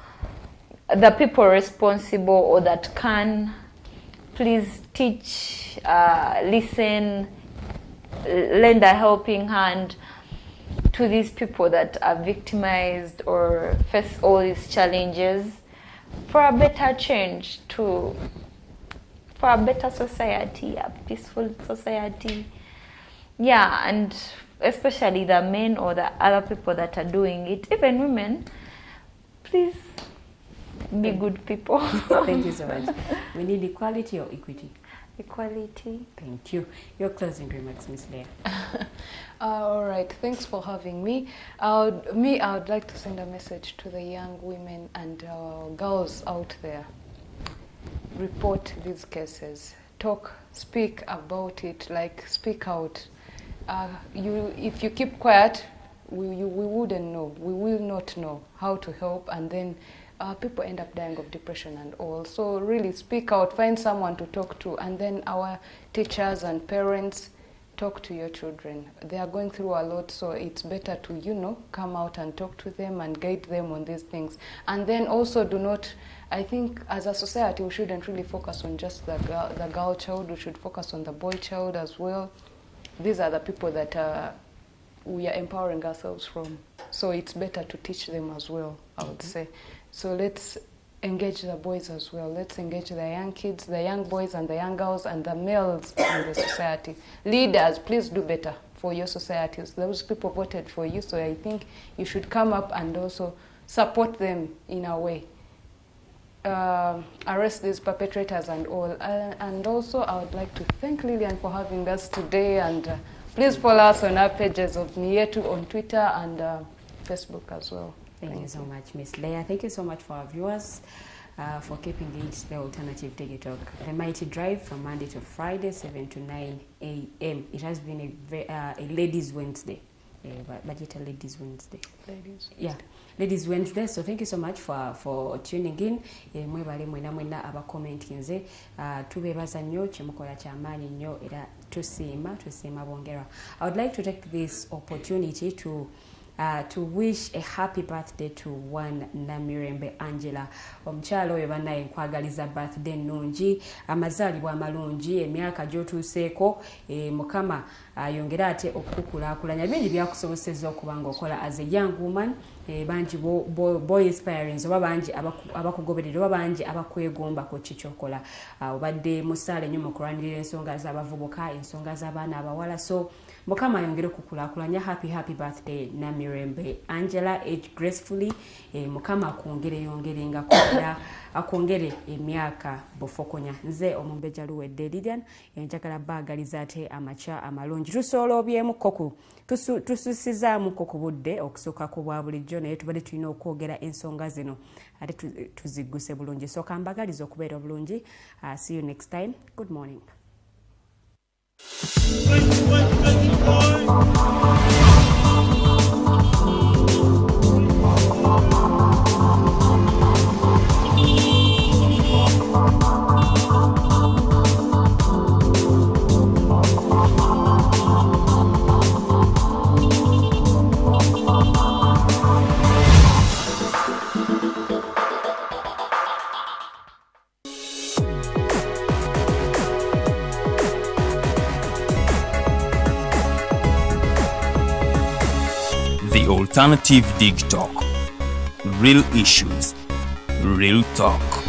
the people responsible or that can, please teach, listen, lend a helping hand to these people that are victimized or face all these challenges for a better change, for a better society, a peaceful society. Yeah, and especially the men or the other people that are doing it, even women, please be good people. Thank you so much. We need equality or equity? Equality. Thank you. Your closing remarks, Miss Leah. All right, thanks for having me. I would like to send a message to the young women and girls out there. Report these cases. Talk, speak about it, like speak out. If you keep quiet, we wouldn't know. We will not know how to help, and then people end up dying of depression and all. So really speak out, find someone to talk to, and then our teachers and parents, talk to your children. They are going through a lot, so it's better to, come out and talk to them and guide them on these things. And then also I think as a society we shouldn't really focus on just the girl child, we should focus on the boy child as well. These are the people that we are empowering ourselves from. So it's better to teach them as well, I would say. So let's engage the boys as well. Let's engage the young kids, the young boys and the young girls and the males in the society. Leaders, please do better for your societies. Those people voted for you, so I think you should come up and also support them in a way. Arrest these perpetrators and all. And also I would like to thank Lillian for having us today, and please follow us on our pages of Niyetu on Twitter and Facebook as well. Thank you so much, Miss Leah. Thank you so much for our viewers. for keeping it the alternative Digitalk. The mighty drive from Monday to Friday, 7 to 9 a.m. It has been a Ladies Wednesday. Budget Ladies Wednesday. Ladies Wednesday. So thank you so much for tuning in. Mwebale mwena aba commentinze tubebaza nnyo kyemukola kyamaanyi nnyo era tusiima bongera. I would like to take this opportunity to wish a happy birthday to one Namirembe Angela. Omukyalo oyo bannaye nkwagaliza birthday nnungi, amazaalibwa amalungi, emyaka gy'otuuseeko, Mukama yongera ate okukulaakulanya bingi byakusobozesezza okuba ng'okola as a young woman, bangi boy inspiring, oba bangi abakugoberera, oba bangi abakwegomba ku kikyokola. Obadde musaale nnyo mu kulwanirira ensonga z'abavubuka, ensonga z'abaana abawala. So Mukama yongere okukulaakulanya. Happy birthday Namirembe Angela, age gracefully. Mukama yongere akongere emyaka bufokonya. Nze omumbeja luwedde Lilian, njagala baagaliza ate amacha amalungi. Tusoloobyemu koku tususizaamu ku budde okusooka ku bwa bulijjo, naye tubadde tulina okwogera ensonga zino ate tuzigguse bulungi. So kambagaliza okubeera bulungi. See you next time. Good morning. The Alternative Digitalk. Real issues, real talk.